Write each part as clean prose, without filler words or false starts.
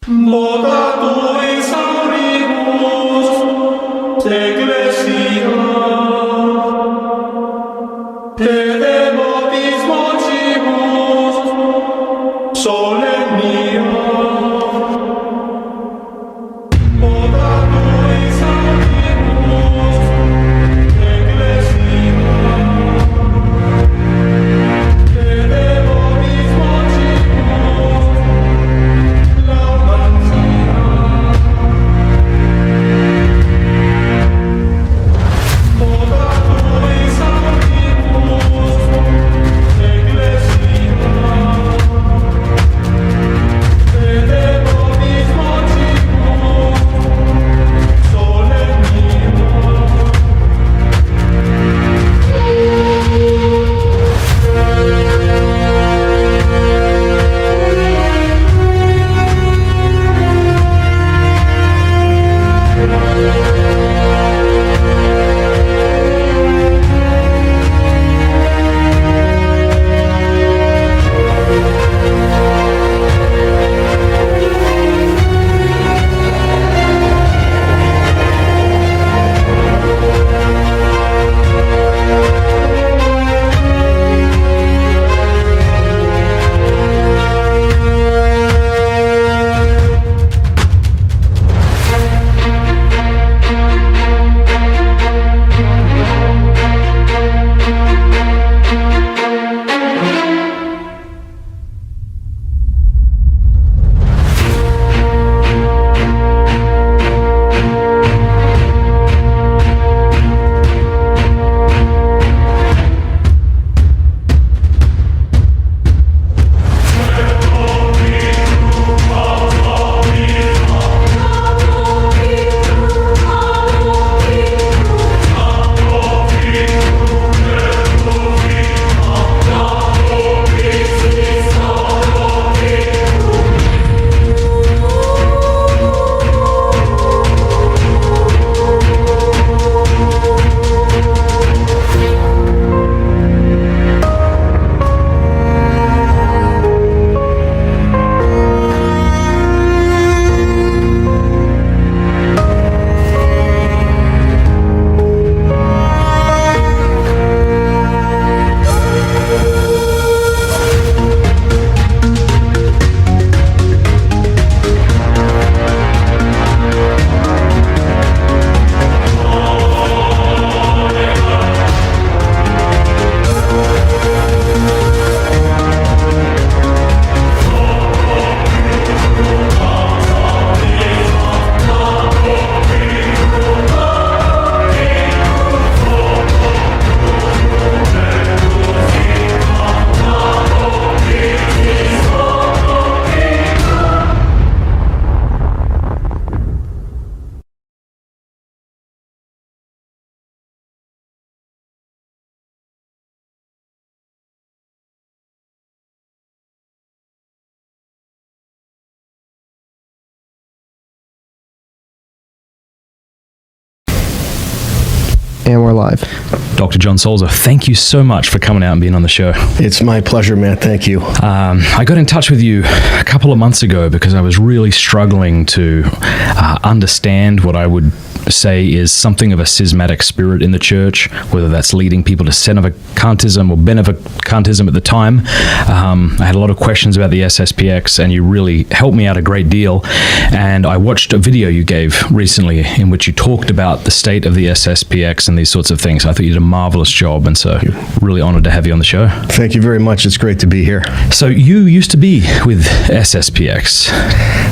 Moda tui sauribus, ecclesia, pede baptismo cibus, solemnia. Moda tui sauribus, ecclesia, pede baptismo cibus, And we're live. Dr. John Salza, thank you so much for coming out and being on the show. It's my pleasure, Matt. Thank you. I got in touch with you a couple of months ago because I was really struggling to understand what I would say is something of a schismatic spirit in the church, whether that's leading people to Sedevacantism or Benevacantism at the time. I had a lot of questions about the SSPX, and you really helped me out a great deal. And I watched a video you gave recently in which you talked about the state of the SSPX and these sorts of things. I thought you did a marvelous job, and so really honored to have you on the show. Thank you very much. It's great to be here. So you used to be with SSPX.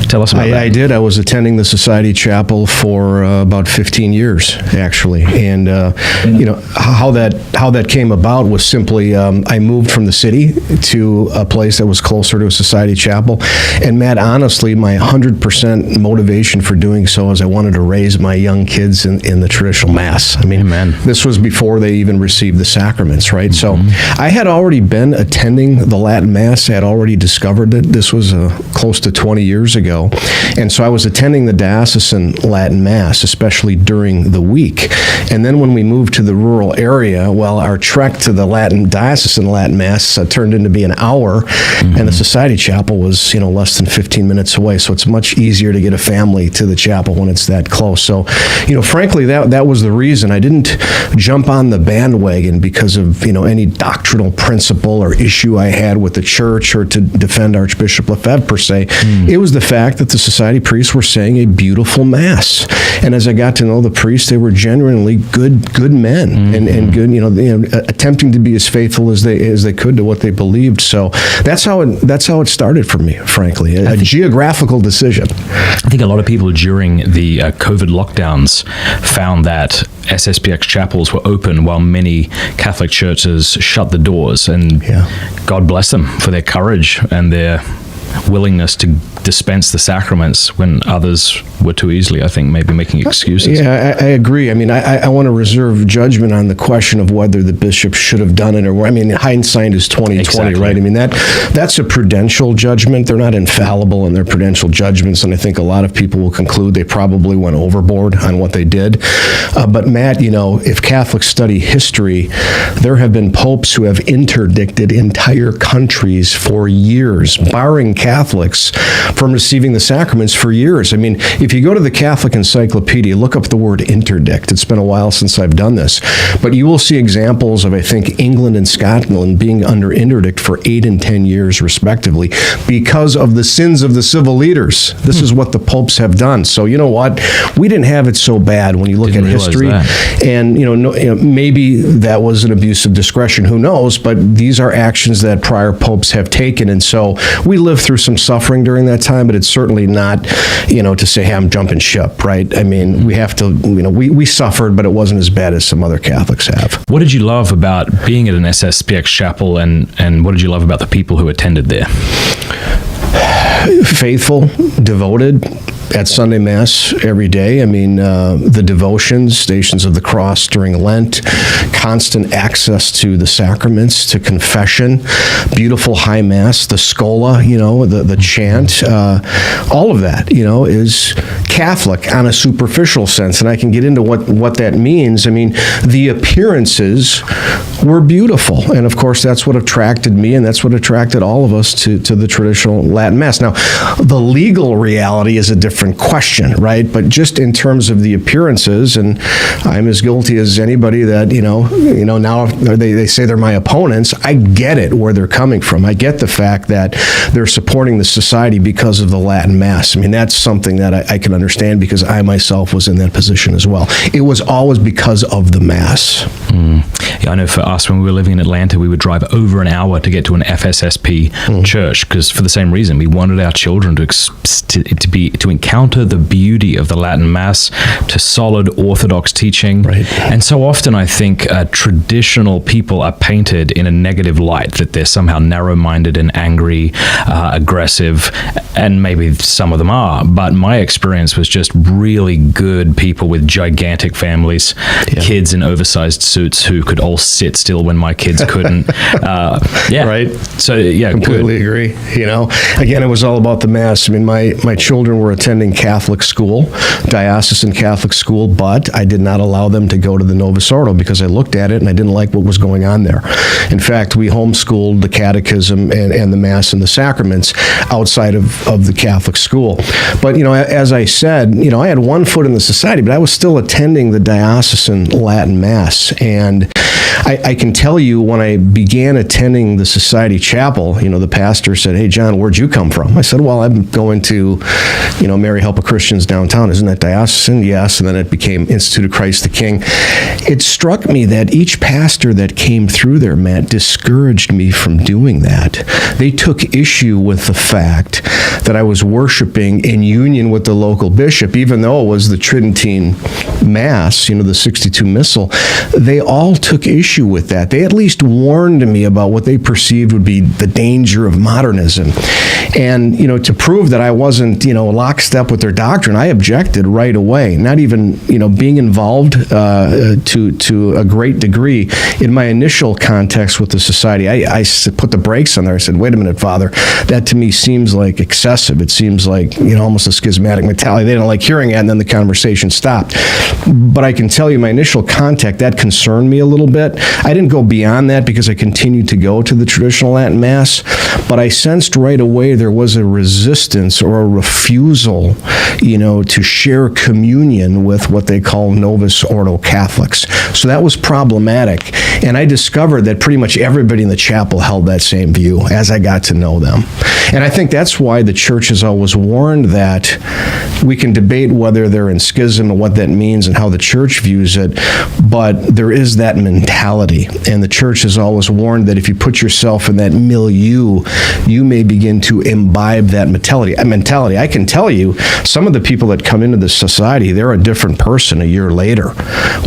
Tell us about that. I did. I was attending the Society Chapel for about 15 years, actually. And how that came about was simply I moved from the city to a place that was closer to a Society Chapel. And Matt, honestly, my 100% motivation for doing so is I wanted to raise my young kids in the traditional Mass. I mean, Amen. This was before they even received the sacraments, right? So I had already been attending the Latin Mass. I had already discovered it. This was close to 20 years ago. And so I was attending the diocesan Latin Mass, especially during the week. And then when we moved to the rural area, well, our trek to the diocesan Latin Mass turned into be an hour, and the Society Chapel was, less than 15 minutes away. So it's much easier to get a family to the chapel when it's that close. So, frankly, that was the reason. I didn't jump on the bandwagon because of, any doctrinal principle or issue I had with the church or to defend Archbishop Lefebvre per se. It was the fact that the society priests were saying a beautiful Mass. And as I got to know the priests, they were genuinely good men and good, attempting to be as faithful as they could to what they believed. So that's how it started for me, frankly, a geographical decision. I think a lot of people during the COVID lockdowns found that SSPX chapels were open while many Catholic churches shut the doors, and God bless them for their courage and their willingness to dispense the sacraments when others were too easily, I think, maybe making excuses. Yeah, I agree. I mean, I want to reserve judgment on the question of whether the bishop should have done it or, hindsight is 20/20, Exactly. right? I mean, that's a prudential judgment. They're not infallible in their prudential judgments, and I think a lot of people will conclude they probably went overboard on what they did. But Matt, if Catholics study history, there have been popes who have interdicted entire countries for years, barring Catholics from receiving the sacraments for years. I mean, if you go to the Catholic Encyclopedia, look up the word interdict. It's been a while since I've done this. But you will see examples of, I think, England and Scotland being under interdict for 8 and 10 years, respectively, because of the sins of the civil leaders. This is what the popes have done. So, you know what? We didn't have it so bad when you look at history. And, maybe that was an abuse of discretion. Who knows? But these are actions that prior popes have taken. And so we lived through some suffering during that time, but it's certainly not, to say, hey, I'm jumping ship, right? I mean, we have to, we suffered, but it wasn't as bad as some other Catholics have. What did you love about being at an SSPX chapel, and what did you love about the people who attended there? Faithful, devoted, at Sunday Mass every day. I mean, the devotions, Stations of the Cross during Lent, constant access to the sacraments, to confession, beautiful High Mass, the Scola, the chant, all of that, is Catholic on a superficial sense. And I can get into what that means. I mean, the appearances were beautiful. And of course, that's what attracted me, and that's what attracted all of us to the traditional Latin Mass. Now, the legal reality is a different question, right? But just in terms of the appearances, and I'm as guilty as anybody that, now they say they're my opponents. I get it where they're coming from. I get the fact that they're supporting the society because of the Latin Mass. I mean, that's something that I can understand because I myself was in that position as well. It was always because of the Mass. Yeah, I know for us, when we were living in Atlanta, we would drive over an hour to get to an FSSP church, because for the same reason, we wanted our children to encounter the beauty of the Latin Mass, to solid Orthodox teaching. Right. And so often, I think traditional people are painted in a negative light, that they're somehow narrow-minded and angry, aggressive, and maybe some of them are. But my experience was just really good people with gigantic families, kids in oversized suits who could all sit still when my kids couldn't. Right. So, completely agree. Again, it was all about the Mass. I mean, my children were attending Catholic school, diocesan Catholic school, but I did not allow them to go to the Novus Ordo because I looked at it and I didn't like what was going on there. In fact, we homeschooled the catechism and the Mass and the sacraments outside of the Catholic school. But, as I said, I had one foot in the society, but I was still attending the diocesan Latin Mass. And I can tell you, when I began attending the society chapel, the pastor said, "Hey, John, where'd you come from?" I said, "Well, I'm going to, Mary Help of Christians downtown. Isn't that diocesan?" "Yes." And then it became Institute of Christ the King. It struck me that each pastor that came through there, Matt, discouraged me from doing that. They took issue with the fact that I was worshiping in union with the local bishop, even though it was the Tridentine Mass, the 62 Missal. They all took issue issue with that. They at least warned me about what they perceived would be the danger of modernism. And, to prove that I wasn't, lockstep with their doctrine, I objected right away, not even, being involved to a great degree. In my initial context with the society, I put the brakes on there. I said, wait a minute, Father, that to me seems like excessive. It seems like, almost a schismatic mentality. They didn't like hearing it, and then the conversation stopped. But I can tell you, my initial contact, that concerned me a little bit. I didn't go beyond that because I continued to go to the traditional Latin Mass, but I sensed right away there was a resistance or a refusal, to share communion with what they call Novus Ordo Catholics. So that was problematic. And I discovered that pretty much everybody in the chapel held that same view as I got to know them. And I think that's why the church has always warned that we can debate whether they're in schism and what that means and how the church views it, but there is that mentality. And the church has always warned that if you put yourself in that milieu, you may begin to imbibe that mentality. I can tell you, some of the people that come into this society, they're a different person a year later,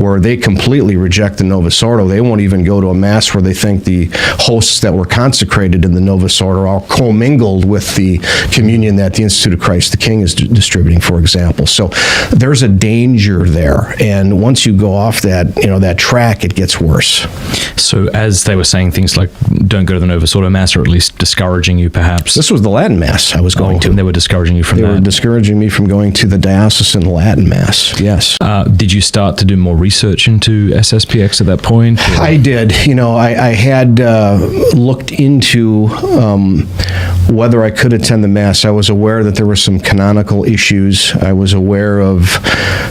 where they completely reject the Novus Ordo. They won't even go to a Mass where they think the hosts that were consecrated in the Novus Ordo are commingled with the communion that the Institute of Christ the King is distributing, for example. So there's a danger there. And once you go off that, that track, it gets worse. So as they were saying things like, don't go to the Novus Ordo Mass, or at least discouraging you perhaps. This was the Latin Mass I was going to. And they were discouraging you from that. They were discouraging me from going to the diocesan Latin Mass, yes. Did you start to do more research into SSPX at that point? Or? I did. I had looked into whether I could attend the Mass. I was aware that there were some canonical issues. I was aware of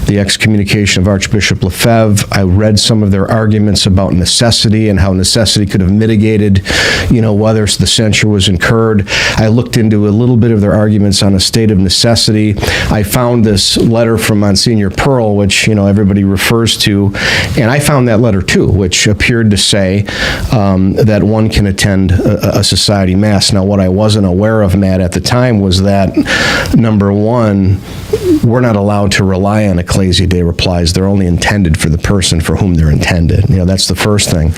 the excommunication of Archbishop Lefebvre. I read some of their arguments about necessity and how necessity could have mitigated, whether the censure was incurred. I looked into a little bit of their arguments on a state of necessity. I found this letter from Monsignor Pearl, which, everybody refers to, and I found that letter too, which appeared to say that one can attend a society Mass. Now, what I wasn't aware of, Matt, at the time was that, number one, we're not allowed to rely on Ecclesia Dei replies. They're only intended for the person for whom they're intended. That's the first thing.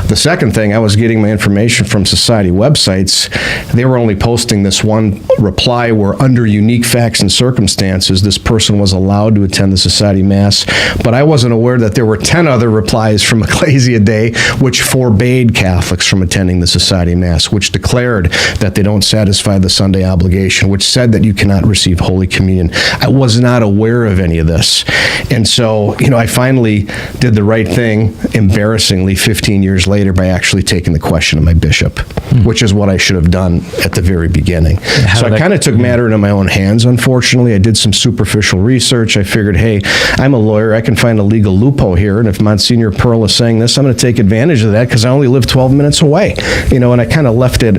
The second thing, I was getting my information from society websites. They were only posting this one reply where, under unique facts and circumstances, this person was allowed to attend the society Mass. But I wasn't aware that there were 10 other replies from Ecclesia Dei which forbade Catholics from attending the society Mass, which declared that they don't satisfy the Sunday obligation, which said that you cannot receive Holy Communion. I was not aware of any of this. And so, I finally did the right thing, embarrassingly, 15 years later, by actually taking the question of my bishop, which is what I should have done at the very beginning. So I kind of took matter into my own hands, unfortunately. I did some superficial research. I figured, hey, I'm a lawyer. I can find a legal loophole here. And if Monsignor Pearl is saying this, I'm going to take advantage of that because I only live 12 minutes away. And I kind of left it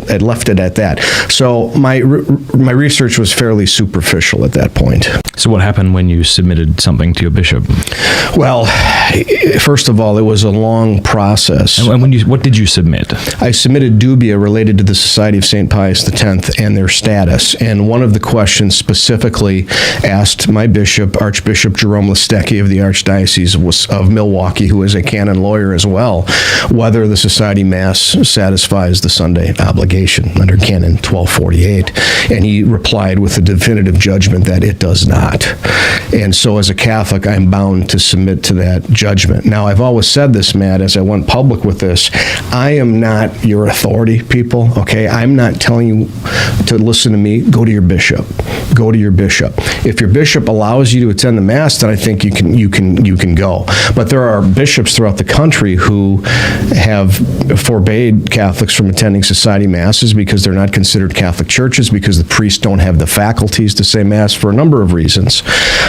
at that. So my research was fairly superficial at that point. So what happened when you submitted something to your bishop? Well, first of all, it was a long process. And what did you submit? I submitted dubia related to the Society of St. Pius X and their status. And one of the questions specifically asked my bishop, Archbishop Jerome Listecki of the Archdiocese of Milwaukee, who is a canon lawyer as well, whether the Society Mass satisfies the Sunday obligation under Canon 1248. And he replied with a definitive judgment that it does not. And so as a Catholic, I'm bound to submit to that judgment. Now, I've always said this, Matt, as I went public with this, I am not your authority, people, okay? I'm not telling you to listen to me. Go to your bishop. Go to your bishop. If your bishop allows you to attend the Mass, then I think you can go. But there are bishops throughout the country who have forbade Catholics from attending society Masses because they're not considered Catholic churches, because the priests don't have the faculties to say Mass for a number of reasons.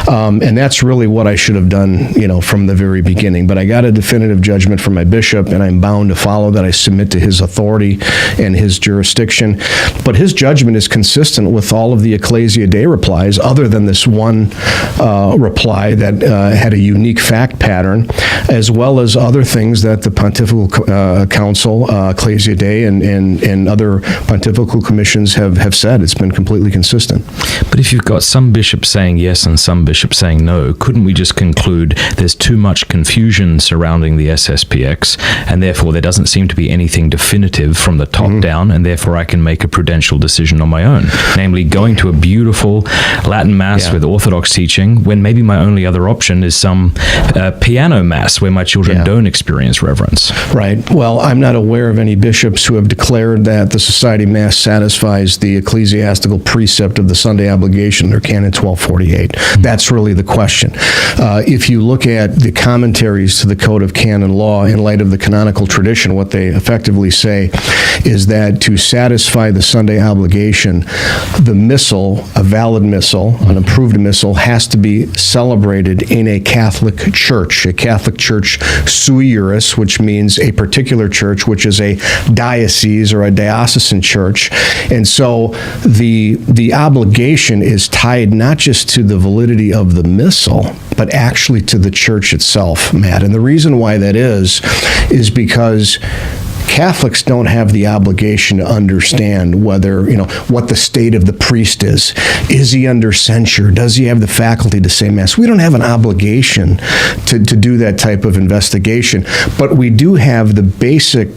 And that's really what I should have done, from the very beginning. But I got a definitive judgment from my bishop, and I'm bound to follow that. I submit to his authority and his jurisdiction. But his judgment is consistent with all of the Ecclesia Dei replies, other than this one reply that had a unique fact pattern, as well as other things that the Pontifical Council, Ecclesia Dei, and other pontifical commissions have said. It's been completely consistent. But if you've got some bishops saying saying yes and some bishops saying no, couldn't we just conclude there's too much confusion surrounding the SSPX, and therefore there doesn't seem to be anything definitive from the top down, and therefore I can make a prudential decision on my own, namely going to a beautiful Latin Mass with Orthodox teaching, when maybe my only other option is some piano Mass where my children don't experience reverence. Right. Well, I'm not aware of any bishops who have declared that the Society Mass satisfies the ecclesiastical precept of the Sunday obligation under Canon 1248. That's really the question. If you look at the commentaries to the Code of Canon Law in light of the canonical tradition, what they effectively say is that to satisfy the Sunday obligation, the missal, a valid missal, an approved missal, has to be celebrated in a Catholic church sui juris, which means a particular church, which is a diocese or a diocesan church. And so the obligation is tied not just to the validity of the missal, but actually to the church itself, Matt. And the reason why that is because Catholics don't have the obligation to understand whether, what the state of the priest is. Is he under censure? Does he have the faculty to say Mass? We don't have an obligation to do that type of investigation, but we do have the basic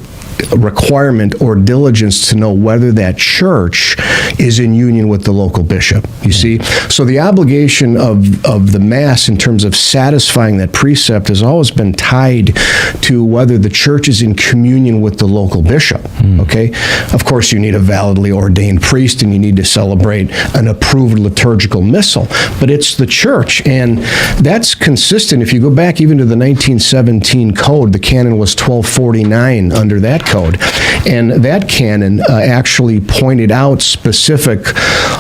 requirement or diligence to know whether that church is in union with the local bishop, you see? So the obligation of the Mass in terms of satisfying that precept has always been tied to whether the church is in communion with the local bishop, okay? Of course, you need a validly ordained priest and you need to celebrate an approved liturgical missal, but it's the church, and that's consistent. If you go back even to the 1917 code, the canon was 1249 under that code, and that canon actually pointed out specific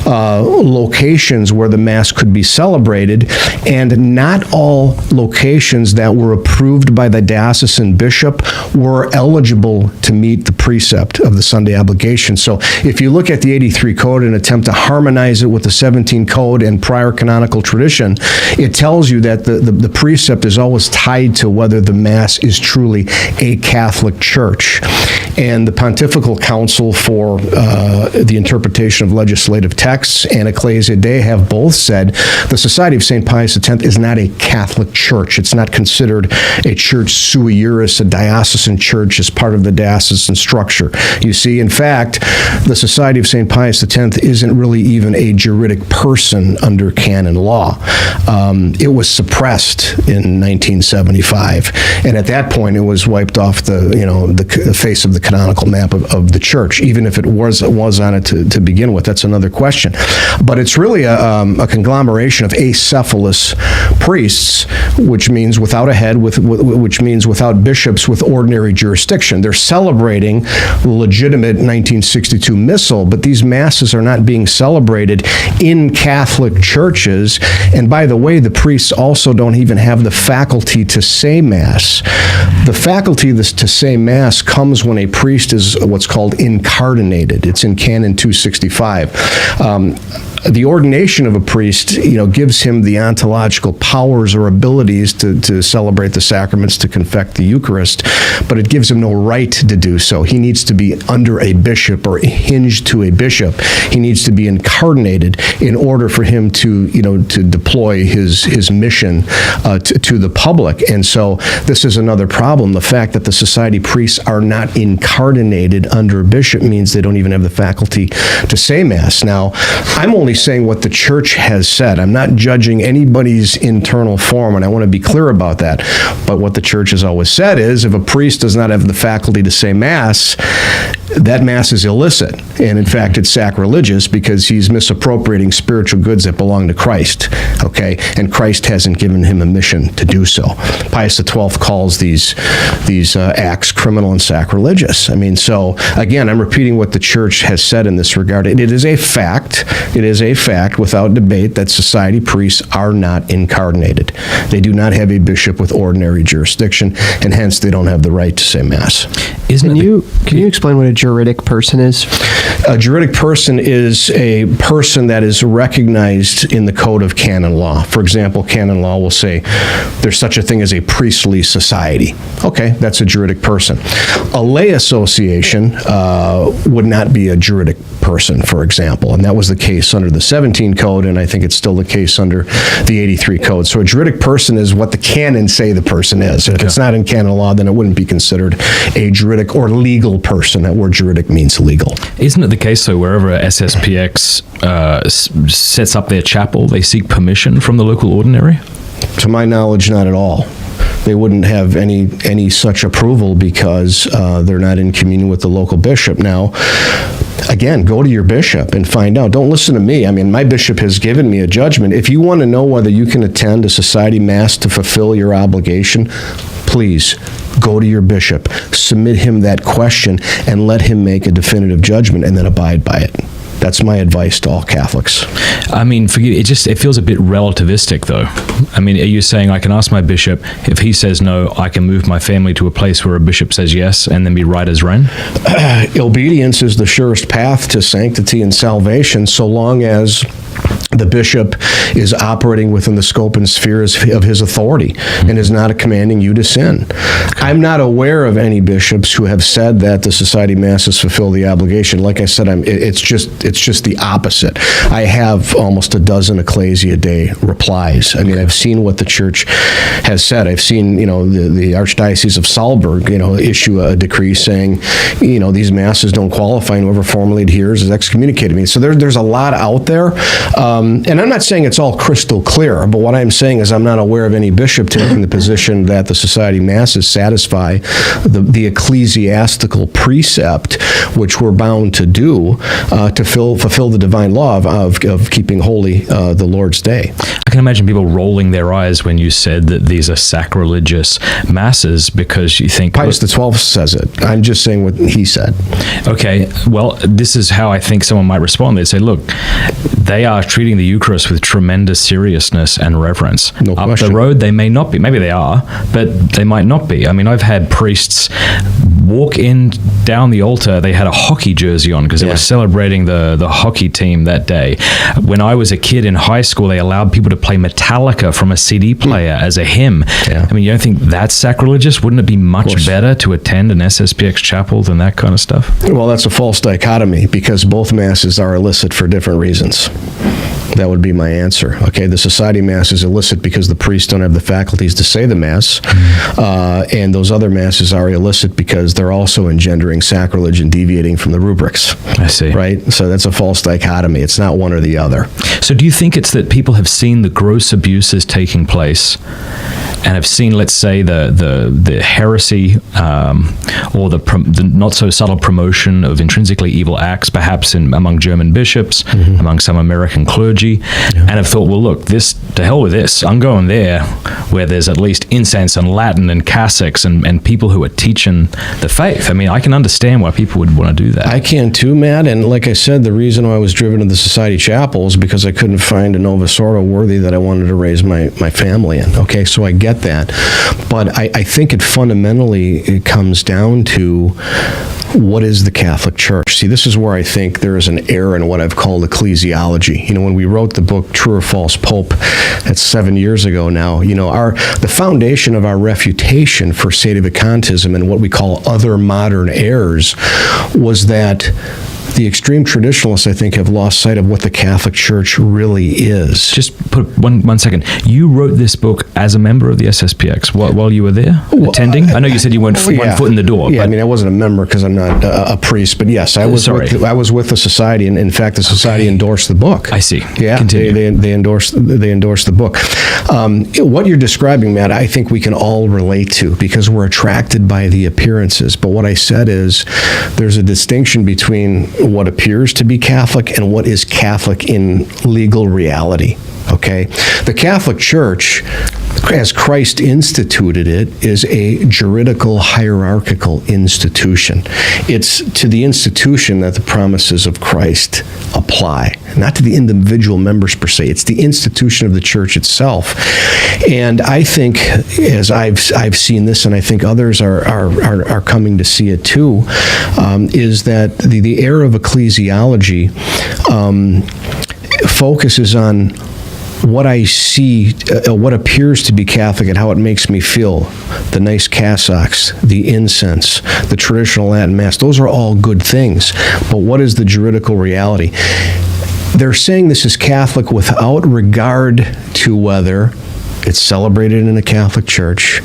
locations where the Mass could be celebrated, and not all locations that were approved by the diocesan bishop were eligible to meet the precept of the Sunday obligation. So if you look at the 83 code and attempt to harmonize it with the 17 code and prior canonical tradition, it tells you that the precept is always tied to whether the Mass is truly a Catholic church. And the Pontifical Council for the Interpretation of Legislative Texts and Ecclesia Dei have both said the Society of St. Pius X is not a Catholic church. It's not considered a church sui juris, a diocesan church as part of the diocesan structure. You see, in fact, the Society of St. Pius X isn't really even a juridic person under canon law. It was suppressed in 1975, and at that point it was wiped off the face of the canonical map of the church, even if it was on it to begin with. That's another question. But it's really a conglomeration of acephalous priests, which means without a head, which means without bishops with ordinary jurisdiction. They're celebrating the legitimate 1962 missal, but these Masses are not being celebrated in Catholic churches. And by the way, the priests also don't even have the faculty to say Mass. The faculty to say Mass comes when a priest is what's called incardinated. It's in Canon 265. The ordination of a priest, gives him the ontological powers or abilities to celebrate the sacraments, to confect the Eucharist, but it gives him no right to do so. He needs to be under a bishop or hinged to a bishop. He needs to be incarnated in order for him to deploy his mission to the public. And so this is another problem. The fact that the society priests are not incarnated under a bishop means they don't even have the faculty to say Mass. Now, I'm only saying what the church has said. I'm not judging anybody's internal form, and I want to be clear about that. But what the church has always said is if a priest does not have the faculty to say Mass, that Mass is illicit. And in fact, it's sacrilegious because he's misappropriating spiritual goods that belong to Christ, okay? And Christ hasn't given him a mission to do so. Pius XII calls these acts criminal and sacrilegious. So again, I'm repeating what the church has said in this regard. It is a fact without debate that society priests are not incarnated. They do not have a bishop with ordinary jurisdiction, and hence they don't have the right to say Mass. Can you explain what a juridic person is? A juridic person is a person that is recognized in the code of canon law. For example, canon law will say there's such a thing as a priestly society. Okay, that's a juridic person. A lay association would not be a juridic person, for example, and that was the case under the 17 code, and I think it's still the case under the 83 code. So a juridic person is what the canons say the person is. If it's not in canon law, then it wouldn't be considered a juridic or legal person. That word juridic means legal. Isn't it the case, though, wherever SSPX sets up their chapel, they seek permission from the local ordinary? To my knowledge, not at all. They wouldn't have any such approval because they're not in communion with the local bishop. Now, again, go to your bishop and find out. Don't listen to me. I mean, my bishop has given me a judgment. If you want to know whether you can attend a society mass to fulfill your obligation, please go to your bishop, submit him that question, and let him make a definitive judgment and then abide by it. That's my advice to all Catholics. I mean, it feels a bit relativistic, though. I mean, are you saying I can ask my bishop, if he says no, I can move my family to a place where a bishop says yes, and then be right as rain? Obedience is the surest path to sanctity and salvation, so long as the bishop is operating within the scope and spheres of his authority and is not commanding you to sin. I'm not aware of any bishops who have said that the society masses fulfill the obligation. Like I said, it's just the opposite. I have almost a dozen Ecclesia Day replies. I mean, I've seen what the church has said. I've seen, the Archdiocese of Salzburg, issue a decree saying, these masses don't qualify, and whoever formally adheres is excommunicated. I mean, so there's a lot out there. And I'm not saying it's all crystal clear, but what I'm saying is I'm not aware of any bishop taking the position that the society masses satisfy the ecclesiastical precept, which we're bound to do to fulfill the divine law of keeping holy the Lord's day. I can imagine people rolling their eyes when you said that these are sacrilegious masses, because you think... Pius XII says it. I'm just saying what he said. Okay, well, this is how I think someone might respond. They'd say, look, they are treating the Eucharist with tremendous seriousness and reverence. No Up question. the road, they may not be. Maybe they are, but they might not be. I mean, I've had priests walk in down the altar. They had a hockey jersey on because they were celebrating the hockey team that day. When I was a kid in high school, they allowed people to play Metallica from a CD player as a hymn. Yeah. I mean, you don't think that's sacrilegious? Wouldn't it be much better to attend an SSPX chapel than that kind of stuff? Well, that's a false dichotomy, because both masses are illicit for different reasons. That would be my answer. Okay, the society mass is illicit because the priests don't have the faculties to say the mass, and those other masses are illicit because they're also engendering sacrilege and deviating from the rubrics. I see. Right? So that's a false dichotomy. It's not one or the other. So do you think it's that people have seen the gross abuses taking place and have seen, let's say, the heresy or the not so subtle promotion of intrinsically evil acts, perhaps among German bishops, among some American clergy, and have thought, well, look, to hell with this. I'm going there where there's at least incense and Latin and cassocks and people who are teaching the faith. I mean, I can understand why people would want to do that. I can too, Matt. And like I said, the reason why I was driven to the society chapel is because I couldn't find a Novus Ordo worthy that I wanted to raise my family in. Okay, so I get that. But I think it comes down to, what is the Catholic Church? See, this is where I think there is an error in what I've called ecclesiology. When we wrote the book True or False Pope, that's 7 years ago now, the foundation of our refutation for Sedevacantism and what we call other modern errors was that the extreme traditionalists, I think, have lost sight of what the Catholic Church really is. Just put one second. You wrote this book as a member of the SSPX while you were there, attending? I know you said you went one foot in the door. Yeah, I wasn't a member because I'm not a priest, but yes, I was with the society, and in fact, the society endorsed the book. I see. Yeah, they endorsed the book. What you're describing, Matt, I think we can all relate to because we're attracted by the appearances. But what I said is there's a distinction between what appears to be Catholic and what is Catholic in legal reality. Okay? The Catholic Church as Christ instituted it, is a juridical hierarchical institution. It's to the institution that the promises of Christ apply, not to the individual members per se. It's the institution of the church itself. And I think, as I've seen this, and I think others are coming to see it too, is that the era of ecclesiology focuses on what I see, what appears to be Catholic and how it makes me feel. The nice cassocks, the incense, the traditional Latin Mass, those are all good things. But what is the juridical reality? They're saying this is Catholic without regard to whether it's celebrated in a Catholic church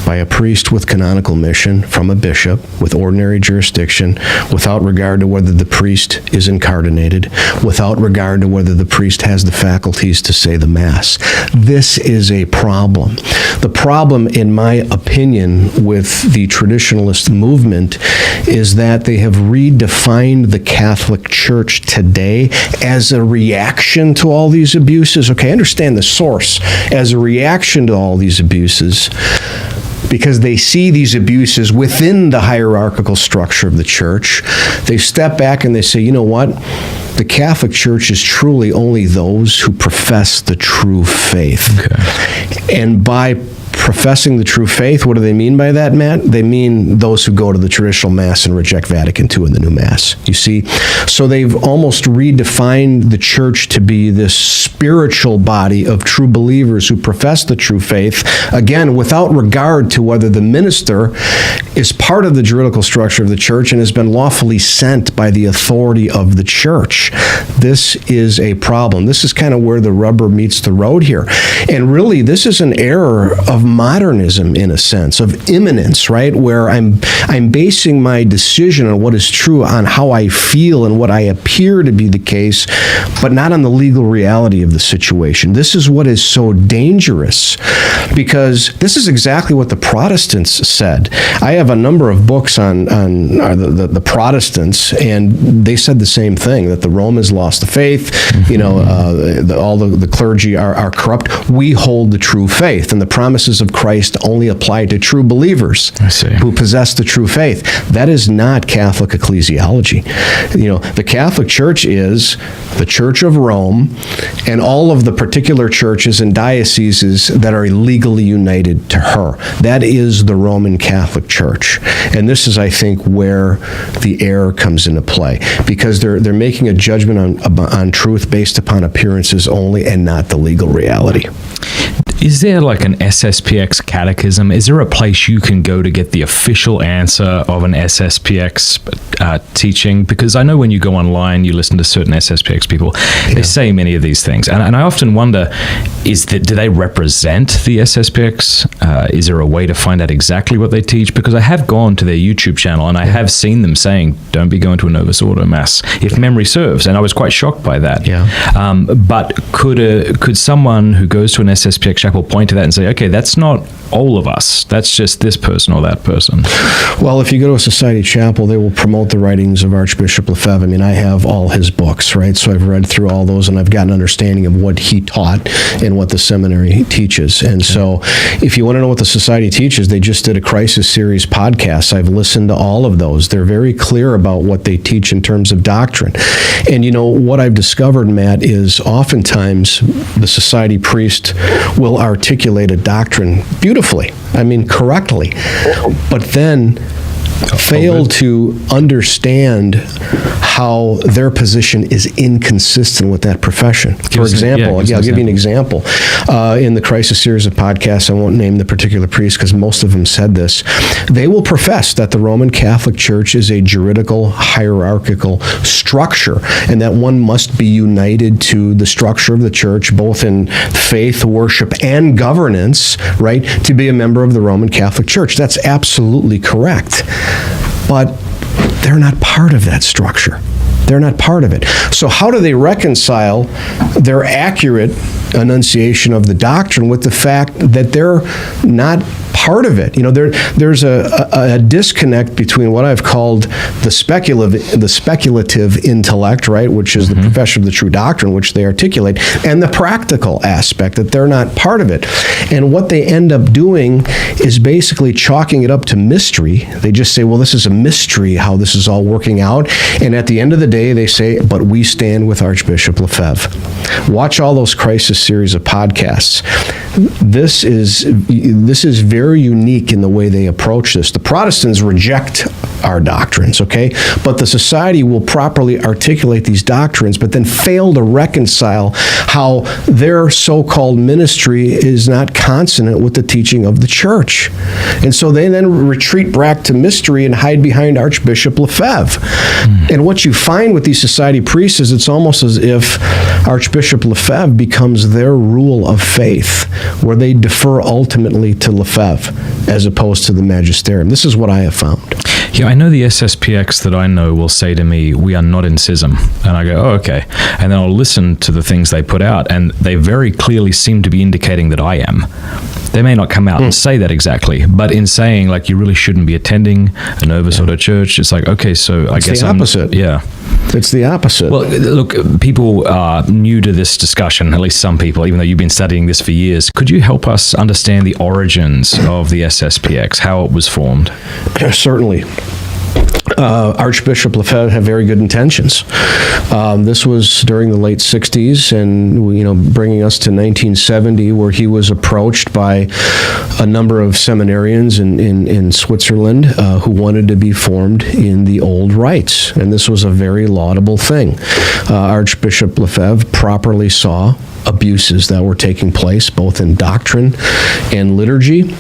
by a priest with canonical mission from a bishop with ordinary jurisdiction, without regard to whether the priest is incarnated, without regard to whether the priest has the faculties to say the Mass. This is a problem. The problem, in my opinion, with the traditionalist movement is that they have redefined the Catholic Church today as a reaction to all these abuses. Okay, I understand the source. As a reaction to all these abuses, because they see these abuses within the hierarchical structure of the church, they step back and they say, you know what? The Catholic Church is truly only those who profess the true faith. Okay. And by professing the true faith, what do they mean by that, Matt? They mean those who go to the traditional Mass and reject Vatican II and the new Mass, you see? So they've almost redefined the church to be this spiritual body of true believers who profess the true faith, again, without regard to whether the minister is part of the juridical structure of the church and has been lawfully sent by the authority of the church. This is a problem. This is kind of where the rubber meets the road here. And really, this is an error of modernism, in a sense, of immanence, right? Where I'm basing my decision on what is true on how I feel and what I appear to be the case, but not on the legal reality of the situation. This is what is so dangerous, because this is exactly what the Protestants said. I have a number of books on the Protestants, and they said the same thing, that the Romans lost the faith, all the clergy are corrupt. We hold the true faith, and the promises of Christ only apply to true believers who possess the true faith. That is not Catholic ecclesiology. The Catholic Church is the Church of Rome and all of the particular churches and dioceses that are legally united to her. That is the Roman Catholic Church. And this is, I think, where the error comes into play, because they're making a judgment on truth based upon appearances only and not the legal reality. Is there like an SSPX catechism? Is there a place you can go to get the official answer of an SSPX teaching? Because I know when you go online, you listen to certain SSPX people, they say many of these things. And I often wonder, do they represent the SSPX? Is there a way to find out exactly what they teach? Because I have gone to their YouTube channel and I have seen them saying, don't be going to a Novus Ordo Mass, if memory serves. And I was quite shocked by that. Yeah. But could someone who goes to an SSPX chapel point to that and say, okay, that's not all of us, that's just this person or that person? Well, if you go to a society chapel, they will promote the writings of Archbishop Lefebvre. I mean, I have all his books, right? So I've read through all those and I've got an understanding of what he taught and what the seminary teaches. And so if you want to know what the society teaches, they just did a crisis series podcast. I've listened to all of those. They're very clear about what they teach in terms of doctrine. And what I've discovered, Matt, is oftentimes the society priest will articulate a doctrine beautifully, correctly, but then fail to understand how their position is inconsistent with that profession. For example, I'll give you an example. In the Crisis series of podcasts, I won't name the particular priest because most of them said this, they will profess that the Roman Catholic Church is a juridical, hierarchical structure, and that one must be united to the structure of the church, both in faith, worship, and governance, right, to be a member of the Roman Catholic Church. That's absolutely correct. But they're not part of that structure. They're not part of it. So how do they reconcile their accurate enunciation of the doctrine with the fact that they're not part of it. There's a disconnect between what I've called the speculative intellect, right, which is the profession of the true doctrine, which they articulate, and the practical aspect, that they're not part of it. And what they end up doing is basically chalking it up to mystery. They just say, well, this is a mystery how this is all working out. And at the end of the day, they say, but we stand with Archbishop Lefebvre. Watch all those crisis series of podcasts. This is very unique in the way they approach this. The Protestants reject our doctrines, okay? But the society will properly articulate these doctrines, but then fail to reconcile how their so-called ministry is not consonant with the teaching of the church. And so they then retreat back to mystery and hide behind Archbishop Lefebvre. And what you find with these society priests is it's almost as if Archbishop Lefebvre becomes their rule of faith, where they defer ultimately to Lefebvre as opposed to the magisterium. This is what I have found. Yeah, I know the SSPX that I know will say to me, we are not in schism. And I go, oh, okay. And then I'll listen to the things they put out, and they very clearly seem to be indicating that I am. They may not come out and say that exactly, but in saying, like, you really shouldn't be attending a Novus Ordo church, it's like, okay, so I guess it's the opposite. Yeah. It's the opposite. Well, look, people are new to this discussion, at least some people, even though you've been studying this for years. Could you help us understand the origins of the SSPX, how it was formed? Certainly. Archbishop Lefebvre had very good intentions. This was during the late 60s, and bringing us to 1970, where he was approached by a number of seminarians in Switzerland who wanted to be formed in the old rites, and this was a very laudable thing. Archbishop Lefebvre properly saw abuses that were taking place, both in doctrine and liturgy.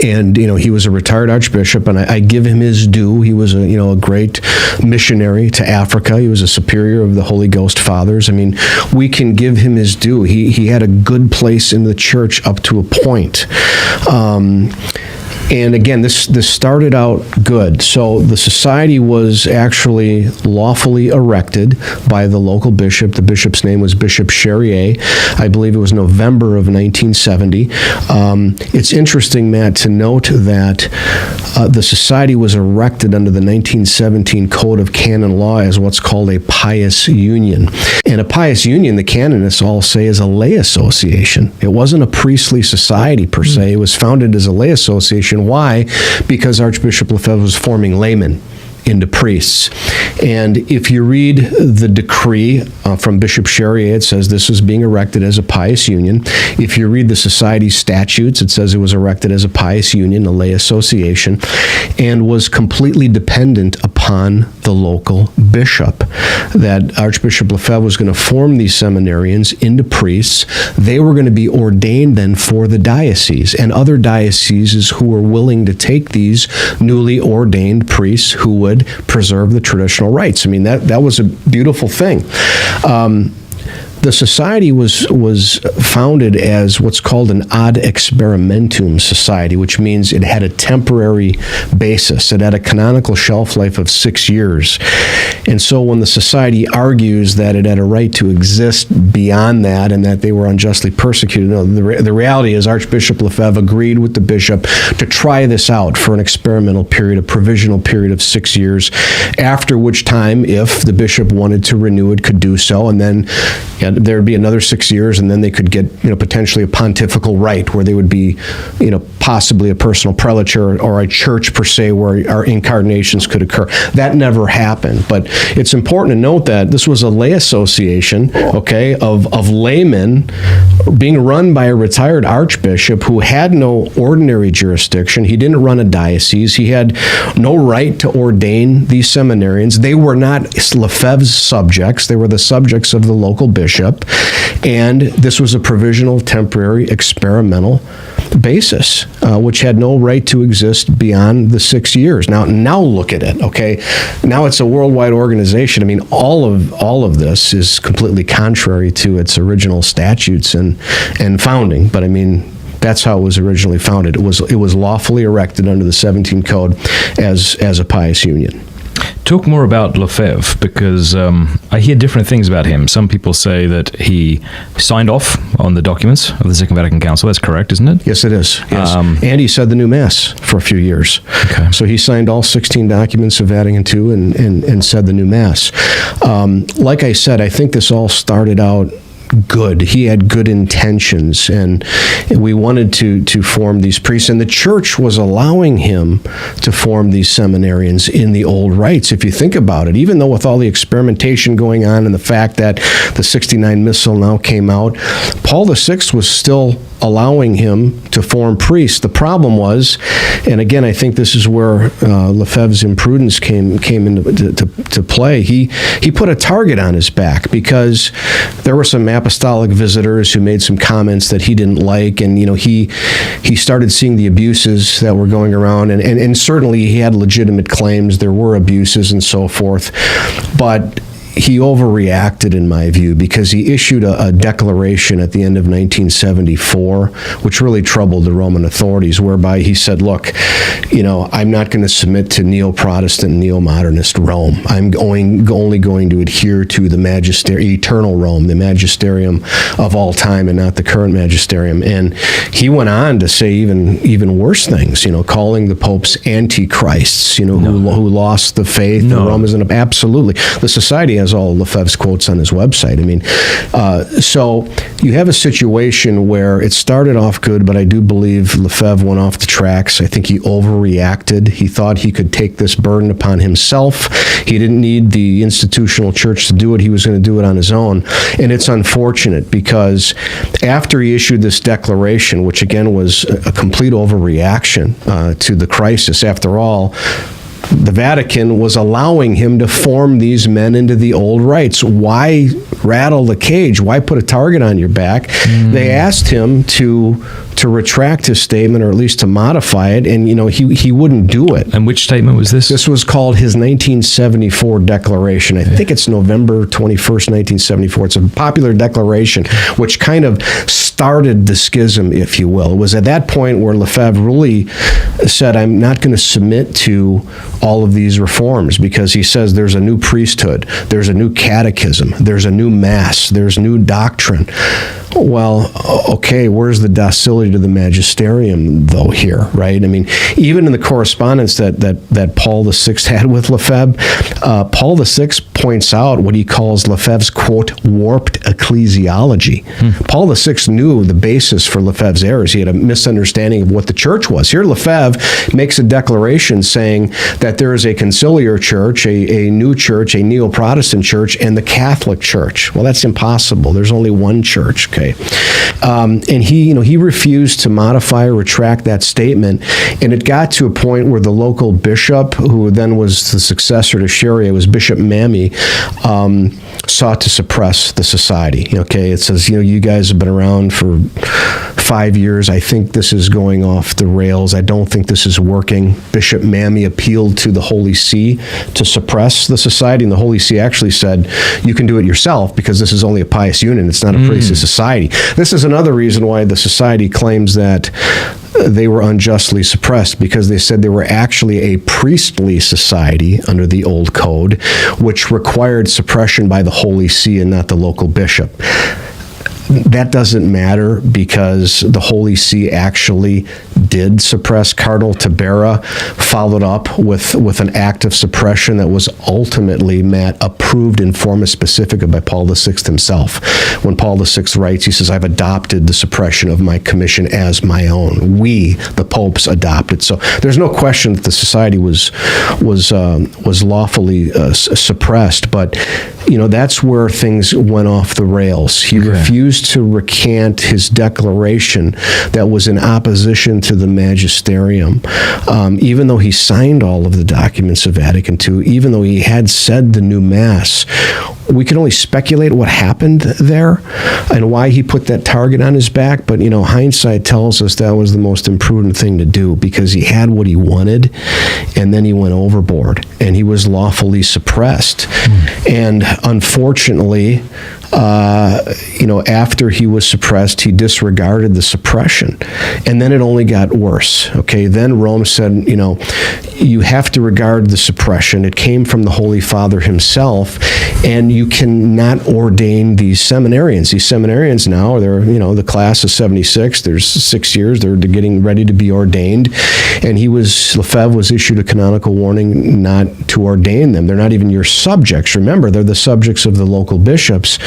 And, he was a retired archbishop, and I give him his due. He was a great missionary to Africa. He was a superior of the Holy Ghost Fathers. I mean, we can give him his due. He had a good place in the church up to a point. And again, this started out good. So the society was actually lawfully erected by the local bishop. The bishop's name was Bishop Charrier. I believe it was November of 1970. It's interesting, Matt, to note that the society was erected under the 1917 Code of Canon Law as what's called a pious union. And a pious union, the canonists all say, is a lay association. It wasn't a priestly society per se. It was founded as a lay association. Why? Because Archbishop Lefebvre was forming laymen into priests. And if you read the decree from Bishop Charrier, it says this was being erected as a pious union. If you read the society's statutes, it says it was erected as a pious union, a lay association, and was completely dependent upon the local bishop. That Archbishop Lefebvre was going to form these seminarians into priests. They were going to be ordained then for the diocese and other dioceses who were willing to take these newly ordained priests who would preserve the traditional rites. I mean, that was a beautiful thing. The society was founded as what's called an ad experimentum society, which means it had a temporary basis. It had a canonical shelf life of 6 years. And so when the society argues that it had a right to exist beyond that and that they were unjustly persecuted, no, the reality is Archbishop Lefebvre agreed with the bishop to try this out for an experimental period, a provisional period of 6 years, after which time, if the bishop wanted to renew it, could do so, and then there'd be another 6 years, and then they could get, potentially a pontifical right where they would be, possibly a personal prelature or a church per se where our incarnations could occur. That never happened. But it's important to note that this was a lay association, okay, of laymen being run by a retired archbishop who had no ordinary jurisdiction. He didn't run a diocese. He had no right to ordain these seminarians. They were not Lefebvre's subjects. They were the subjects of the local bishop. And this was a provisional, temporary, experimental basis, which had no right to exist beyond the 6 years. Now look at it, okay? Now it's a worldwide organization. I mean, all of this is completely contrary to its original statutes and founding. But I mean, that's how it was originally founded. It was lawfully erected under the 17 Code as a pious union. Talk more about Lefebvre, because I hear different things about him. Some people say that he signed off on the documents of the Second Vatican Council. That's correct, isn't it? Yes, it is. Yes. And he said the new Mass for a few years. Okay. So he signed all 16 documents of Vatican II and said the new Mass. Like I said, I think this all started out good. He had good intentions, and we wanted to form these priests, and the church was allowing him to form these seminarians in the old rites. If you think about it, even though with all the experimentation going on and the fact that the 69 Missal now came out, Paul VI was still allowing him to form priests. The problem was, and again, I think this is where Lefebvre's imprudence came into play. He put a target on his back because there were some apostolic visitors who made some comments that he didn't like, and he started seeing the abuses that were going around, and certainly he had legitimate claims. There were abuses and so forth, but he overreacted, in my view, because he issued a declaration at the end of 1974, which really troubled the Roman authorities, whereby he said, look, I'm not going to submit to neo-Protestant, neo-modernist Rome. I'm only going to adhere to the eternal Rome, the magisterium of all time, and not the current magisterium. And he went on to say even worse things, calling the popes antichrists, who lost the faith. No. And Rome is absolutely. The Society has all Lefebvre's quotes on his website. So you have a situation where it started off good, but I do believe Lefebvre went off the tracks. I think he overreacted. He thought he could take this burden upon himself. He didn't need the institutional church to do it. He was going to do it on his own. And it's unfortunate because after he issued this declaration, which again was a complete overreaction to the crisis, after all, the Vatican was allowing him to form these men into the old rites. Why rattle the cage? Why put a target on your back? They asked him to retract his statement, or at least to modify it, and he wouldn't do it. And which statement was this? This was called his 1974 declaration. I think it's November 21st, 1974. It's a popular declaration, which kind of started the schism, if you will. It was at that point where Lefebvre really said, I'm not going to submit to all of these reforms, because he says there's a new priesthood, there's a new catechism, there's a new mass, there's new doctrine. Well, okay, where's the docility to the magisterium, though, here, right? Even in the correspondence that Paul VI had with Lefebvre, Paul VI points out what he calls Lefebvre's, quote, warped ecclesiology. Paul VI knew the basis for Lefebvre's errors. He had a misunderstanding of what the church was. Here, Lefebvre makes a declaration saying that there is a conciliar church, a new church, a neo-Protestant church, and the Catholic Church. Well, that's impossible. There's only one church, okay? And he refused to modify or retract that statement, and it got to a point where the local bishop, who then was the successor to Sharia, was Bishop Mammy, sought to suppress the society. Okay, it says, you guys have been around for 5 years. I think this is going off the rails. I don't think this is working. Bishop Mammy appealed to the Holy See to suppress the society, and the Holy See actually said, you can do it yourself, because this is only a pious union. It's not a priestly society. This is another reason why the society claims that they were unjustly suppressed, because they said they were actually a priestly society under the old code, which required suppression by the Holy See and not the local bishop. That doesn't matter, because the Holy See actually did suppress. Cardinal Tabera followed up with an act of suppression that was ultimately, approved in forma specifica by Paul VI himself. When Paul VI writes, he says, I've adopted the suppression of my commission as my own. We, the popes, adopted. So there's no question that the society was lawfully suppressed, but that's where things went off the rails. He refused to recant his declaration that was in opposition to the magisterium, even though he signed all of the documents of Vatican II, even though he had said the new Mass. We can only speculate what happened there and why he put that target on his back, but hindsight tells us that was the most imprudent thing to do, because he had what he wanted, and then he went overboard, and he was lawfully suppressed. And unfortunately, after he was suppressed, he disregarded the suppression. And then it only got worse. Okay, then Rome said, you have to regard the suppression. It came from the Holy Father himself, and you cannot ordain these seminarians. These seminarians now, they're, the class of 76, there's 6 years, they're getting ready to be ordained, and Lefebvre was issued a canonical warning not to ordain them. They're not even your subjects. Remember, they're the subjects of the local bishops.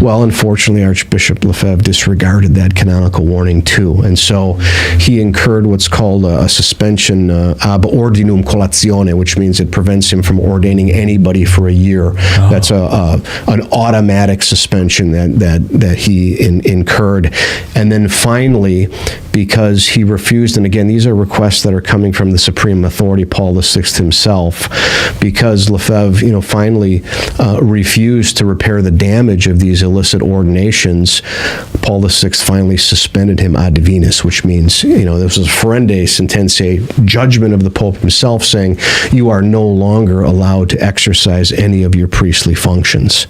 Well, unfortunately, Archbishop Lefebvre disregarded that canonical warning too, and so he incurred what's called a suspension ab ordinum collatione, which means it prevents him from ordaining anybody for a year. That's an automatic suspension that he incurred. And then finally, because he refused, and again, these are requests that are coming from the Supreme Authority, Paul VI himself, because Lefebvre, finally refused to repair the damage of these illicit ordinations, Paul VI finally suspended him ad divinis, which means, this was ferende sententia, judgment of the Pope himself, saying you are no longer allowed to exercise any of your priestly functions.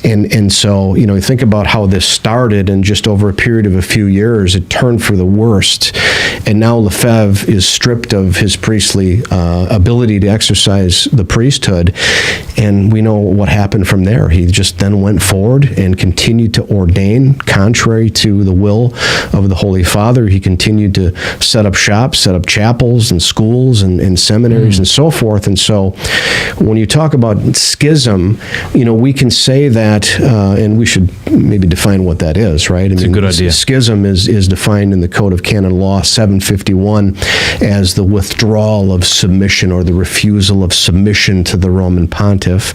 And so, think about how this started, and just over a period of a few years, it turned for the worst. And now Lefebvre is stripped of his priestly ability to exercise the priesthood. And we know what happened from there. He just then went forward and continued to ordain contrary to the will of the Holy Father. He continued to set up shops, set up chapels and schools and seminaries and so forth. And so when you talk about schism, we can say that, and we should maybe define what that is, right? It's a good idea. Schism is defined in the Code of Canon Law 751 as the withdrawal of submission, or the refusal of submission to the Roman Pontiff,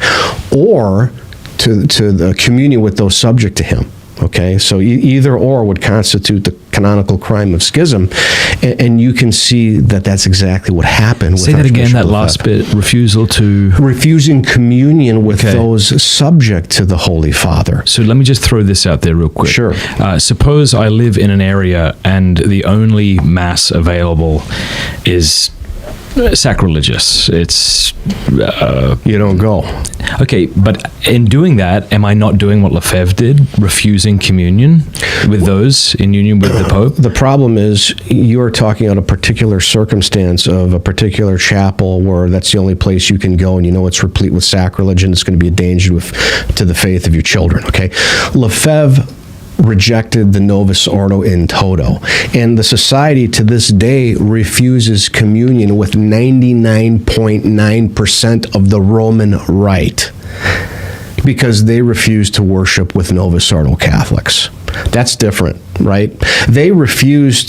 or to the communion with those subject to him. Okay, so either or would constitute the canonical crime of schism, and you can see that that's exactly what happened. Say that again, that last bit, refusing communion with those subject to the Holy Father. So let me just throw this out there real quick. Sure. Suppose I live in an area and the only Mass available is sacrilegious. It's you don't go. Okay, but in doing that, am I not doing what Lefebvre did, refusing communion with those in union with the Pope? The problem is you're talking about a particular circumstance of a particular chapel where that's the only place you can go, and it's replete with sacrilege, and it's going to be a danger to the faith of your children. Okay, Lefebvre rejected the Novus Ordo in toto, and the society to this day refuses communion with 99.9% of the Roman Rite, because they refuse to worship with Novus Ordo Catholics. That's different, right? They refuse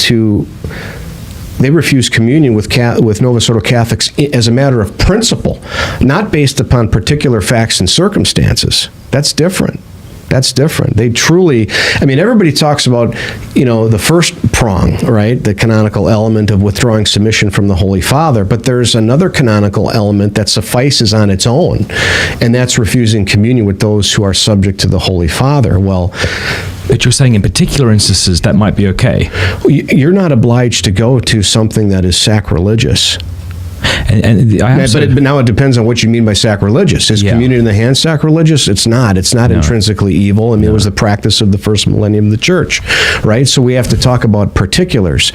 communion with Novus Ordo Catholics as a matter of principle, not based upon particular facts and circumstances. That's different. They truly, everybody talks about, the first prong, right? The canonical element of withdrawing submission from the Holy Father, but there's another canonical element that suffices on its own, and that's refusing communion with those who are subject to the Holy Father. Well, but you're saying in particular instances that might be okay. You're not obliged to go to something that is sacrilegious. But now it depends on what you mean by sacrilegious. Is communion in the hand sacrilegious? It's not. It's not intrinsically evil. It was the practice of the first millennium of the Church, right? So we have to talk about particulars.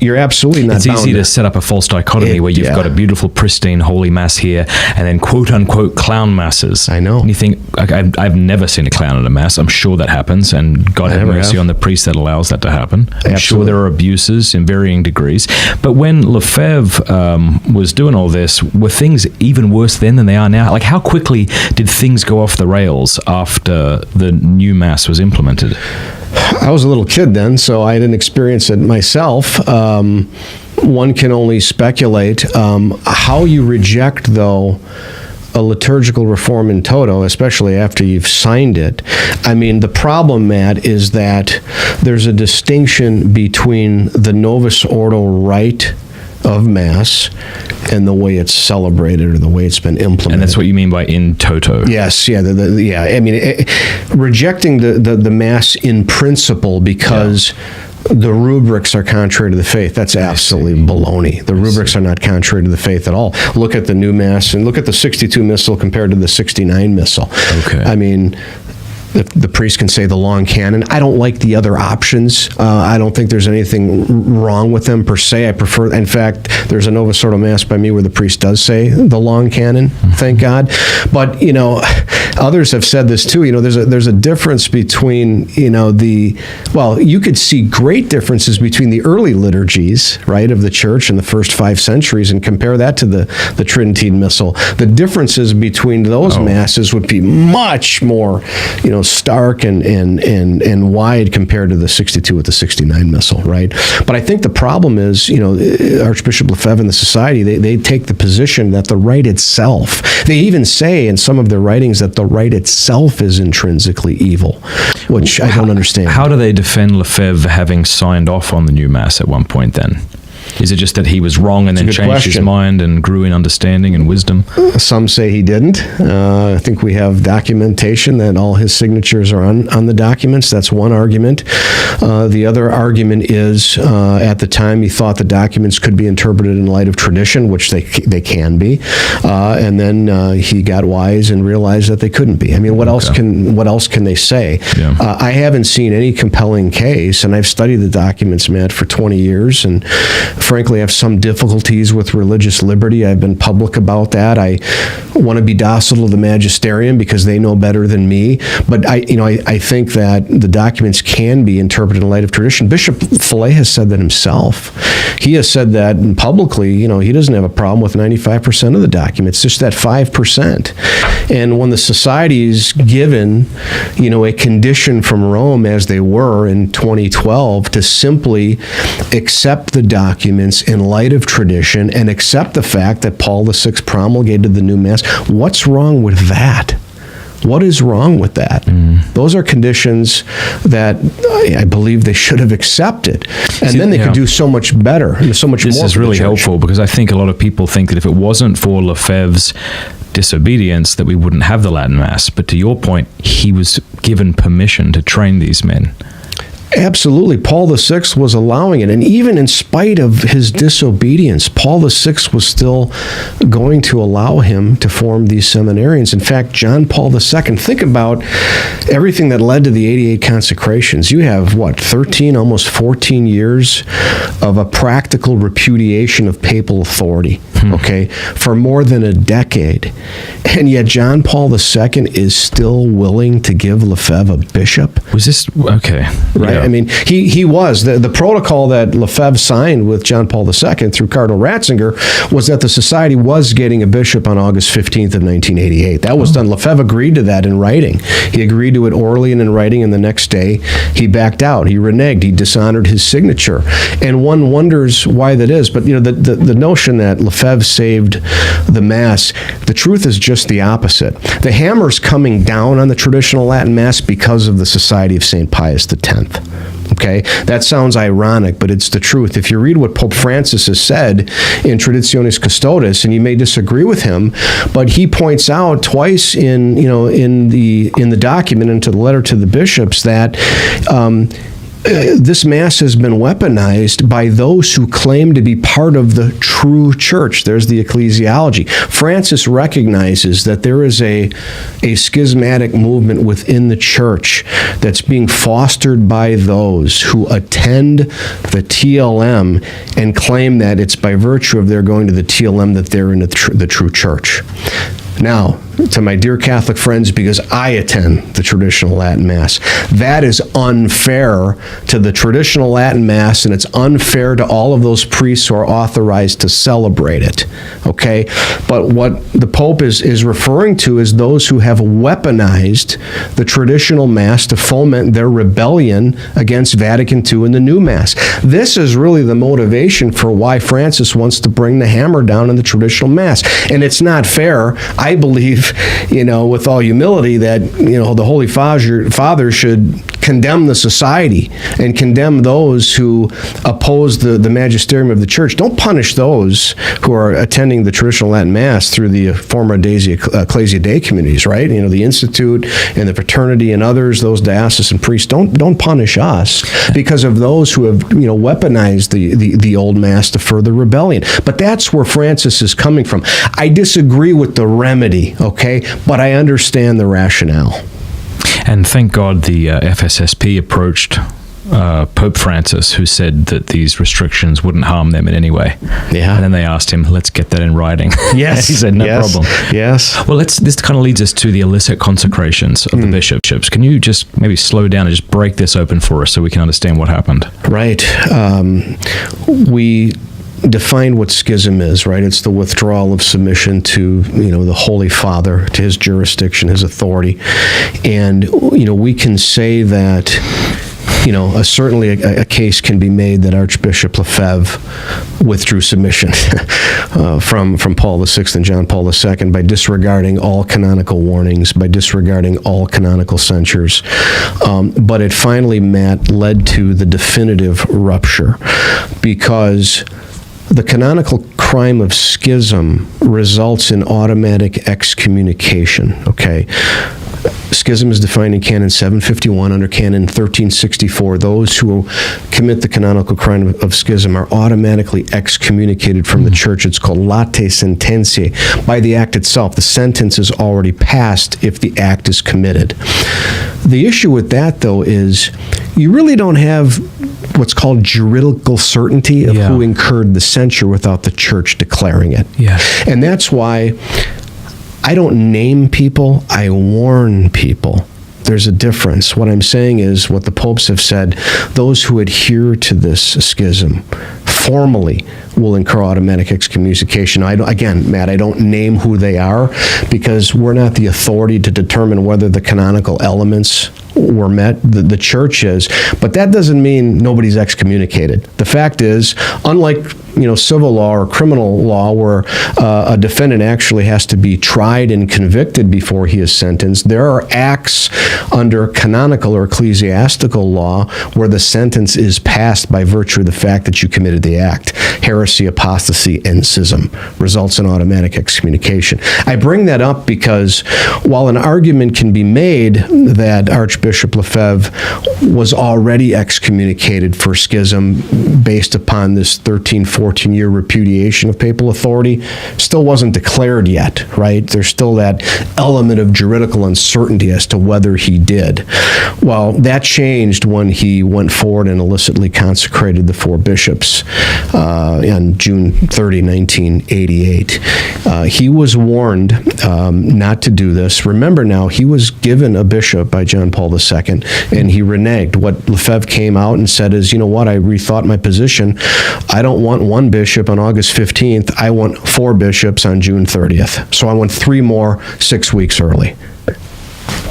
You're absolutely not. It's easy to set up a false dichotomy where you've got a beautiful, pristine, holy Mass here, and then quote-unquote clown Masses. I know. And you think, I've never seen a clown at a Mass. I'm sure that happens, and God have mercy on the priest that allows that to happen. I'm sure there are abuses in varying degrees. But when Lefebvre was doing all this, were things even worse then than they are now? Like, how quickly did things go off the rails after the new Mass was implemented? I was a little kid then, so I didn't experience it myself. One can only speculate. How you reject, though, a liturgical reform in toto, especially after you've signed it. The problem, Matt, is that there's a distinction between the Novus Ordo rite of Mass and the way it's celebrated or the way it's been implemented. And that's what you mean by in toto? Yes, rejecting the Mass in principle because the rubrics are contrary to the faith. That's absolutely baloney. The rubrics are not contrary to the faith at all. Look at the new Mass and look at the 62 Missal compared to the 69 Missal. Okay. the priest can say the long canon. I don't like the other options. I don't think there's anything wrong with them per se. I prefer, in fact, there's a Novus Ordo Mass by me where the priest does say the long canon, thank God. But, others have said this too. There's a difference between, you could see great differences between the early liturgies, right, of the church in the first 5 centuries and compare that to the Tridentine Missal. The differences between those masses would be much more, stark and wide compared to the 62 with the 69 Missal, right? But I think the problem is, Archbishop Lefebvre and the Society, they take the position that the rite itself, they even say in some of their writings that the rite itself is intrinsically evil, which I don't understand. How do they defend Lefebvre having signed off on the new Mass at one point then? Is it just that he was wrong and then changed his mind and grew in understanding and wisdom? Some say he didn't. I think we have documentation that all his signatures are on the documents. That's one argument. The other argument is at the time he thought the documents could be interpreted in light of tradition, which they can be. And then he got wise and realized that they couldn't be. I mean, what else can they say? Yeah. I haven't seen any compelling case, and I've studied the documents, Matt, for 20 years, and frankly, I have some difficulties with religious liberty. I've been public about that. I want to be docile to the magisterium because they know better than me. But I think that the documents can be interpreted in light of tradition. Bishop Fillet has said that himself. He has said that publicly. He doesn't have a problem with 95% of the documents, just that 5%. And when the society is given, a condition from Rome, as they were in 2012, to simply accept the documents in light of tradition and accept the fact that Paul VI promulgated the new Mass. What's wrong with that? What is wrong with that? Those are conditions that I believe they should have accepted. And then they could do so much better, so much more. This is really helpful because I think a lot of people think that if it wasn't for Lefebvre's disobedience that we wouldn't have the Latin Mass. But to your point, he was given permission to train these men. Absolutely. Paul VI was allowing it. And even in spite of his disobedience, Paul VI was still going to allow him to form these seminarians. In fact, John Paul II, think about everything that led to the 88 consecrations. You have, 13, almost 14 years of a practical repudiation of papal authority, okay, for more than a decade. And yet John Paul II is still willing to give Lefebvre a bishop. Was this, okay. Right? Yeah. I mean, he was. The protocol that Lefebvre signed with John Paul II through Cardinal Ratzinger was that the society was getting a bishop on August 15th of 1988. That was done. Lefebvre agreed to that in writing. He agreed to it orally and in writing, and the next day he backed out. He reneged. He dishonored his signature. And one wonders why that is. But, the notion that Lefebvre saved the Mass, the truth is just the opposite. The hammer's coming down on the traditional Latin Mass because of the Society of St. Pius X. Okay, that sounds ironic, but it's the truth. If you read what Pope Francis has said in Traditionis Custodes, and you may disagree with him, but he points out twice in the document and to the letter to the bishops that this Mass has been weaponized by those who claim to be part of the true church. There's the ecclesiology. Francis recognizes that there is a schismatic movement within the church that's being fostered by those who attend the TLM and claim that it's by virtue of their going to the TLM that they're in the true church. Now, to my dear Catholic friends, because I attend the traditional Latin Mass, that is unfair to the traditional Latin Mass, and it's unfair to all of those priests who are authorized to celebrate it, okay? But what the Pope is referring to is those who have weaponized the traditional Mass to foment their rebellion against Vatican II and the new Mass. This is really the motivation for why Francis wants to bring the hammer down on the traditional Mass. And it's not fair. I believe, with all humility, that, the Holy Father should condemn the society and condemn those who oppose the magisterium of the church. Don't punish those who are attending the traditional Latin Mass through the former Ecclesia Dei communities, right? The Institute and the Fraternity and others, those diocesan priests. Don't punish us because of those who have, weaponized the old Mass to further rebellion. But that's where Francis is coming from. I disagree with the remedy, okay? But I understand the rationale. And thank God the FSSP approached Pope Francis, who said that these restrictions wouldn't harm them in any way. Yeah. And then they asked him, let's get that in writing. Yes. He said, no problem. Yes. Well, this kind of leads us to the illicit consecrations of the bishops. Can you just maybe slow down and just break this open for us so we can understand what happened? Right. We define what schism is, right? It's the withdrawal of submission to, the Holy Father, to his jurisdiction, his authority. And, we can say that, certainly a case can be made that Archbishop Lefebvre withdrew submission from Paul VI and John Paul II by disregarding all canonical warnings, by disregarding all canonical censures. But it finally, Matt, led to the definitive rupture, because the canonical crime of schism results in automatic excommunication, okay? Schism is defined in Canon 751 under Canon 1364. Those who commit the canonical crime of schism are automatically excommunicated from the church. It's called late sententiae. By the act itself, the sentence is already passed if the act is committed. The issue with that, though, is you really don't have what's called juridical certainty of who incurred the censure without the church declaring it. Yeah. And that's why I don't name people, I warn people. There's a difference. What I'm saying is what the popes have said, those who adhere to this schism formally will incur automatic excommunication. Again, Matt, I don't name who they are because we're not the authority to determine whether the canonical elements were met. The church is, but that doesn't mean nobody's excommunicated. The fact is, unlike civil law or criminal law where a defendant actually has to be tried and convicted before he is sentenced, there are acts under canonical or ecclesiastical law where the sentence is passed by virtue of the fact that you committed the act. Heresy, apostasy, and schism results in automatic excommunication. I bring that up because while an argument can be made that Archbishop Lefebvre was already excommunicated for schism based upon this 14-year repudiation of papal authority, still wasn't declared yet, right? There's still that element of juridical uncertainty as to whether he did. Well, that changed when he went forward and illicitly consecrated the 4 bishops on June 30, 1988. He was warned not to do this. Remember now, he was given a bishop by John Paul II, and he reneged. What Lefebvre came out and said is, I rethought my position. I don't want 1 bishop on August 15th. I want 4 bishops on June 30th. So I want 3 more 6 weeks early.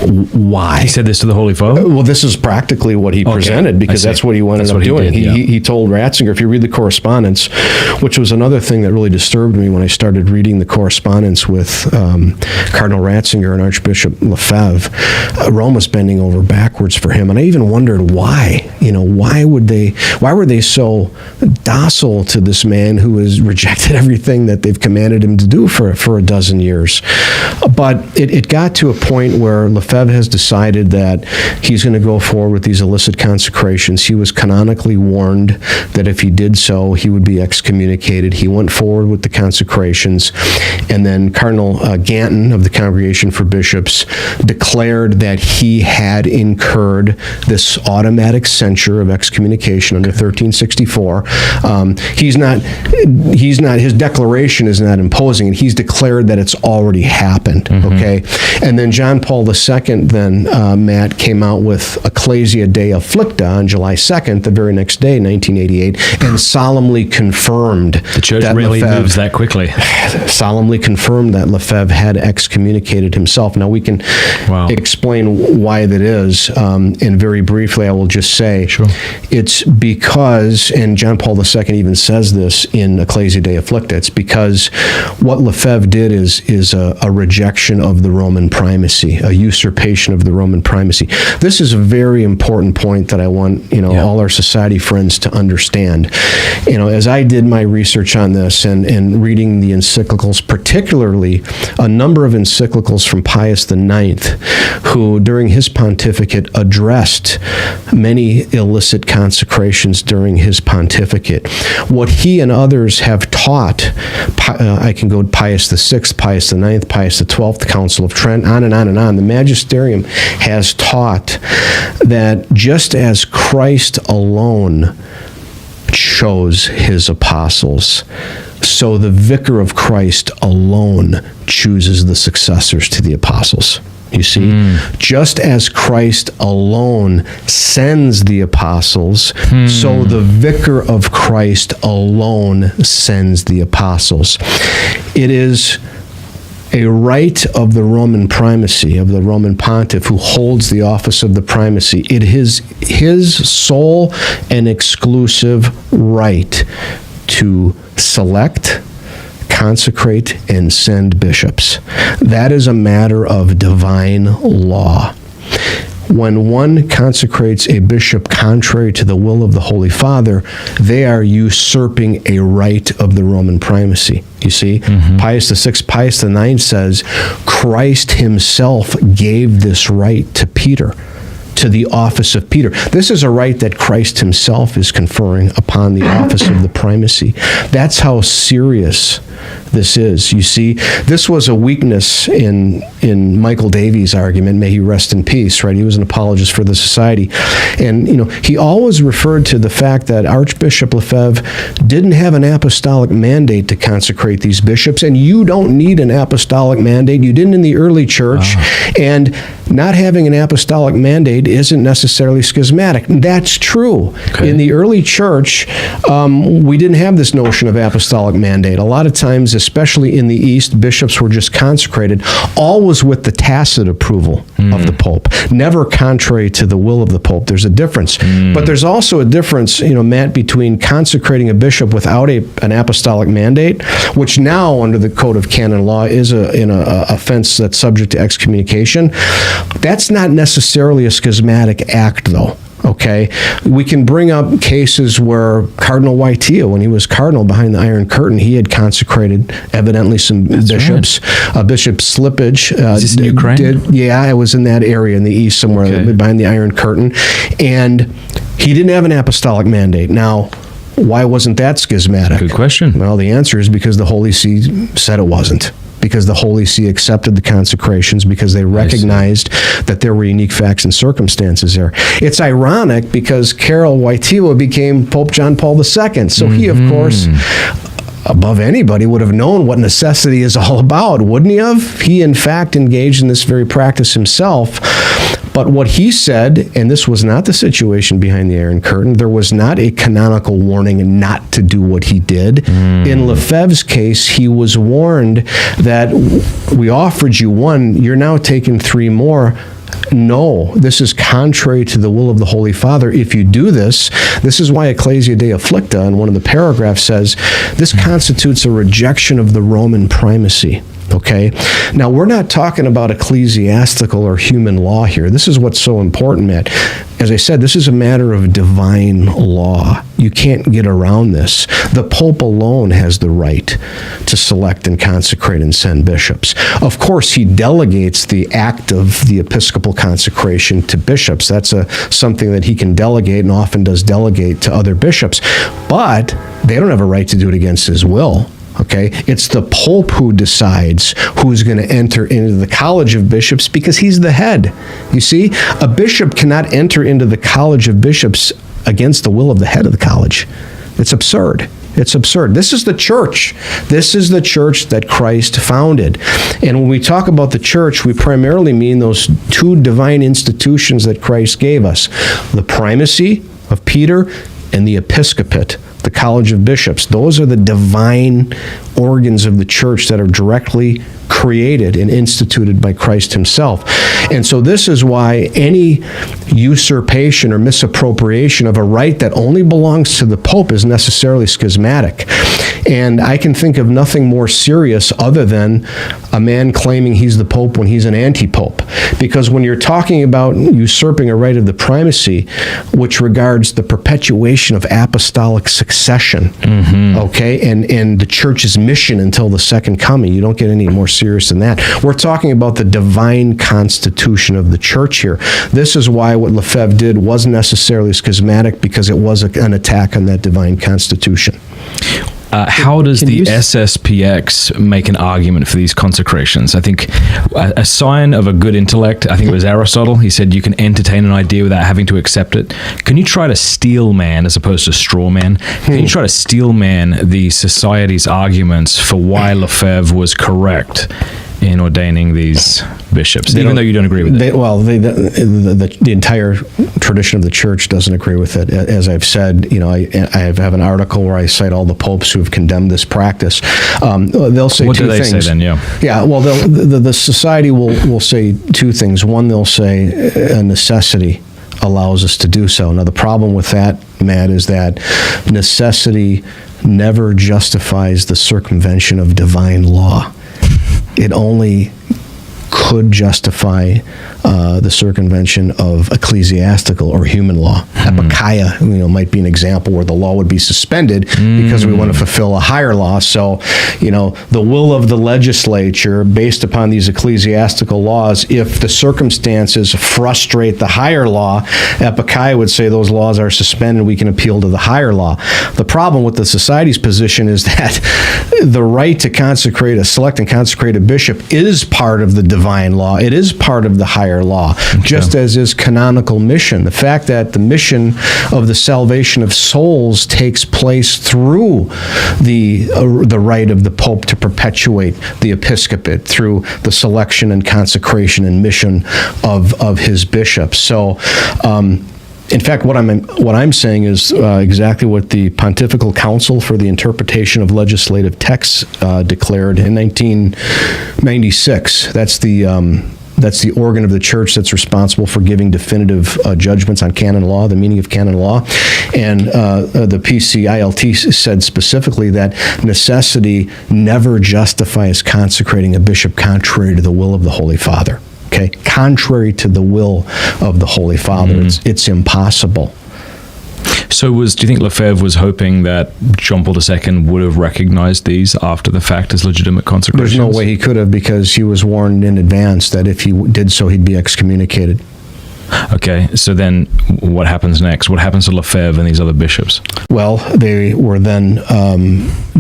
Why? He said this to the Holy Father? Well, this is practically what he presented because that's what he ended up doing. He told Ratzinger, if you read the correspondence, which was another thing that really disturbed me when I started reading the correspondence with Cardinal Ratzinger and Archbishop Lefebvre, Rome was bending over backwards for him. And I even wondered why. Why were they so docile to this man who has rejected everything that they've commanded him to do for a dozen years? But it got to a point where Lefebvre has decided that he's going to go forward with these illicit consecrations. He was canonically warned that if he did so, he would be excommunicated. He went forward with the consecrations, and then Cardinal Ganton of the Congregation for Bishops declared that he had incurred this automatic censure of excommunication under 1364. His declaration is not imposing it. He's declared that it's already happened, okay? And then John Paul II then, Matt, came out with Ecclesia Dei Afflicta on July 2nd, the very next day, 1988, and solemnly confirmed the church that really Lefebvre moves that quickly. Solemnly confirmed that Lefebvre had excommunicated himself. Now, we can explain why that is, and very briefly, I will just say, it's because, and John Paul II even says this in Ecclesia Dei Afflicta, it's because what Lefebvre did is a rejection of the Roman primacy, a usurpation of the Roman primacy. This is a very important point that I want, all our society friends to understand. As I did my research on this and reading the encyclicals, particularly a number of encyclicals from Pius IX, who during his pontificate addressed many illicit consecrations during his pontificate. pontificate. What he and others have taught, I can go Pius VI, Pius IX, Pius XII, the Council of Trent, on and on and on. The magisterium has taught that just as Christ alone chose his apostles, so the vicar of Christ alone chooses the successors to the apostles. You see, just as Christ alone sends the apostles, so the vicar of Christ alone sends the apostles. It is a right of the Roman primacy, of the Roman pontiff who holds the office of the primacy. It is his sole and exclusive right to select, consecrate, and send bishops. That is a matter of divine law. When one consecrates a bishop contrary to the will of the Holy Father, they are usurping a right of the Roman primacy. You see, Pius VI, Pius IX says, Christ himself gave this right to Peter, to the office of Peter. This is a right that Christ himself is conferring upon the office of the primacy. That's how serious this is. You see, this was a weakness in Michael Davies' argument, may he rest in peace, right? He was an apologist for the society. And, he always referred to the fact that Archbishop Lefebvre didn't have an apostolic mandate to consecrate these bishops, and you don't need an apostolic mandate. You didn't in the early church, and not having an apostolic mandate isn't necessarily schismatic. That's true. Okay. In the early church, we didn't have this notion of apostolic mandate. A lot of times, especially in the East, bishops were just consecrated, always with the tacit approval of the Pope, never contrary to the will of the Pope. There's a difference. But there's also a difference, Matt, between consecrating a bishop without an apostolic mandate, which now, under the Code of Canon Law, is an offense that's subject to excommunication. That's not necessarily a schismatic act, though. Okay, we can bring up cases where Cardinal Wojtyła, when he was cardinal behind the Iron Curtain, he had consecrated evidently some bishops. Right. Bishop Slippage. Is this in Ukraine? I was in that area in the East somewhere behind the Iron Curtain. And he didn't have an apostolic mandate. Now, why wasn't that schismatic? Good question. Well, the answer is because the Holy See said it wasn't. Because the Holy See accepted the consecrations, because they recognized that there were unique facts and circumstances there. It's ironic because Karol Wojtyła became Pope John Paul II. So he, of course, above anybody, would have known what necessity is all about, wouldn't he have? He, in fact, engaged in this very practice himself. But what he said, and this was not the situation behind the Iron Curtain, there was not a canonical warning not to do what he did. In Lefebvre's case, he was warned that we offered you one, you're now taking three more. No, this is contrary to the will of the Holy Father. If you do this, this is why Ecclesia de Afflicta, in one of the paragraphs, says, this constitutes a rejection of the Roman primacy. Okay? Now, we're not talking about ecclesiastical or human law here. This is what's so important, Matt. As I said, this is a matter of divine law. You can't get around this. The Pope alone has the right to select and consecrate and send bishops. Of course, he delegates the act of the episcopal consecration to bishops. That's something that he can delegate and often does delegate to other bishops. But they don't have a right to do it against his will. Okay, it's the Pope who decides who's going to enter into the College of Bishops because he's the head. You see, a bishop cannot enter into the College of Bishops against the will of the head of the college. It's absurd. It's absurd. This is the church. This is the church that Christ founded. And when we talk about the church, we primarily mean those two divine institutions that Christ gave us, the primacy of Peter and the episcopate, the College of Bishops. Those are the divine organs of the church that are directly created and instituted by Christ himself. And so this is why any usurpation or misappropriation of a right that only belongs to the Pope is necessarily schismatic. And I can think of nothing more serious other than a man claiming he's the Pope when he's an anti-Pope. Because when you're talking about usurping a right of the primacy, which regards the perpetuation of apostolic succession, okay, and the church's mission until the second coming, you don't get any more serious than that. We're talking about the divine constitution of the church here. This is why what Lefebvre did wasn't necessarily schismatic, because it was an attack on that divine constitution. How does the SSPX make an argument for these consecrations? I think a sign of a good intellect, I think it was Aristotle, he said you can entertain an idea without having to accept it. Can you try to steel man as opposed to straw man? Can you try to steel man the society's arguments for why Lefebvre was correct in ordaining these bishops, even though you don't agree with it? The entire tradition of the church doesn't agree with it. As I've said, I have an article where I cite all the popes who have condemned this practice. They'll say what two things. What do they say then? Yeah. Well, the society will say two things. One, they'll say a necessity allows us to do so. Now, the problem with that, Matt, is that necessity never justifies the circumvention of divine law. It only could justify the circumvention of ecclesiastical or human law. Apakah, might be an example where the law would be suspended because we want to fulfill a higher law. So, the will of the legislature based upon these ecclesiastical laws, if the circumstances frustrate the higher law, Apakah would say those laws are suspended, we can appeal to the higher law. The problem with the society's position is that the right to select and consecrate a bishop is part of the divine law. It is part of the higher law, just as is canonical mission. The fact that the mission of the salvation of souls takes place through the right of the Pope to perpetuate the episcopate through the selection and consecration and mission of his bishops. So, in fact, what I'm saying is exactly what the Pontifical Council for the Interpretation of Legislative Texts declared in 1996. That's the organ of the church that's responsible for giving definitive judgments on canon law, the meaning of canon law. And the PCILT said specifically that necessity never justifies consecrating a bishop contrary to the will of the Holy Father. Okay, contrary to the will of the Holy Father, it's impossible. So do you think Lefebvre was hoping that John Paul II would have recognized these after the fact as legitimate consecrations? There's no way he could have, because he was warned in advance that if he did so, he'd be excommunicated. Okay, so then what happens next? What happens to Lefebvre and these other bishops? Well, they were then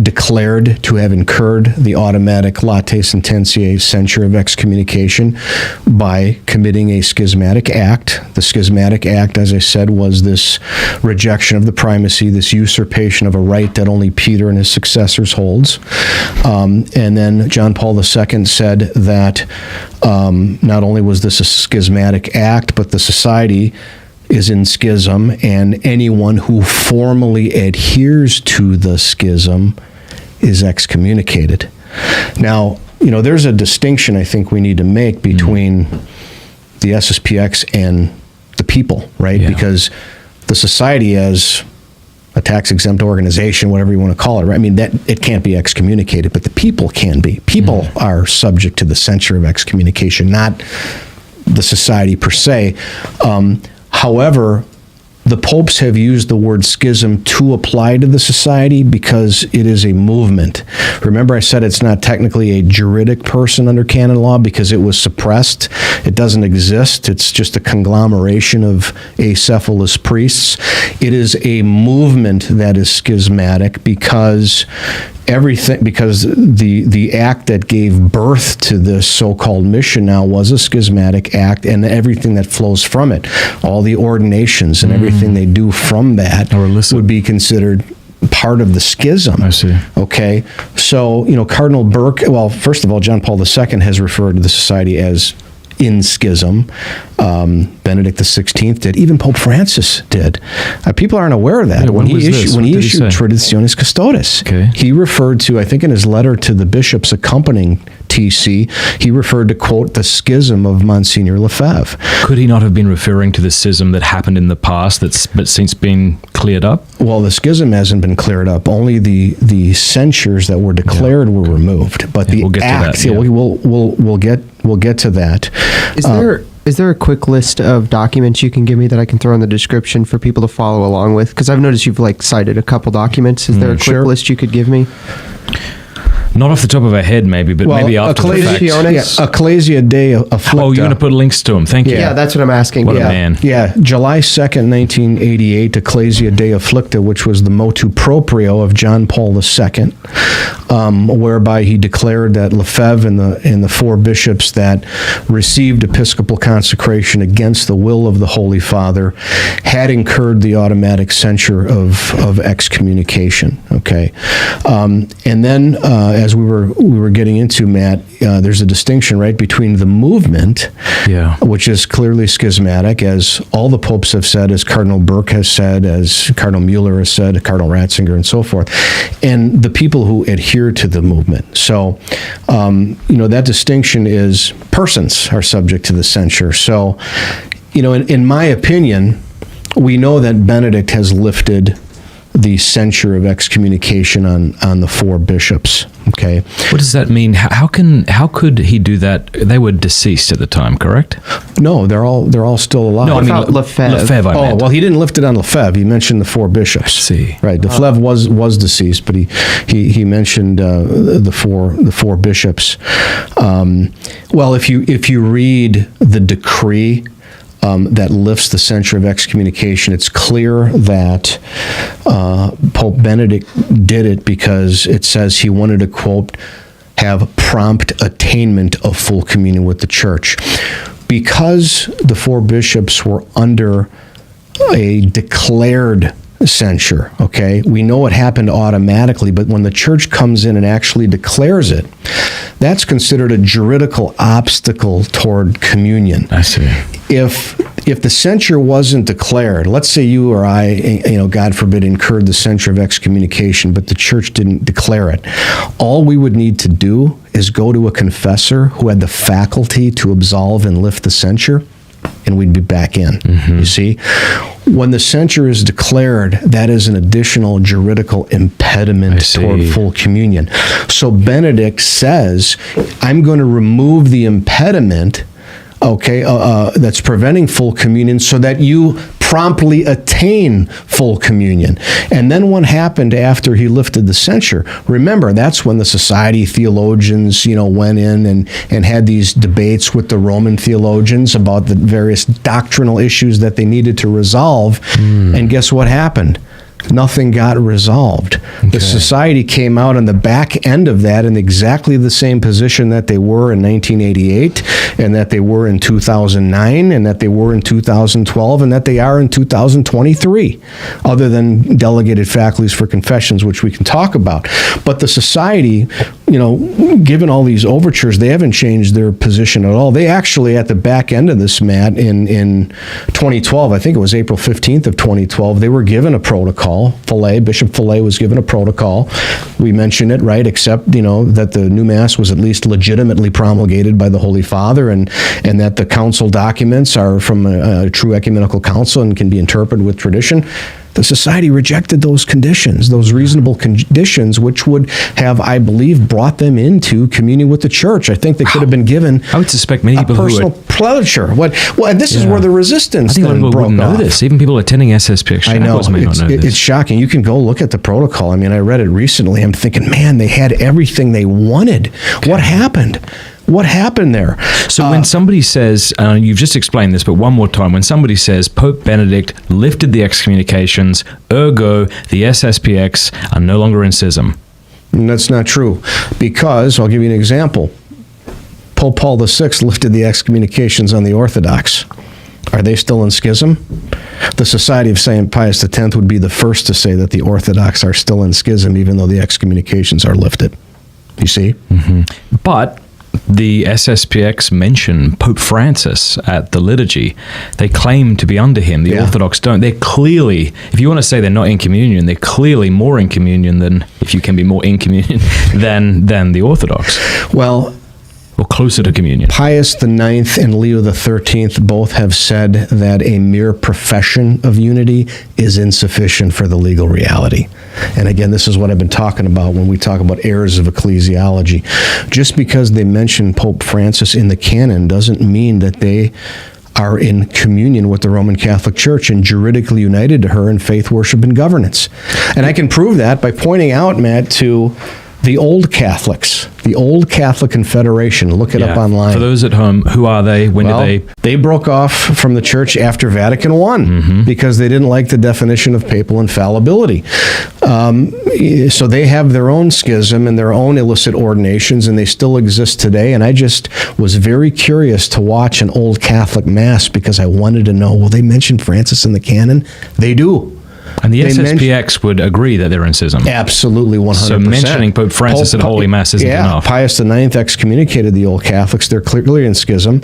declared to have incurred the automatic late sententiae censure of excommunication by committing a schismatic act. The schismatic act, as I said, was this rejection of the primacy, this usurpation of a right that only Peter and his successors holds. And then John Paul II said that not only was this a schismatic act, but the society is in schism, and anyone who formally adheres to the schism is excommunicated. Now, there's a distinction I think we need to make between the SSPX and the people, right? Yeah. Because the society as a tax-exempt organization, whatever you want to call it, right? I mean, that it can't be excommunicated, but the people can be. People are subject to the censure of excommunication, not the society per se. However, the popes have used the word schism to apply to the society because it is a movement. Remember, I said it's not technically a juridic person under canon law because it was suppressed. It doesn't exist. It's just a conglomeration of acephalous priests. It is a movement that is schismatic because the act that gave birth to this so-called mission now was a schismatic act, and everything that flows from it, all the ordinations and everything they do from that would be considered part of the schism. I see. Okay, so Cardinal Burke. Well, first of all, John Paul II has referred to the society as in schism. Benedict XVI did. Even Pope Francis did. People aren't aware of that. Yeah, when he issued Tradisinalis Katolik, he referred to, I think in his letter to the bishops accompanying TC, he referred to, quote, the schism of Monsignor Lefebvre. Could he not have been referring to the schism that happened in the past but since been cleared up? Well, the schism hasn't been cleared up. Only the censures that were declared were removed. But the we'll get to acts, that, we'll get to that. Is there a quick list of documents you can give me that I can throw in the description for people to follow along with? Because I've noticed you've cited a couple documents. Is there a quick list you could give me? Not off the top of our head, maybe, but maybe after the fact. Ecclesia Dei Afflicta. Oh, you're going to put links to them. Thank you. Yeah, that's what I'm asking. What a man. Yeah, July 2nd, 1988, Ecclesia Dei Afflicta, which was the motu proprio of John Paul II, whereby he declared that Lefebvre and the four bishops that received episcopal consecration against the will of the Holy Father had incurred the automatic censure of excommunication. Okay, and then as we were getting into, Matt, there's a distinction, right, between the movement, which is clearly schismatic, as all the popes have said, as Cardinal Burke has said, as Cardinal Mueller has said, Cardinal Ratzinger, and so forth, and the people who adhere to the movement. So, that distinction is persons are subject to the censure. So, in my opinion, we know that Benedict has lifted the censure of excommunication on the four bishops. Okay. What does that mean? How could he do that? They were deceased at the time, correct? No, they're all still alive. No, I mean Lefebvre. I meant. Well, he didn't lift it on Lefebvre. He mentioned the four bishops. I see. Right. Lefebvre was deceased, but he mentioned the four bishops. Well, if you read the decree that lifts the censure of excommunication, it's clear that Pope Benedict did it because it says he wanted to, quote, have prompt attainment of full communion with the Church. Because the four bishops were under a declared censure, okay? We know it happened automatically, but when the Church comes in and actually declares it, that's considered a juridical obstacle toward communion. I see. If the censure wasn't declared, let's say you or I, God forbid, incurred the censure of excommunication, but the Church didn't declare it, all we would need to do is go to a confessor who had the faculty to absolve and lift the censure, and we'd be back in. Mm-hmm. You see? When the censure is declared, that is an additional juridical impediment toward full communion. So Benedict says, I'm going to remove the impediment, that's preventing full communion so that you promptly attain full communion. And then what happened after he lifted the censure? Remember, that's when the society theologians, went in and had these debates with the Roman theologians about the various doctrinal issues that they needed to resolve. And guess what happened? Nothing got resolved. Okay. The society came out on the back end of that in exactly the same position that they were in 1988, and that they were in 2009, and that they were in 2012, and that they are in 2023, other than delegated faculties for confessions, which we can talk about. But the society, given all these overtures, they haven't changed their position at all. They actually, at the back end of this, Matt, in 2012, I think it was April 15th of 2012, they were given a protocol. Bishop Fillet was given a protocol. We mentioned it, right? Except, that the new Mass was at least legitimately promulgated by the Holy Father, and that the council documents are from a true ecumenical council and can be interpreted with tradition. The society rejected those conditions, those reasonable conditions, which would have, I believe, brought them into communion with the Church. I think they could have been given. I would suspect many people personal pleasure. And this is where the resistance. I think people wouldn't know this. Even people attending SSPX Shackles may not know this. It's shocking. You can go look at the protocol. I mean, I read it recently. I'm thinking, man, they had everything they wanted. Okay. What happened? What happened there? So when somebody says, you've just explained this, but one more time, when somebody says Pope Benedict lifted the excommunications, ergo the SSPX are no longer in schism. And that's not true, because I'll give you an example. Pope Paul VI lifted the excommunications on the Orthodox. Are they still in schism? The Society of St. Pius X would be the first to say that the Orthodox are still in schism, even though the excommunications are lifted. You see? Mm-hmm. But the SSPX mention Pope Francis at the liturgy. They claim to be under him. The Orthodox don't. They're clearly, if you want to say they're not in communion, they're clearly more in communion than, if you can be more in communion, than the Orthodox. Well, Or closer to communion. Pius IX and Leo XIII both have said that a mere profession of unity is insufficient for the legal reality. And again, this is what I've been talking about when we talk about errors of ecclesiology. Just because they mention Pope Francis in the canon doesn't mean that they are in communion with the Roman Catholic Church and juridically united to her in faith, worship, and governance. And I can prove that by pointing out, Matt, to the old Catholics, the old Catholic Confederation. Look it up online. For those at home, who are they? When did they? They broke off from the church after Vatican I because they didn't like the definition of papal infallibility. So they have their own schism and their own illicit ordinations, and they still exist today. And I just was very curious to watch an old Catholic Mass because I wanted to know, will they mention Francis in the canon? They do. And the SSPX would agree that they're in schism. Absolutely, 100%. So mentioning Pope Francis at Holy Mass isn't enough. Pius IX excommunicated the old Catholics. They're clearly in schism.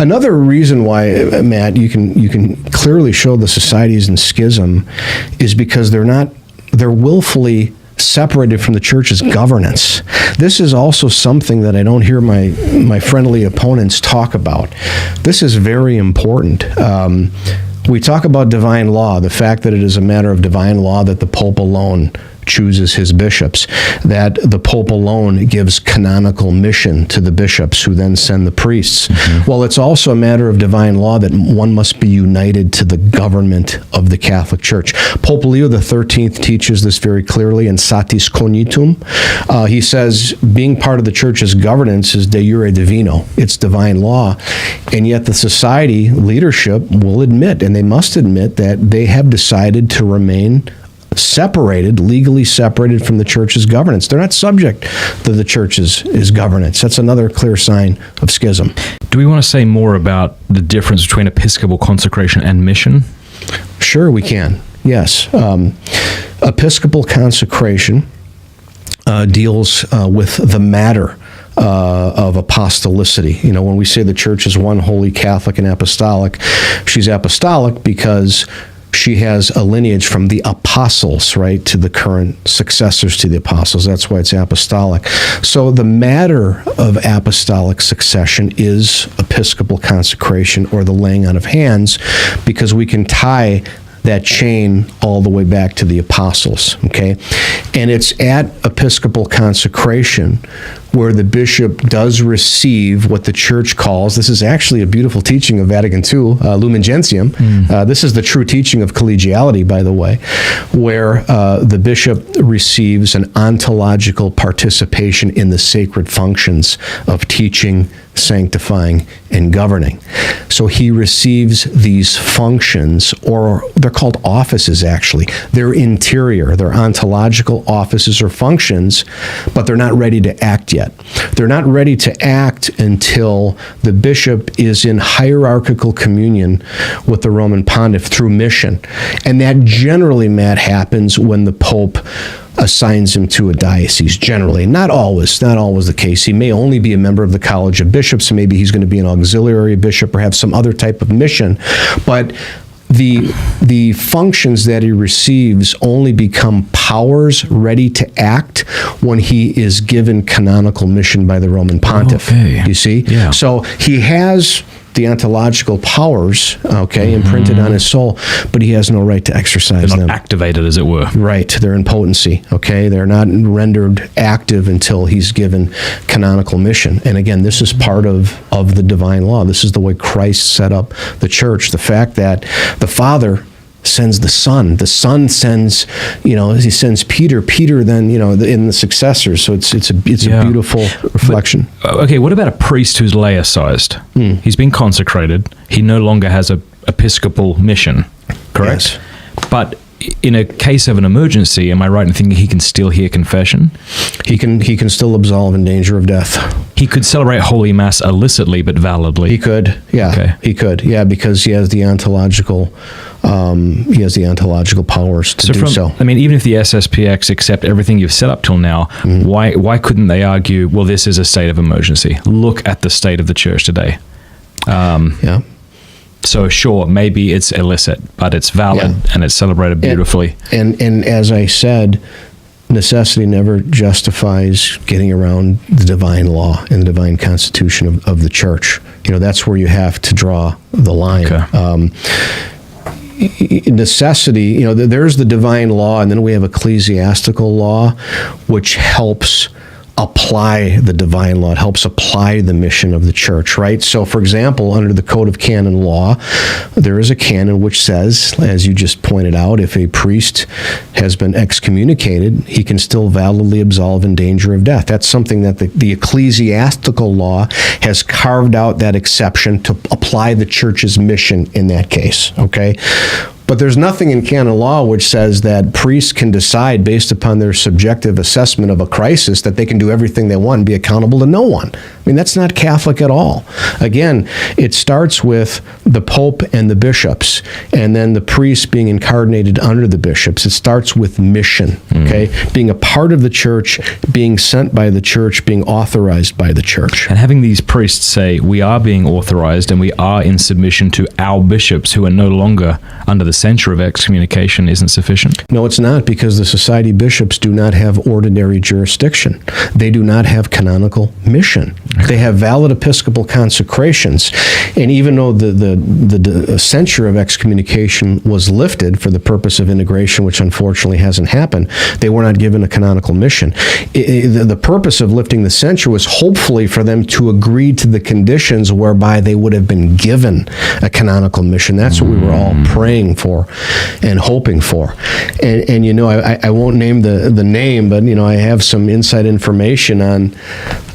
Another reason why, Matt, you can clearly show the societies in schism is because they're willfully separated from the church's governance. This is also something that I don't hear my friendly opponents talk about. This is very important. We talk about divine law, the fact that it is a matter of divine law that the Pope alone chooses his bishops, that the Pope alone gives canonical mission to the bishops who then send the priests. Well, it's also a matter of divine law that one must be united to the government of the Catholic Church. Pope Leo XIII teaches this very clearly in Satis Cognitum. He says being part of the church's governance is de jure divino. It's divine law. And yet the society leadership will admit, and they must admit, that they have decided to remain separated, legally separated from the church's governance. They're not subject to the church's governance. That's another clear sign of schism. Do we want to say more about the difference between episcopal consecration and mission? Sure, we can. Yes. Episcopal consecration deals with the matter of apostolicity. You know, when we say the church is one, holy, Catholic, and apostolic, she's apostolic because she has a lineage from the apostles, right, to the current successors to the apostles. That's why it's apostolic. So the matter of apostolic succession is episcopal consecration, or the laying on of hands, because we can tie that chain all the way back to the apostles, okay? And it's at episcopal consecration where the bishop does receive what the church calls, this is actually a beautiful teaching of Vatican II, Lumen Gentium. This is the true teaching of collegiality, by the way, where the bishop receives an ontological participation in the sacred functions of teaching, sanctifying, and governing. So he receives these functions, or they're called offices actually. They're interior, they're ontological offices or functions, but they're not ready to act yet. They're not ready to act until the bishop is in hierarchical communion with the Roman pontiff through mission. And that generally, Matt, happens when the Pope assigns him to a diocese, generally. Not always the case. He may only be a member of the College of Bishops, maybe he's going to be an auxiliary bishop or have some other type of mission. But the functions that he receives only become powers ready to act when he is given canonical mission by the Roman pontiff. Okay. You see? Yeah. So he has the ontological powers, imprinted on his soul, but he has no right to exercise They're them. not activated, as it were. Right, they're in potency, okay? They're not rendered active until he's given canonical mission. And again, this is part of the divine law. This is the way Christ set up the church. The fact that the Father sends the Son sends, he sends Peter then, in the successors. So it's a beautiful reflection. But, okay, what about a priest who's laicized? He's been consecrated. He no longer has a episcopal mission, correct? Yes. But in a case of an emergency, am I right in thinking he can still hear confession? He can still absolve in danger of death. He could celebrate Holy Mass illicitly but validly. He could, yeah. Okay. He could, yeah, because he has the ontological powers to do so. I mean, even if the SSPX accept everything you've set up till now, why couldn't they argue, well, this is a state of emergency? Look at the state of the church today. Yeah. So sure, maybe it's illicit, but it's valid and it's celebrated beautifully. And as I said, necessity never justifies getting around the divine law and the divine constitution of the church. That's where you have to draw the line. Okay. Necessity, there's the divine law, and then we have ecclesiastical law, which helps apply the divine law. It helps apply the mission of the church, right? So, for example, under the Code of Canon Law, there is a canon which says, as you just pointed out, if a priest has been excommunicated, he can still validly absolve in danger of death. That's something that the ecclesiastical law has carved out that exception to apply the church's mission in that case, okay? But there's nothing in canon law which says that priests can decide based upon their subjective assessment of a crisis that they can do everything they want and be accountable to no one. I mean, that's not Catholic at all. Again, it starts with the Pope and the bishops, and then the priests being incarnated under the bishops. It starts with mission, okay? Being a part of the church, being sent by the church, being authorized by the church. And having these priests say, we are being authorized and we are in submission to our bishops who are no longer under the censure of excommunication isn't sufficient? No, it's not, because the society bishops do not have ordinary jurisdiction. They do not have canonical mission. They have valid episcopal consecrations. And even though the censure of excommunication was lifted for the purpose of integration, which unfortunately hasn't happened, they were not given a canonical mission. The purpose of lifting the censure was hopefully for them to agree to the conditions whereby they would have been given a canonical mission. That's what we were all praying for and hoping for. And I won't name the name, but I have some inside information on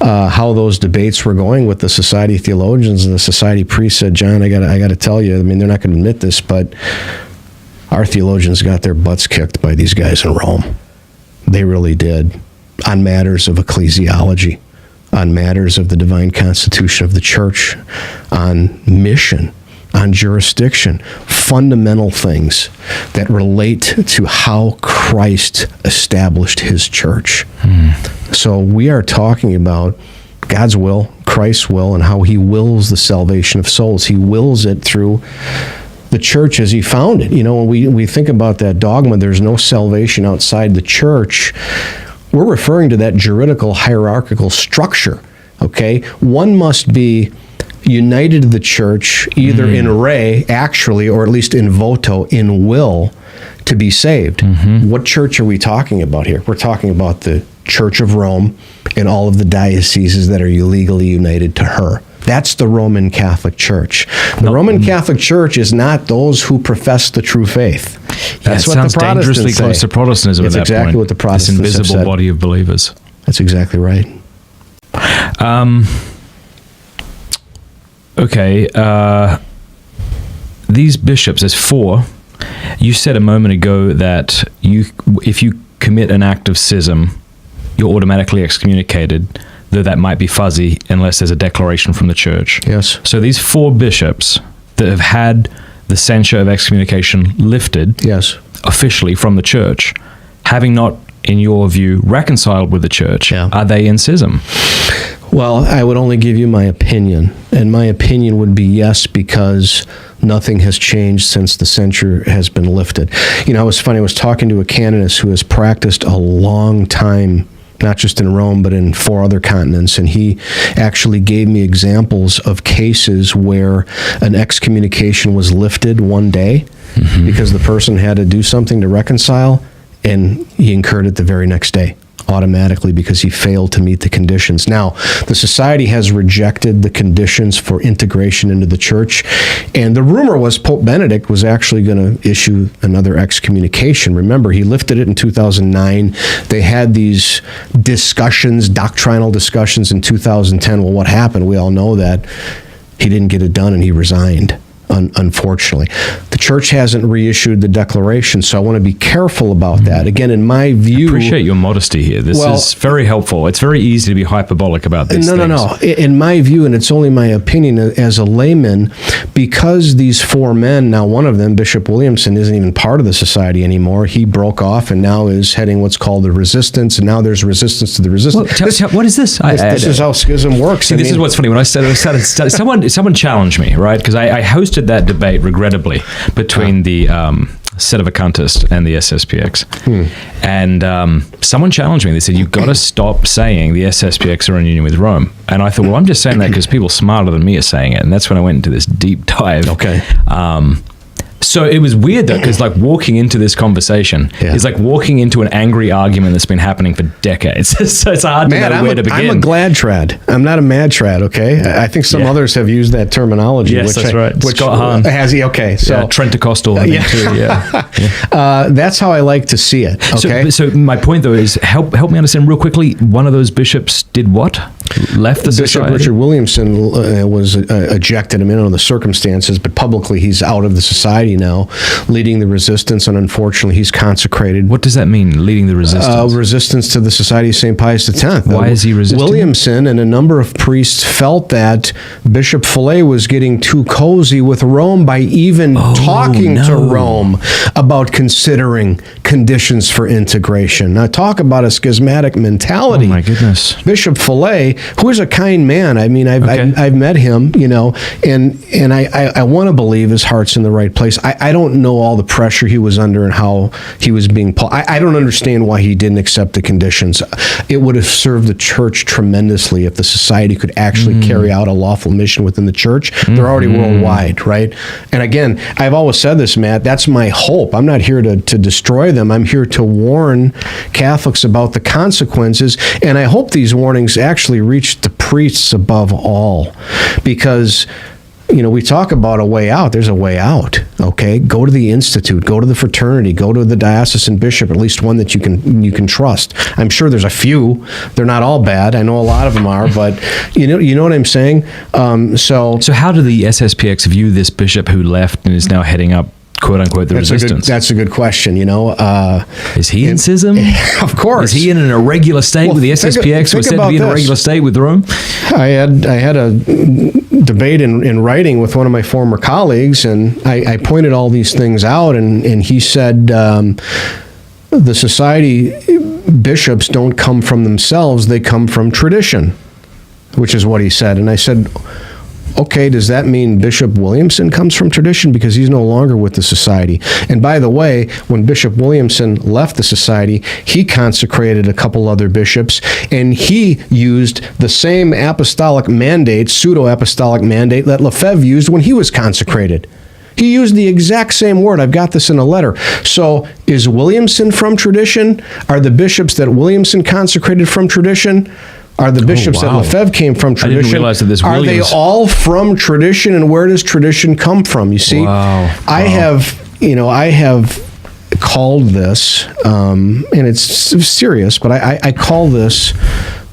how those debates were going with the society theologians, and the society priest said, John, I got to tell you, they're not going to admit this, but our theologians got their butts kicked by these guys in Rome. They really did, on matters of ecclesiology, on matters of the divine constitution of the church, on mission, on jurisdiction, fundamental things that relate to how Christ established his church. So we are talking about God's will, Christ's will, and how he wills the salvation of souls. He wills it through the church as he found it. When we think about that dogma, there's no salvation outside the church, we're referring to that juridical hierarchical structure, okay? One must be united to the church, either in re, actually, or at least in voto, in will, to be saved. What church are we talking about here? We're talking about the Church of Rome and all of the dioceses that are legally united to her. That's the Roman Catholic Church. The Roman Catholic Church is not those who profess the true faith. That's what sounds the Protestants dangerously say. close to Protestantism It's at that exactly point. what the Protestants This invisible have said. body of believers. That's exactly right. Okay. These bishops, there's 4. You said a moment ago that if you commit an act of schism, you're automatically excommunicated, though that might be fuzzy unless there's a declaration from the church. Yes. So these 4 bishops that have had the censure of excommunication lifted officially from the church, having not, in your view, reconciled with the church, are they in schism? Well, I would only give you my opinion, and my opinion would be yes, because nothing has changed since the censure has been lifted. It was funny, I was talking to a canonist who has practiced a long time, not just in Rome, but in 4 other continents, and he actually gave me examples of cases where an excommunication was lifted one day because the person had to do something to reconcile, and he incurred it the very next day, automatically, because he failed to meet the conditions. Now, the society has rejected the conditions for integration into the church, and the rumor was Pope Benedict was actually going to issue another excommunication. Remember, he lifted it in 2009. They had these discussions, doctrinal discussions in 2010. Well, what happened? We all know that he didn't get it done, and he resigned. Unfortunately, the church hasn't reissued the declaration, so I want to be careful about that. Again, in my view, I appreciate your modesty here. This is very helpful. It's very easy to be hyperbolic about these things. No. In my view, and it's only my opinion as a layman, because these 4 men, now one of them, Bishop Williamson, isn't even part of the society anymore. He broke off and now is heading what's called the resistance, and now there's resistance to the resistance. What is this? This is how schism works. See, this is what's funny. When I started someone challenged me, right? Because I hosted that debate, regrettably, between the Sedevacantis and the SSPX. And someone challenged me. They said, you've got to stop saying the SSPX are in union with Rome. And I thought, well, I'm just saying that because people smarter than me are saying it. And that's when I went into this deep dive. Okay. So it was weird though, because like walking into this conversation is like walking into an angry argument that's been happening for decades. So it's hard to know where to begin. I'm a glad trad. I'm not a mad trad. Okay, I think some others have used that terminology. Yes, that's right. Which Scott Hahn has he? Okay, so Trentecostal. I think, too. Yeah. That's how I like to see it. Okay. So my point though is help me understand real quickly. One of those bishops did what? Left the Bishop society? Richard Williamson was ejected. I mean, I don't know the circumstances, but publicly he's out of the society now, leading the resistance, and unfortunately he's consecrated. What does that mean, leading the resistance? Resistance to the Society of St. Pius X. Why is he resisting? Williamson and a number of priests felt that Bishop Fillet was getting too cozy with Rome by even talking to Rome about considering conditions for integration. Now, talk about a schismatic mentality. Oh my goodness. Bishop Fillet, who is a kind man. I mean, I've met him, you know, and I want to believe his heart's in the right place. I don't know all the pressure he was under and how he was being pulled. I don't understand why he didn't accept the conditions. It would have served the church tremendously if the society could actually carry out a lawful mission within the church. They're already worldwide, right? And again, I've always said this, Matt, that's my hope. I'm not here to destroy them. I'm here to warn Catholics about the consequences, and I hope these warnings actually reach the priests above all, because you know, we talk about a way out. There's a way out, okay? Go to the institute, go to the fraternity, go to the diocesan bishop, at least one that you can trust. I'm sure there's a few. They're not all bad. I know a lot of them are, but you know what I'm saying? So how do the SSPX view this bishop who left and is now heading up, quote unquote, the resistance? That's a good question, you know. Is he in schism? Of course. Is he in an irregular state with the SSPX? Was said to be in a regular state with Rome? I had a debate in writing with one of my former colleagues, and I pointed all these things out, and he said the society bishops don't come from themselves, they come from tradition, which is what he said. And I said, okay, does that mean Bishop Williamson comes from tradition? Because he's no longer with the society. And by the way, when Bishop Williamson left the society, he consecrated a couple other bishops, and he used the same apostolic mandate, pseudo-apostolic mandate, that Lefebvre used when he was consecrated. He used the exact same word. I've got this in a letter. So is Williamson from tradition? Are the bishops that Williamson consecrated from tradition? Are the bishops that Lefebvre came from tradition? I didn't realize that this Are they all from tradition, and where does tradition come from? You see, I have called this, and it's serious, but I call this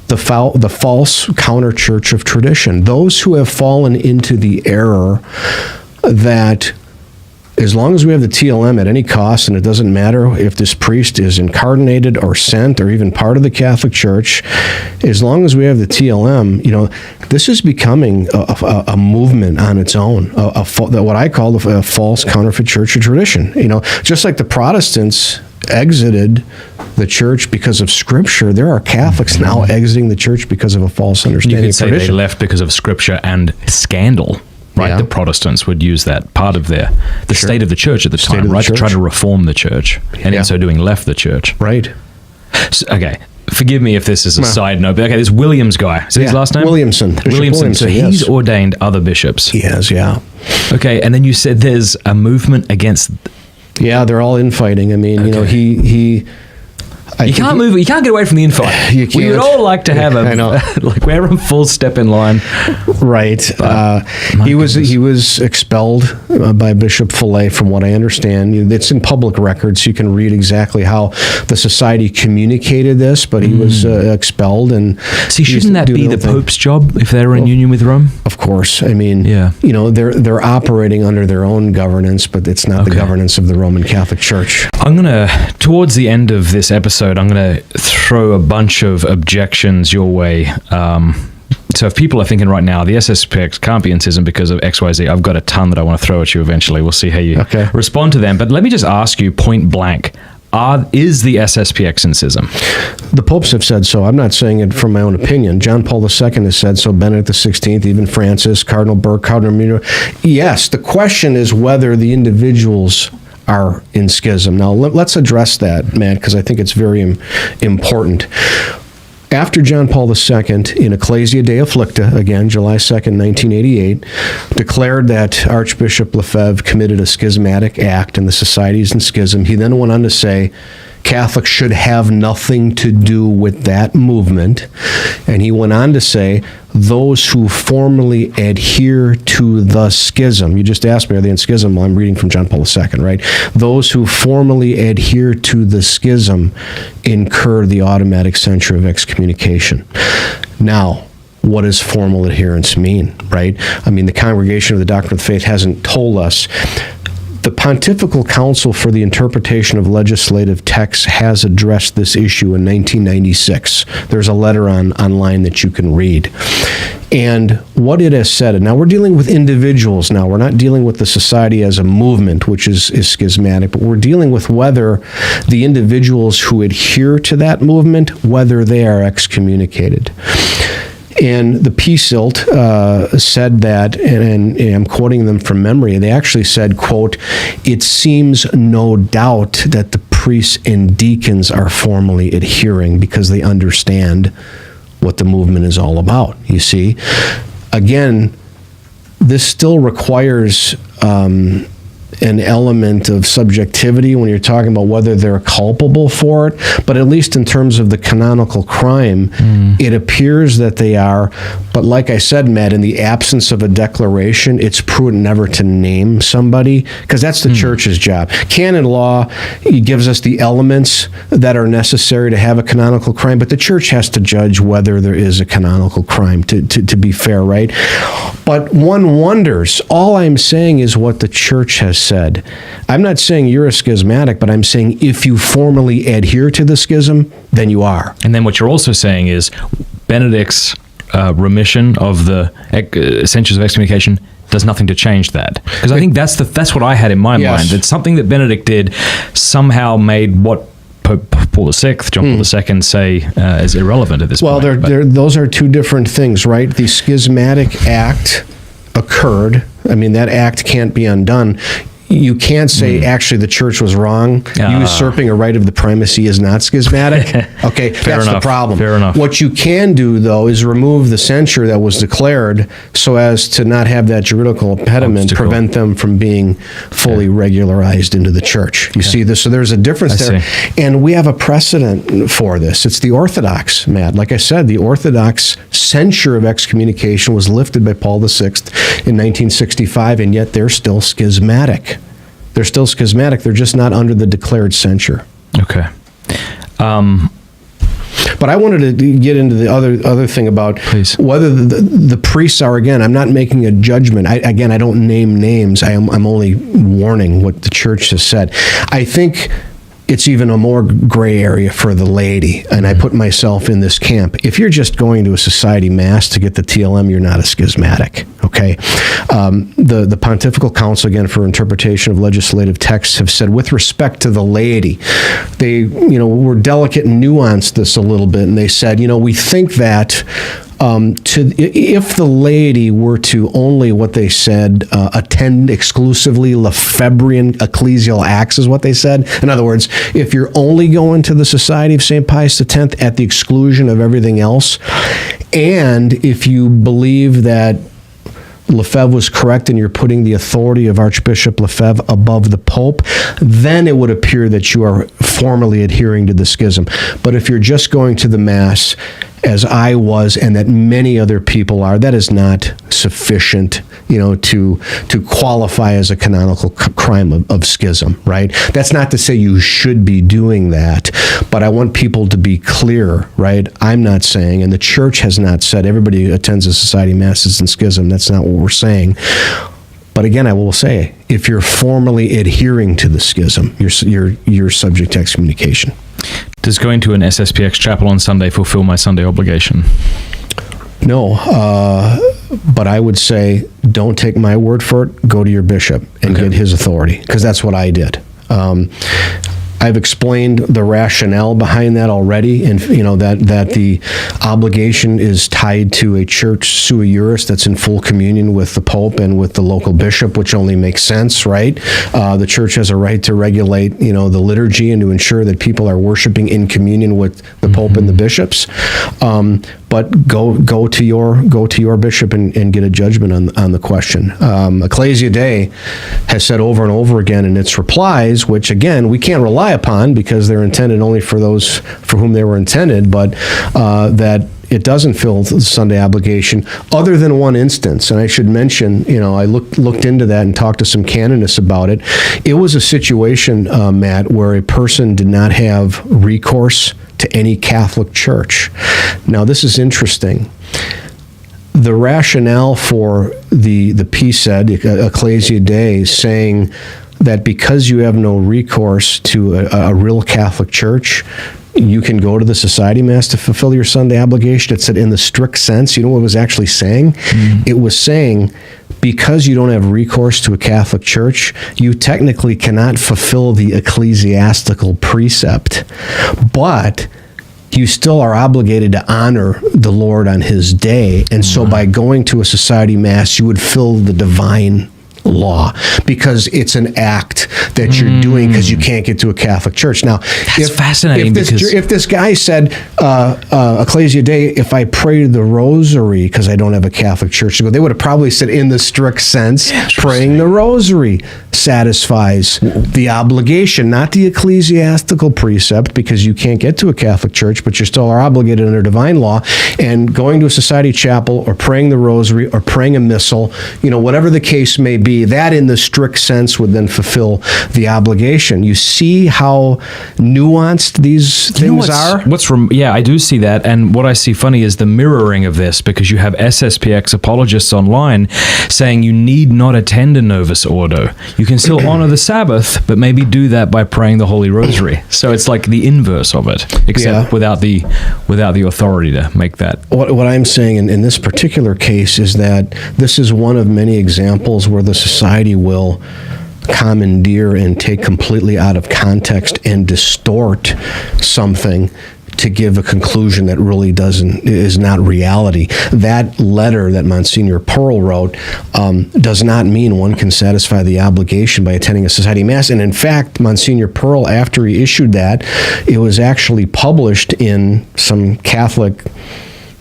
the false counter-church of tradition. Those who have fallen into the error that as long as we have the TLM at any cost, and it doesn't matter if this priest is incarnated or sent or even part of the Catholic Church, as long as we have the TLM, you know, this is becoming a movement on its own, what I call a false counterfeit church of tradition. You know, just like the Protestants exited the church because of Scripture, there are Catholics now exiting the church because of a false understanding you could of say tradition. They left because of Scripture and scandal. Right, the Protestants would use that part of the state of the church at the time, right, to try to reform the church, and in so doing left the church. Right. So, okay, forgive me if this is a side note, but okay, this Williams guy, is that his last name? Williamson. Williamson. So he's ordained other bishops. He has, yeah. Okay, and then you said there's a movement against... Yeah, they're all infighting. I mean, you know, You can't get away from the infight. You can't. We would all like to have like we're in full step in line. Right. He was expelled by Bishop Fillet, from what I understand. It's in public records. You can read exactly how the society communicated this, but he was expelled. And see, shouldn't that be the Pope's job if they're in union with Rome? Of course. I mean, you know, they're operating under their own governance, but it's not the governance of the Roman Catholic Church. Towards the end of this episode, I'm going to throw a bunch of objections your way. So if people are thinking right now, the SSPX can't be in schism because of XYZ, I've got a ton that I want to throw at you eventually. We'll see how you respond to them. But let me just ask you point blank, is the SSPX in schism? The popes have said so. I'm not saying it from my own opinion. John Paul II has said so, Benedict XVI, even Francis, Cardinal Burke, Cardinal Muno. Yes, the question is whether the individuals are in schism. Now, let's address that, Matt, because I think it's very important. After John Paul II, in Ecclesia Dei Afflicta, again, July 2nd, 1988, declared that Archbishop Lefebvre committed a schismatic act and the society's in schism, he then went on to say Catholics should have nothing to do with that movement. And he went on to say, those who formally adhere to the schism, you just asked me, are they in schism? Well, I'm reading from John Paul II, right? Those who formally adhere to the schism incur the automatic censure of excommunication. Now, what does formal adherence mean, right? I mean, the Congregation of the Doctrine of the Faith hasn't told us. The Pontifical Council for the Interpretation of Legislative Texts has addressed this issue in 1996. There's a letter online that you can read. And what it has said, and now we're dealing with individuals now, we're not dealing with the society as a movement, which is schismatic, but we're dealing with whether the individuals who adhere to that movement, whether they are excommunicated. And the P-Silt said that, and I'm quoting them from memory, they actually said, quote, "It seems no doubt that the priests and deacons are formally adhering because they understand what the movement is all about." You see, again, this still requires an element of subjectivity when you're talking about whether they're culpable for it, but at least in terms of the canonical crime, it appears that they are. But like I said, Matt, in the absence of a declaration, it's prudent never to name somebody, because that's the church's job. Canon law gives us the elements that are necessary to have a canonical crime, but the church has to judge whether there is a canonical crime, to be fair, right? But one wonders, all I'm saying is what the church has said. I'm not saying you're a schismatic, but I'm saying if you formally adhere to the schism, then you are. And then what you're also saying is Benedict's remission of the censures of excommunication does nothing to change that. Because I think that's what I had in my mind, that something that Benedict did somehow made what Pope Paul VI, John Paul II say is irrelevant at this point. Well, those are two different things, right? The schismatic act occurred. I mean, that act can't be undone. You can't say, actually, the church was wrong. Usurping a right of the primacy is not schismatic. Okay, that's the problem. Fair enough. What you can do, though, is remove the censure that was declared so as to not have that juridical impediment prevent them from being fully regularized into the church. You see this? So there's a difference there. And we have a precedent for this. It's the Orthodox, Matt. Like I said, the Orthodox censure of excommunication was lifted by Paul VI in 1965, and yet they're still schismatic. They're still schismatic. They're just not under the declared censure. Okay. But I wanted to get into the other thing about whether the priests are, again, I'm not making a judgment. I don't name names. I'm only warning what the church has said. I think it's even a more gray area for the laity, and I put myself in this camp. If you're just going to a society mass to get the TLM, you're not a schismatic, okay? The Pontifical Council, again, for Interpretation of Legislative Texts, have said, with respect to the laity, they, were delicate and nuanced this a little bit, and they said, we think that if the laity were to only, what they said, attend exclusively Lefebvrean ecclesial acts, is what they said. In other words, if you're only going to the Society of St. Pius X at the exclusion of everything else, and if you believe that Lefebvre was correct and you're putting the authority of Archbishop Lefebvre above the Pope, then it would appear that you are formally adhering to the schism. But if you're just going to the Mass, as I was, and that many other people are, that is not sufficient, to qualify as a canonical crime of schism, right? That's not to say you should be doing that, but I want people to be clear, right? I'm not saying, and the Church has not said, everybody who attends a society mass is in schism. That's not what we're saying. But again, I will say, if you're formally adhering to the schism, you're subject to excommunication. Does going to an SSPX chapel on Sunday fulfill my Sunday obligation? No, but I would say, don't take my word for it. Go to your bishop and get his authority, because that's what I did. I I've explained the rationale behind that already, and that the obligation is tied to a church sui juris that's in full communion with the Pope and with the local bishop, which only makes sense, right? The church has a right to regulate, the liturgy and to ensure that people are worshiping in communion with the Pope and the bishops. But go to your bishop and get a judgment on the question. Ecclesia Dei has said over and over again in its replies, which again we can't rely upon because they're intended only for those for whom they were intended, but that it doesn't fill the Sunday obligation, other than one instance. And I should mention, I looked into that and talked to some canonists about it. It was a situation, Matt, where a person did not have recourse to any Catholic church. Now, this is interesting. The rationale for the PSED, Ecclesia Dei, saying that because you have no recourse to a real Catholic church, you can go to the society mass to fulfill your Sunday obligation. It said in the strict sense. You know what it was actually saying? It was saying because you don't have recourse to a Catholic church, you technically cannot fulfill the ecclesiastical precept. But you still are obligated to honor the Lord on his day. And so by going to a society mass, you would fill the divine law because it's an act that you're doing because you can't get to a Catholic church. Now, that's fascinating. If this guy said, Ecclesia Dei, if I pray the rosary because I don't have a Catholic church to go, they would have probably said in the strict sense, praying the rosary satisfies the obligation, not the ecclesiastical precept, because you can't get to a Catholic church, but you still are obligated under divine law. And going to a society chapel or praying the rosary or praying a missal, whatever the case may be, that in the strict sense would then fulfill the obligation. You see how nuanced these things are? I do see that. And what I see funny is the mirroring of this, because you have SSPX apologists online saying you need not attend a Novus Ordo. You can still honor the Sabbath, but maybe do that by praying the Holy Rosary. So it's like the inverse of it, except without the authority to make that. What I'm saying in this particular case is that this is one of many examples where the society will commandeer and take completely out of context and distort something to give a conclusion that really is not reality. That letter that Monsignor Pearl wrote does not mean one can satisfy the obligation by attending a society mass. And in fact, Monsignor Pearl, after he issued that, it was actually published in some Catholic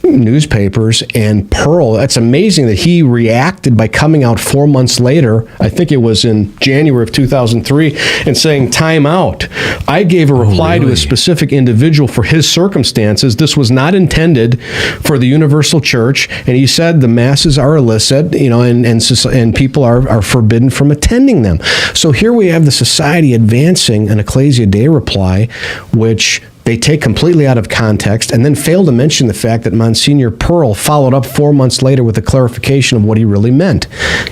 newspapers, and Pearl, it's amazing that he reacted by coming out 4 months later, I think it was in January of 2003, and saying, time out. I gave a reply to a specific individual for his circumstances. This was not intended for the universal church, and he said the masses are illicit, and people are forbidden from attending them. So here we have the society advancing an Ecclesia Dei reply, which they take completely out of context and then fail to mention the fact that Monsignor Pearl followed up 4 months later with a clarification of what he really meant.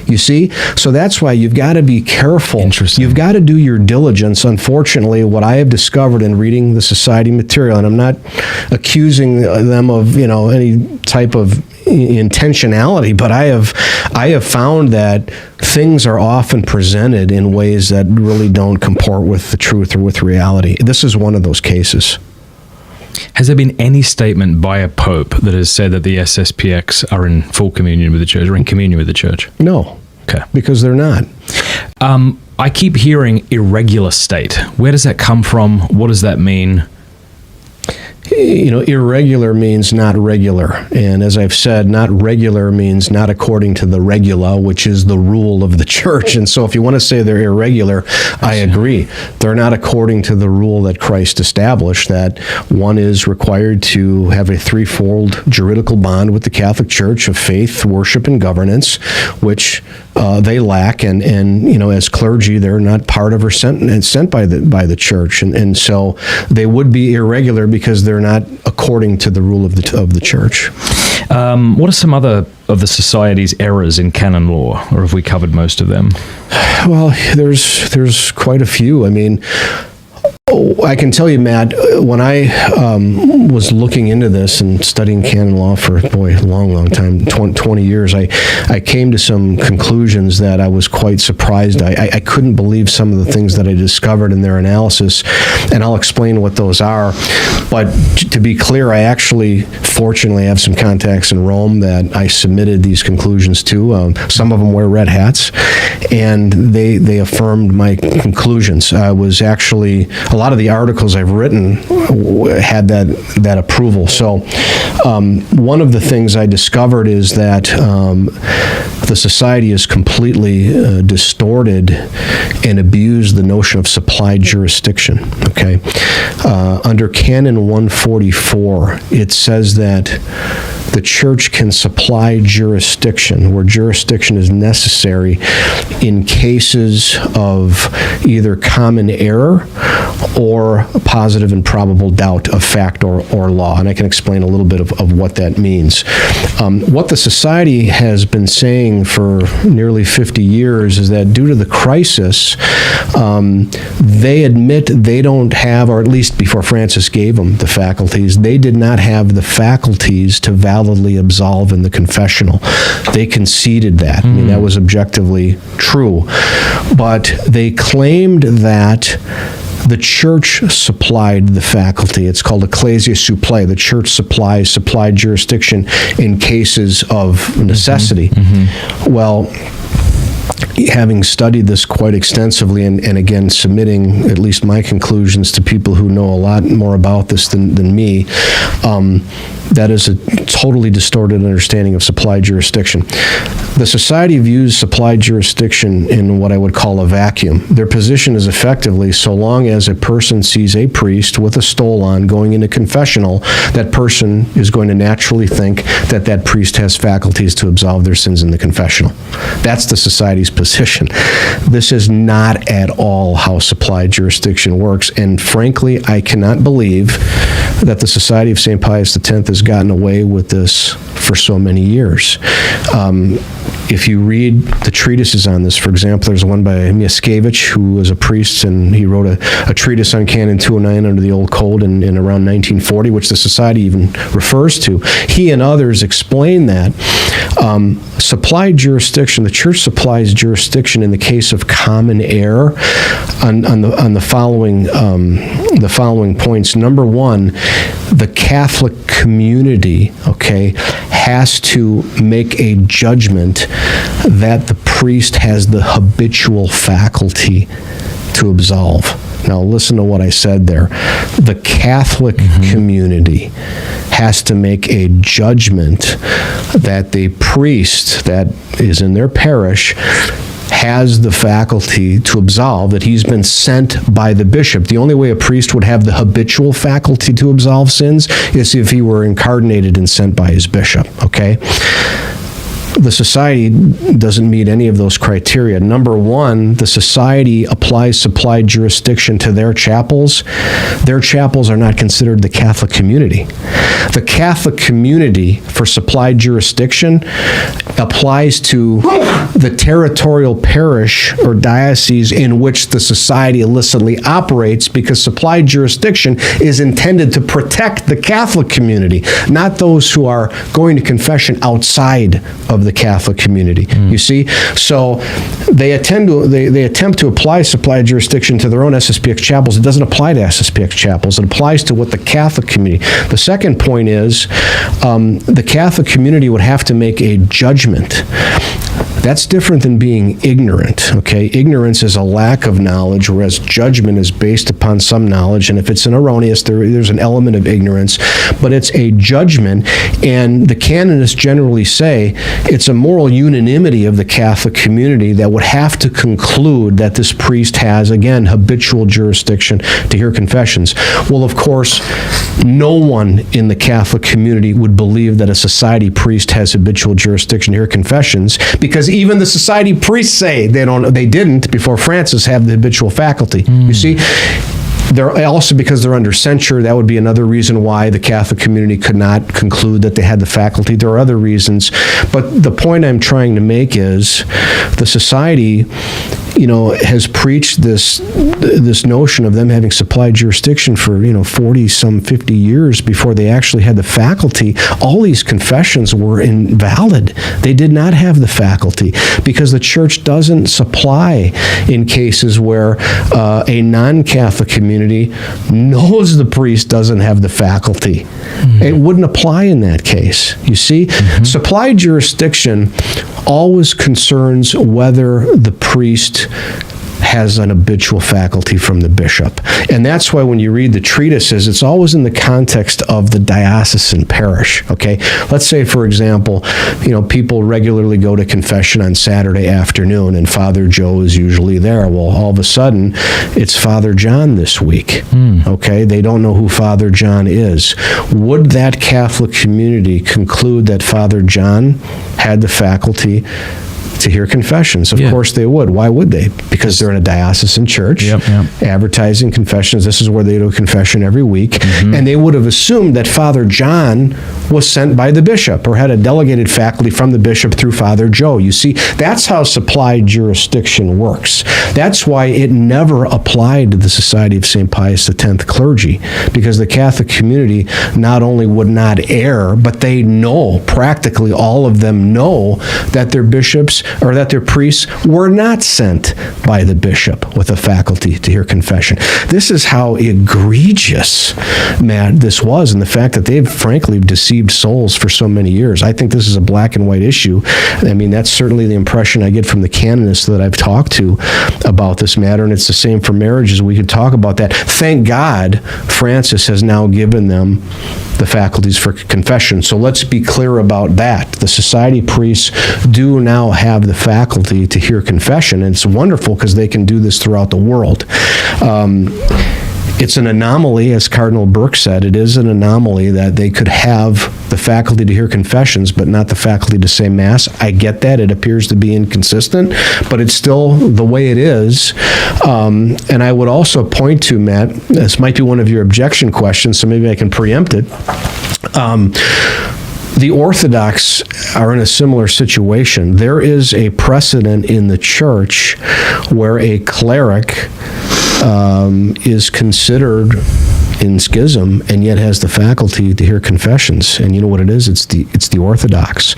You see? So that's why you've got to be careful. Interesting. You've got to do your diligence. Unfortunately, what I have discovered in reading the society material, and I'm not accusing them of, any type of intentionality, but I have found that things are often presented in ways that really don't comport with the truth or with reality. This is one of those cases. Has there been any statement by a pope that has said that the SSPX are in full communion with the church or in communion with the church? No. Okay. Because they're not. I keep hearing irregular state. Where does that come from? What does that mean? Irregular means not regular. And as I've said, not regular means not according to the regula, which is the rule of the church. And so if you want to say they're irregular, I agree. They're not according to the rule that Christ established, that one is required to have a threefold juridical bond with the Catholic Church of faith, worship, and governance, which they lack. And as clergy, they're not part of or sent by the church. And so they would be irregular because they're not according to the rule of the church. What are some other of the society's errors in canon law, or have we covered most of them? Well, there's quite a few. I mean, I can tell you, Matt, when I was looking into this and studying canon law for, a long time, 20 years, I came to some conclusions that I was quite surprised. I couldn't believe some of the things that I discovered in their analysis, and I'll explain what those are. But to be clear, I actually, fortunately, have some contacts in Rome that I submitted these conclusions to. Some of them wear red hats, and they affirmed my conclusions. I was actually, a lot of the articles I've written had that approval. So one of the things I discovered is that the society has completely distorted and abused the notion of supplied jurisdiction, okay? Under Canon 144, it says that the church can supply jurisdiction, where jurisdiction is necessary in cases of either common error or positive and probable doubt of fact or law. And I can explain a little bit of what that means. What the society has been saying for nearly 50 years is that due to the crisis, they admit they don't have, or at least before Francis gave them the faculties, they did not have the faculties to validly absolve in the confessional. They conceded that. I mean, that was objectively true. But they claimed that the church supplied the faculty. It's called ecclesia supplei. The church supplied jurisdiction in cases of necessity. Well, having studied this quite extensively and again submitting at least my conclusions to people who know a lot more about this than me, that is a totally distorted understanding of supplied jurisdiction. The society views supplied jurisdiction in what I would call a vacuum. Their position is effectively, so long as a person sees a priest with a stole on going into confessional, that person is going to naturally think that that priest has faculties to absolve their sins in the confessional. That's the society's position. This is not at all how supplied jurisdiction works, and frankly, I cannot believe that the Society of St. Pius X has gotten away with this for so many years. If you read the treatises on this, for example, there's one by Mickiewicz, who was a priest, and he wrote a treatise on Canon 209 under the Old Code in around 1940, which the Society even refers to. He and others explain that supplied jurisdiction, the Church supplies jurisdiction in the case of common error on the following points. Number one, the Catholic community, has to make a judgment that the priest has the habitual faculty to absolve. Now listen to what I said there. The Catholic community has to make a judgment that the priest that is in their parish has the faculty to absolve, that he's been sent by the bishop. The only way a priest would have the habitual faculty to absolve sins is if he were incarnated and sent by his bishop, The society doesn't meet any of those criteria. Number one, the society applies supplied jurisdiction to their chapels. Their chapels are not considered the Catholic community. The Catholic community for supplied jurisdiction applies to the territorial parish or diocese in which the society illicitly operates, because supplied jurisdiction is intended to protect the Catholic community, not those who are going to confession outside of the Catholic community. You see? So they attempt to apply supplied jurisdiction to their own SSPX chapels. It doesn't apply to SSPX chapels. It applies to what the Catholic community. The second point is the Catholic community would have to make a judgment. That's different than being ignorant, Ignorance is a lack of knowledge, whereas judgment is based upon some knowledge, and if it's an erroneous, there's an element of ignorance, but it's a judgment, and the canonists generally say it's a moral unanimity of the Catholic community that would have to conclude that this priest has, again, habitual jurisdiction to hear confessions. Well, of course, no one in the Catholic community would believe that a society priest has habitual jurisdiction to hear confessions, because even the society priests say they didn't before Francis have the habitual faculty. You see, they're also, because they're under censure, that would be another reason why the Catholic community could not conclude that they had the faculty. There are other reasons, but the point I'm trying to make is the society has preached this notion of them having supplied jurisdiction for 50 years before they actually had the faculty. All these confessions were invalid. They did not have the faculty because the church doesn't supply in cases where a non-Catholic community knows the priest doesn't have the faculty. It wouldn't apply in that case. You see, supplied jurisdiction always concerns whether the priest has an habitual faculty from the bishop. And that's why when you read the treatises, it's always in the context of the diocesan parish, okay? Let's say, for example, people regularly go to confession on Saturday afternoon, and Father Joe is usually there. Well, all of a sudden, it's Father John this week, okay? They don't know who Father John is. Would that Catholic community conclude that Father John had the faculty to hear confessions? Of course they would. Why would they? Because they're in a diocesan church, advertising confessions. This is where they do a confession every week. And they would have assumed that Father John was sent by the bishop or had a delegated faculty from the bishop through Father Joe. You see, that's how supplied jurisdiction works. That's why it never applied to the Society of St. Pius X clergy, because the Catholic community not only would not err, but they know, practically all of them know, that their bishops or that their priests were not sent by the bishop with a faculty to hear confession. This is how egregious, Matt, this was, and the fact that they've frankly deceived souls for so many years. I think this is a black and white issue. I mean, that's certainly the impression I get from the canonists that I've talked to about this matter, and it's the same for marriages. We could talk about that. Thank God Francis has now given them the faculties for confession. So let's be clear about that. The society priests do now have the faculty to hear confession, and it's wonderful because they can do this throughout the world. It's an anomaly, as Cardinal Burke said. It is an anomaly that they could have the faculty to hear confessions, but not the faculty to say Mass. I get that. It appears to be inconsistent, but it's still the way it is. And I would also point to, Matt, this might be one of your objection questions, so maybe I can preempt it. The Orthodox are in a similar situation. There is a precedent in the Church where a cleric is considered in schism and yet has the faculty to hear confessions. And you know what it is? It's the Orthodox.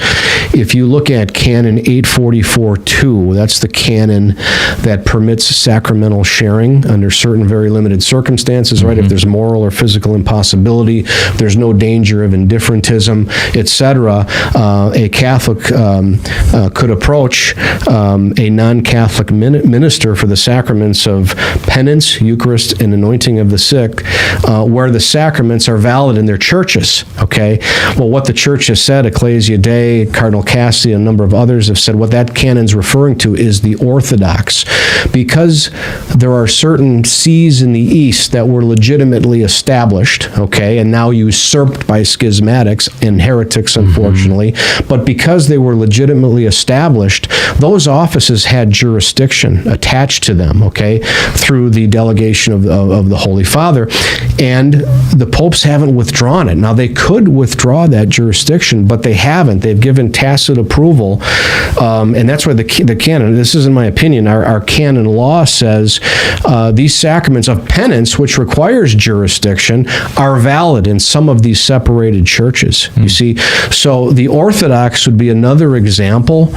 If you look at Canon 844-2, that's the canon that permits sacramental sharing under certain very limited circumstances, right? If there's moral or physical impossibility, there's no danger of indifferentism, etc. A Catholic could approach a non-Catholic minister for the sacraments of penance, Eucharist, and anointing of the sick, where the sacraments are valid in their churches, okay? Well, what the Church has said, Ecclesia Dei, Cardinal Cassidy, and a number of others have said, what that canon's referring to is the Orthodox. Because there are certain sees in the East that were legitimately established, okay, and now usurped by schismatics and heretics, unfortunately, but because they were legitimately established, those offices had jurisdiction attached to them, okay, through the delegation of the Holy Father. And the popes haven't withdrawn it. Now, they could withdraw that jurisdiction, but they haven't. They've given tacit approval, and that's why the canon, this is in my opinion, our canon law says these sacraments of penance, which requires jurisdiction, are valid in some of these separated churches, you see. So the Orthodox would be another example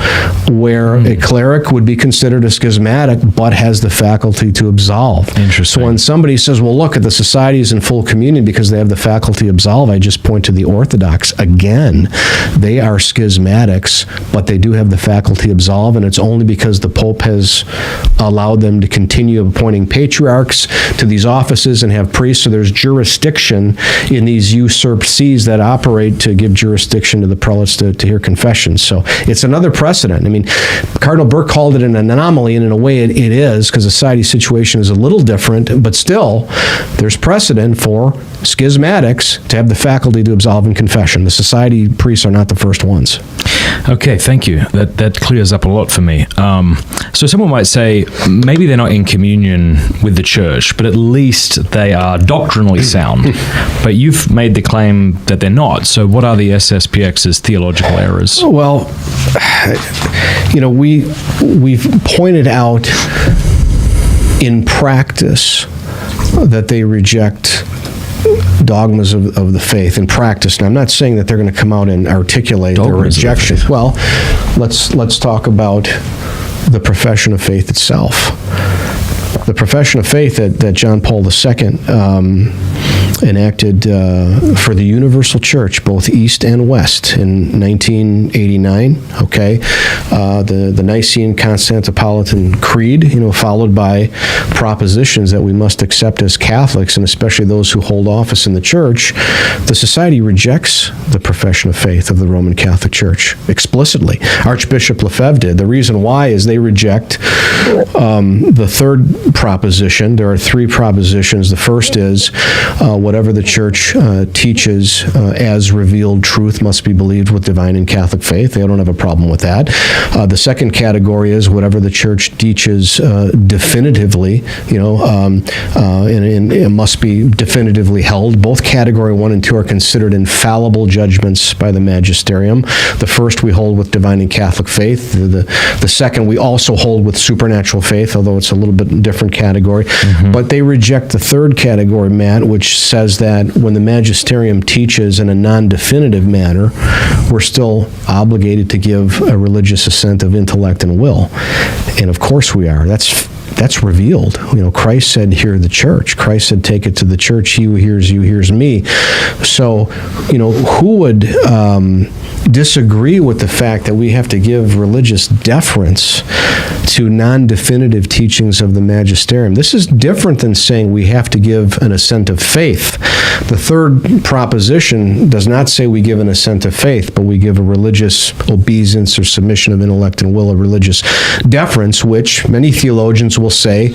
where a cleric would be considered a schismatic, but has the faculty to absolve. Interesting. So when somebody says, well, look, at the society is in full communion because they have the faculty to absolve, I just point to the Orthodox. Again, they are schismatics, but they do have the faculty to absolve, and it's only because the Pope has allowed them to continue appointing patriarchs to these offices and have priests, so there's jurisdiction in these usurped sees that operate to give jurisdiction to the prelates to hear confessions. So it's another precedent. I mean, Cardinal Burke called it an anomaly, and in a way it is, because the society situation is a little different, but still, there's precedent for schismatics to have the faculty to absolve in confession. The society priests are not the first ones. Okay, thank you. That clears up a lot for me. So someone might say maybe they're not in communion with the church, but at least they are doctrinally sound. But you've made the claim that they're not. So what are the SSPX's theological errors? Well, we've pointed out in practice that they reject dogmas of the faith in practice. Now, I'm not saying that they're going to come out and articulate their rejection. Well, let's talk about the profession of faith itself. The profession of faith that John Paul II enacted for the universal church, both East and West, in 1989. Okay, the Nicene-Constantinopolitan Creed, followed by propositions that we must accept as Catholics, and especially those who hold office in the church. The Society rejects the profession of faith of the Roman Catholic Church explicitly. Archbishop Lefebvre did. The reason why is they reject the third proposition. There are three propositions. The first is whatever the church teaches as revealed truth must be believed with divine and Catholic faith. They don't have a problem with that. The second category is whatever the church teaches definitively, and it must be definitively held. Both category 1 and 2 are considered infallible judgments by the magisterium. The first we hold with divine and Catholic faith. The second we also hold with supernatural faith, although it's a little bit different category. Mm-hmm. But they reject the third category, Matt, which says that when the magisterium teaches in a non-definitive manner, we're still obligated to give a religious assent of intellect and will. And of course we are. That's revealed. Christ said, hear the church. Christ said, take it to the church. He who hears you hears me. So, who would disagree with the fact that we have to give religious deference to non-definitive teachings of the magisterium? This is different than saying we have to give an assent of faith. The third proposition does not say we give an assent of faith, but we give a religious obeisance or submission of intellect and will, a religious deference, which many theologians will say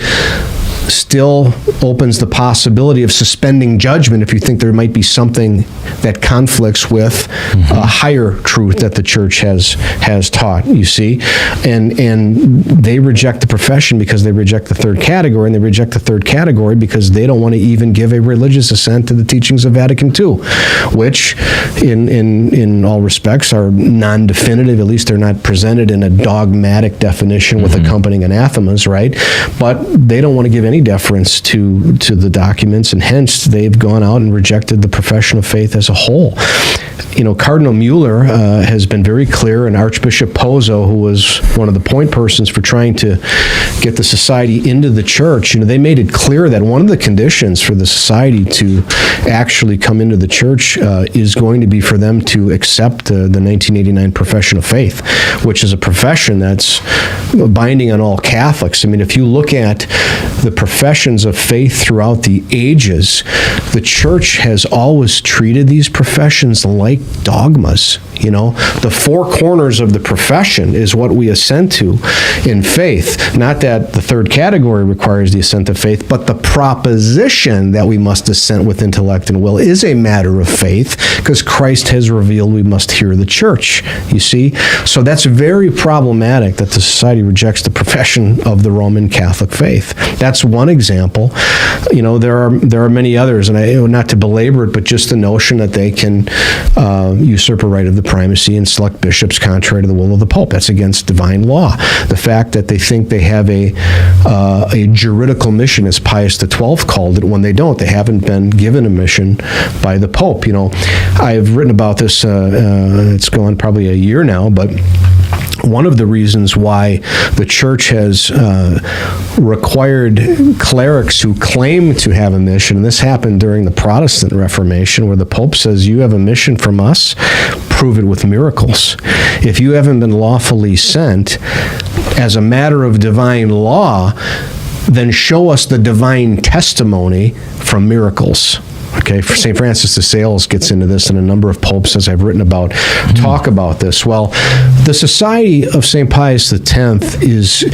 still opens the possibility of suspending judgment if you think there might be something that conflicts with a higher truth that the church has taught, you see. And they reject the profession because they reject the third category, and they reject the third category because they don't want to even give a religious assent to the teachings of Vatican II, which in all respects are non-definitive. At least they're not presented in a dogmatic definition with accompanying anathemas, right? But they don't want to give any deference to the documents, and hence they've gone out and rejected the profession of faith as a whole. Cardinal Mueller has been very clear, and Archbishop Pozo, who was one of the point persons for trying to get the society into the church, they made it clear that one of the conditions for the society to actually come into the church is going to be for them to accept the 1989 profession of faith, which is a profession that's binding on all Catholics. I mean, if you look at the professions of faith throughout the ages, the church has always treated these professions like dogmas. The four corners of the profession is what we assent to in faith. Not that the third category requires the assent of faith, but the proposition that we must assent with intellect and will is a matter of faith, because Christ has revealed we must hear the church, you see. So that's very problematic that the society rejects the profession of the Roman Catholic faith. That's one example. There are many others, and not to belabor it, but just the notion that they can usurp a right of the primacy and select bishops contrary to the will of the Pope. That's against divine law. The fact that they think they have a juridical mission, as Pius XII called it, when they don't. They haven't been given a mission by the Pope. I've written about this, it's gone probably a year now, but one of the reasons why the church has required clerics who claim to have a mission, and this happened during the Protestant Reformation, where the Pope says, you have a mission from us, prove it with miracles. If you haven't been lawfully sent as a matter of divine law, then show us the divine testimony from miracles. Okay, St. Francis de Sales gets into this, and a number of popes, as I've written about, talk about this. Well, the Society of St. Pius X is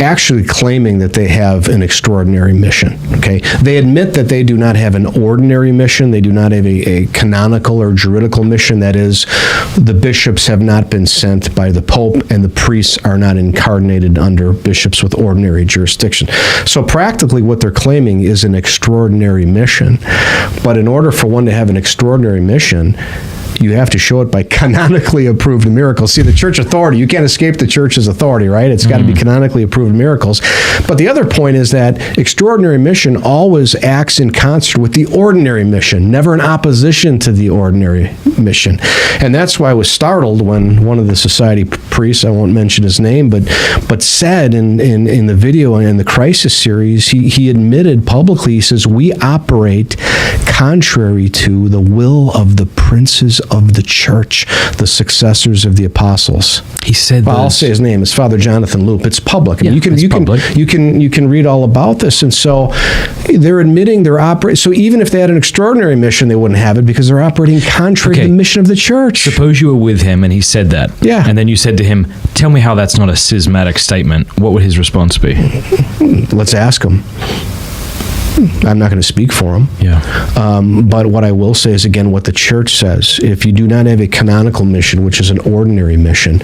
actually claiming that they have an extraordinary mission. Okay, they admit that they do not have an ordinary mission. They do not have a canonical or juridical mission. That is, the bishops have not been sent by the Pope, and the priests are not incarnated under bishops with ordinary jurisdiction. So practically what they're claiming is an extraordinary mission. But in order for one to have an extraordinary mission, you have to show it by canonically approved miracles. See, the church authority, you can't escape the church's authority, right? It's got to be canonically approved miracles. But the other point is that extraordinary mission always acts in concert with the ordinary mission, never in opposition to the ordinary mission. And that's why I was startled when one of the society priests, I won't mention his name, but said in the video and in the Crisis series, he admitted publicly, he says, we operate contrary to the will of the princes of the church, the successors of the apostles. He said well, I'll say his name. It's Father Jonathan Loop. It's public. I mean, you can read all about this. And so they're admitting they're operating. So even if they had an extraordinary mission, they wouldn't have it because they're operating contrary to the mission of the church. Suppose you were with him and he said that. Yeah. And then you said to him, tell me how that's not a schismatic statement. What would his response be? Let's ask him. I'm not going to speak for him. Yeah. But what I will say is, again, what the church says. If you do not have a canonical mission, which is an ordinary mission,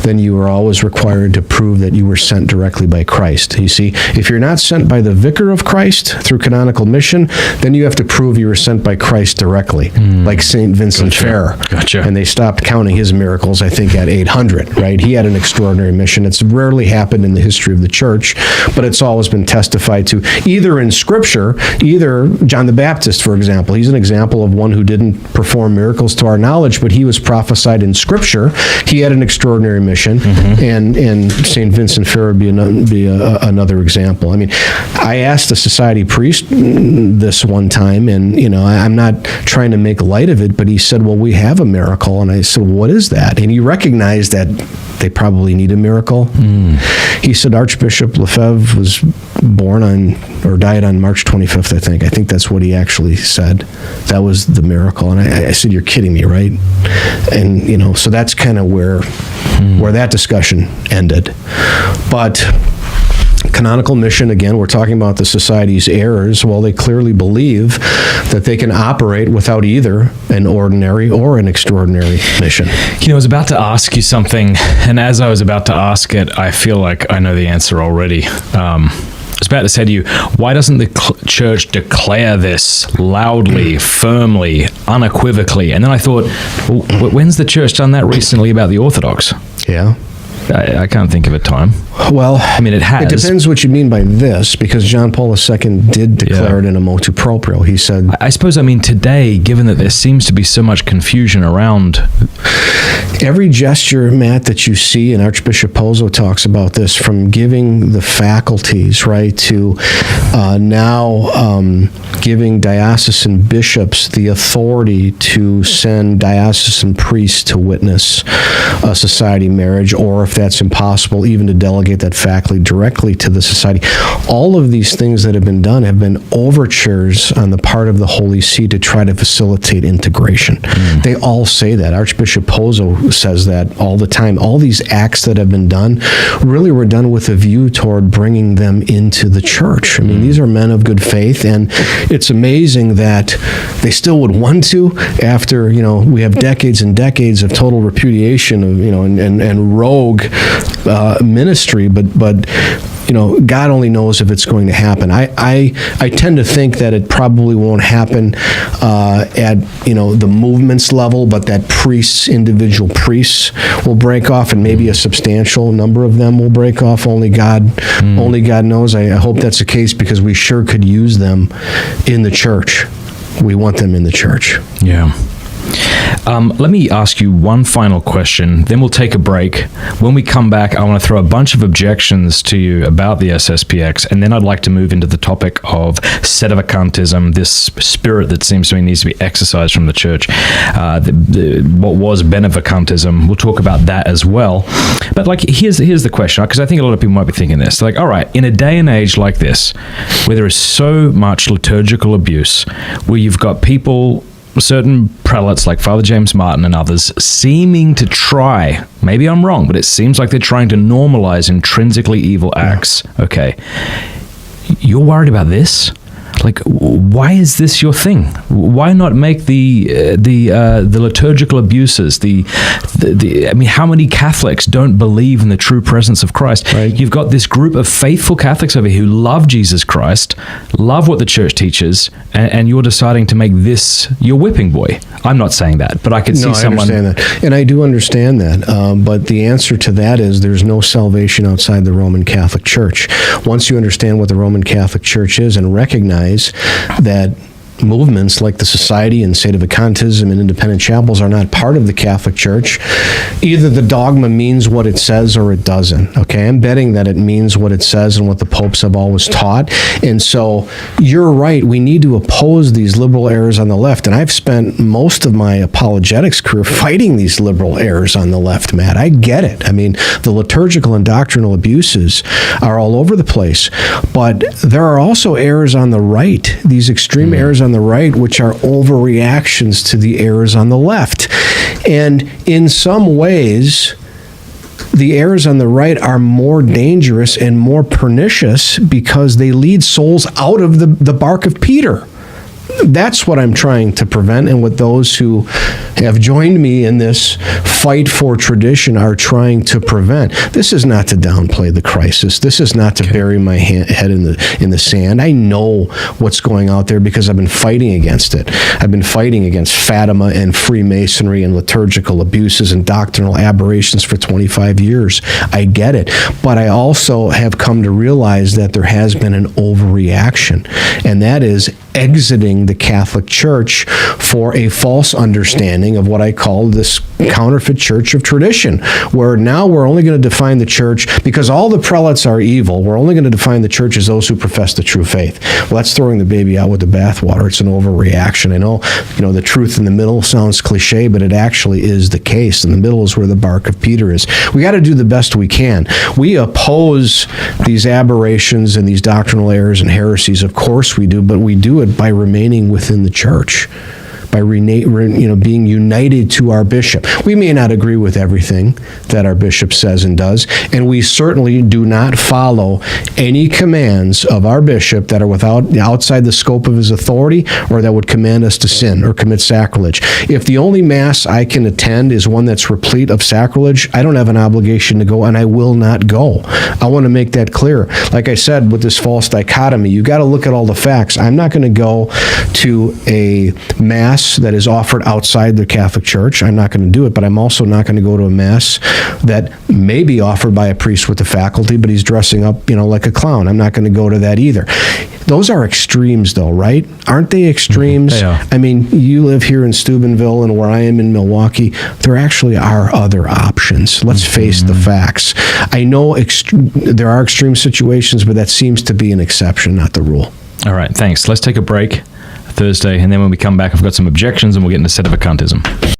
then you are always required to prove that you were sent directly by Christ. You see, if you're not sent by the vicar of Christ through canonical mission, then you have to prove you were sent by Christ directly, like St. Vincent Ferrer. Gotcha. And they stopped counting his miracles, I think, at 800, right? He had an extraordinary mission. It's rarely happened in the history of the church, but it's always been testified to, either in Scripture, either John the Baptist, for example. He's an example of one who didn't perform miracles to our knowledge, but he was prophesied in Scripture. He had an extraordinary mission, and St. Vincent Ferrer would be another example. I mean, I asked a society priest this one time, and I'm not trying to make light of it, but he said, well, we have a miracle. And I said, well, what is that? And he recognized that they probably need a miracle. He said Archbishop Lefebvre was born on, or died on March 25th, I think. I think that's what he actually said. That was the miracle. And I said, you're kidding me, right? And, so that's kind of where that discussion ended. But canonical mission, again, we're talking about the society's errors. Well, they clearly believe that they can operate without either an ordinary or an extraordinary mission. I was about to ask you something, and as I was about to ask it, I feel like I know the answer already. I was about to say to you, why doesn't the church declare this loudly, firmly, unequivocally? And then I thought, well, when's the church done that recently about the Orthodox? Yeah. I can't think of a time. Well, I mean, it has. It depends what you mean by this, because John Paul II did declare it in a motu proprio. He said... I suppose, today, given that there seems to be so much confusion around... Every gesture, Matt, that you see, and Archbishop Pozzo talks about this, from giving the faculties, right, to now giving diocesan bishops the authority to send diocesan priests to witness a society marriage, or if that's impossible, even to delegate that faculty directly to the society. All of these things that have been done have been overtures on the part of the Holy See to try to facilitate integration. They all say that. Archbishop Pozzo says that all the time. All these acts that have been done really were done with a view toward bringing them into the church. I mean, these are men of good faith, and it's amazing that they still would want to, after, we have decades and decades of total repudiation of, and rogue ministry, but God only knows if it's going to happen. I tend to think that it probably won't happen at the movement's level, but that individual priests will break off, and maybe a substantial number of them will break off. Only God knows. I hope that's the case, because we sure could use them in the church. We want them in the church. Yeah. Let me ask you one final question, then we'll take a break. When we come back, I want to throw a bunch of objections to you about the SSPX, and then I'd like to move into the topic of Sedevacantism, this spirit that seems to me needs to be exercised from the church. What was Benevacantism? We'll talk about that as well. But like, here's the question, because I think a lot of people might be thinking this. They're like, all right, in a day and age like this, where there is so much liturgical abuse, where you've got people, certain prelates like Father James Martin and others, seeming to try, maybe I'm wrong, but it seems like they're trying to normalize intrinsically evil acts. Okay. You're worried about this? Like, why is this your thing? Why not make the liturgical abuses? I mean, how many Catholics don't believe in the true presence of Christ? Right. You've got this group of faithful Catholics over here who love Jesus Christ, love what the church teaches, and you're deciding to make this your whipping boy. I'm not saying that, but I could see someone. I understand that, and I do understand that. But the answer to that is there's no salvation outside the Roman Catholic Church. Once you understand what the Roman Catholic Church is and recognize that movements like the Society and Sedevacantism and independent chapels are not part of the Catholic Church, either the dogma means what it says or it doesn't. Okay, I'm betting that it means what it says and what the popes have always taught. And so you're right, we need to oppose these liberal errors on the left. And I've spent most of my apologetics career fighting these liberal errors on the left, Matt. I get it. I mean, the liturgical and doctrinal abuses are all over the place. But there are also errors on the right, these extreme errors on the right, which are overreactions to the errors on the left. And in some ways, the errors on the right are more dangerous and more pernicious because they lead souls out of the bark of Peter. That's what I'm trying to prevent, and what those who have joined me in this fight for tradition are trying to prevent. This is not to downplay the crisis. This is not to bury my head in the sand. I know what's going out there because I've been fighting against it. I've been fighting against Fatima and Freemasonry and liturgical abuses and doctrinal aberrations for 25 years. I get it. But I also have come to realize that there has been an overreaction, and that is exiting the Catholic Church for a false understanding of what I call this counterfeit church of tradition, where now we're only going to define the church because all the prelates are evil. We're only going to define the church as those who profess the true faith. Well, that's throwing the baby out with the bathwater. It's an overreaction. I know, the truth in the middle sounds cliche, but it actually is the case. In the middle is where the bark of Peter is. We got to do the best we can. We oppose these aberrations and these doctrinal errors and heresies. Of course we do, but we do it by remaining within the church, by being united to our bishop. We may not agree with everything that our bishop says and does, and we certainly do not follow any commands of our bishop that are outside the scope of his authority or that would command us to sin or commit sacrilege. If the only Mass I can attend is one that's replete of sacrilege, I don't have an obligation to go, and I will not go. I want to make that clear. Like I said, with this false dichotomy, you got to look at all the facts. I'm not going to go to a Mass that is offered outside the Catholic Church. I'm not going to do it, but I'm also not going to go to a Mass that may be offered by a priest with the faculty, but he's dressing up, like a clown. I'm not going to go to that either. Those are extremes, though, right? Aren't they extremes? They are. I mean, you live here in Steubenville, and where I am in Milwaukee, there actually are other options. Let's face the facts. I know there are extreme situations, but that seems to be an exception, not the rule. All right, thanks. Let's take a break. Thursday, and then when we come back, I've got some objections, and we'll get into Sedevacantism.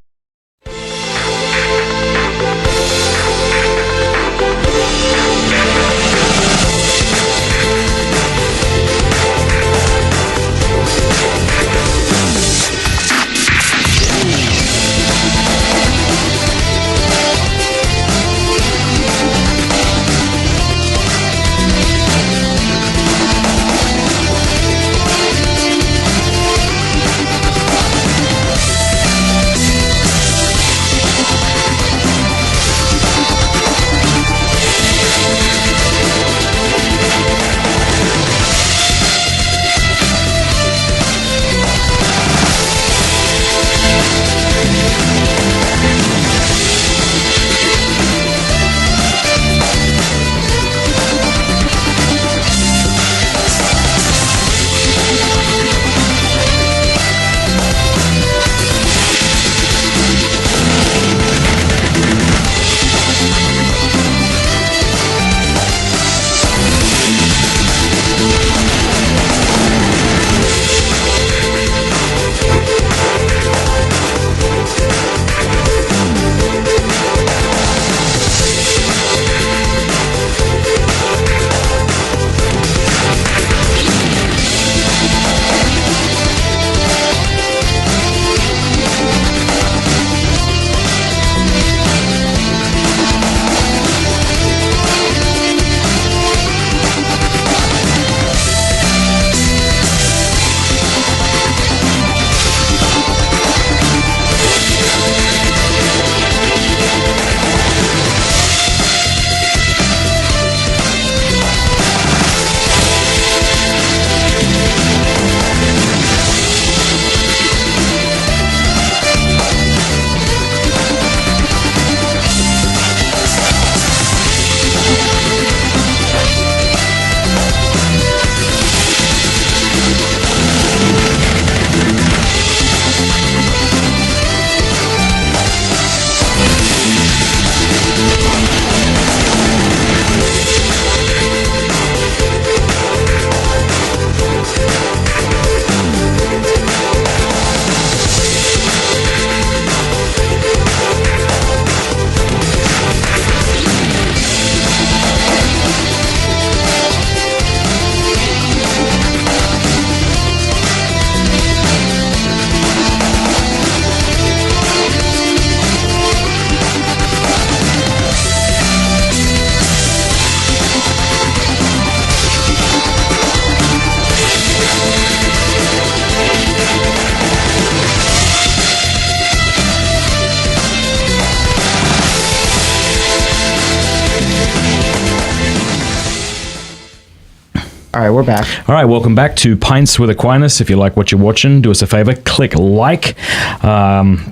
All right, we're back. All right, welcome back to Pints with Aquinas. If you like what you're watching, do us a favor, click like,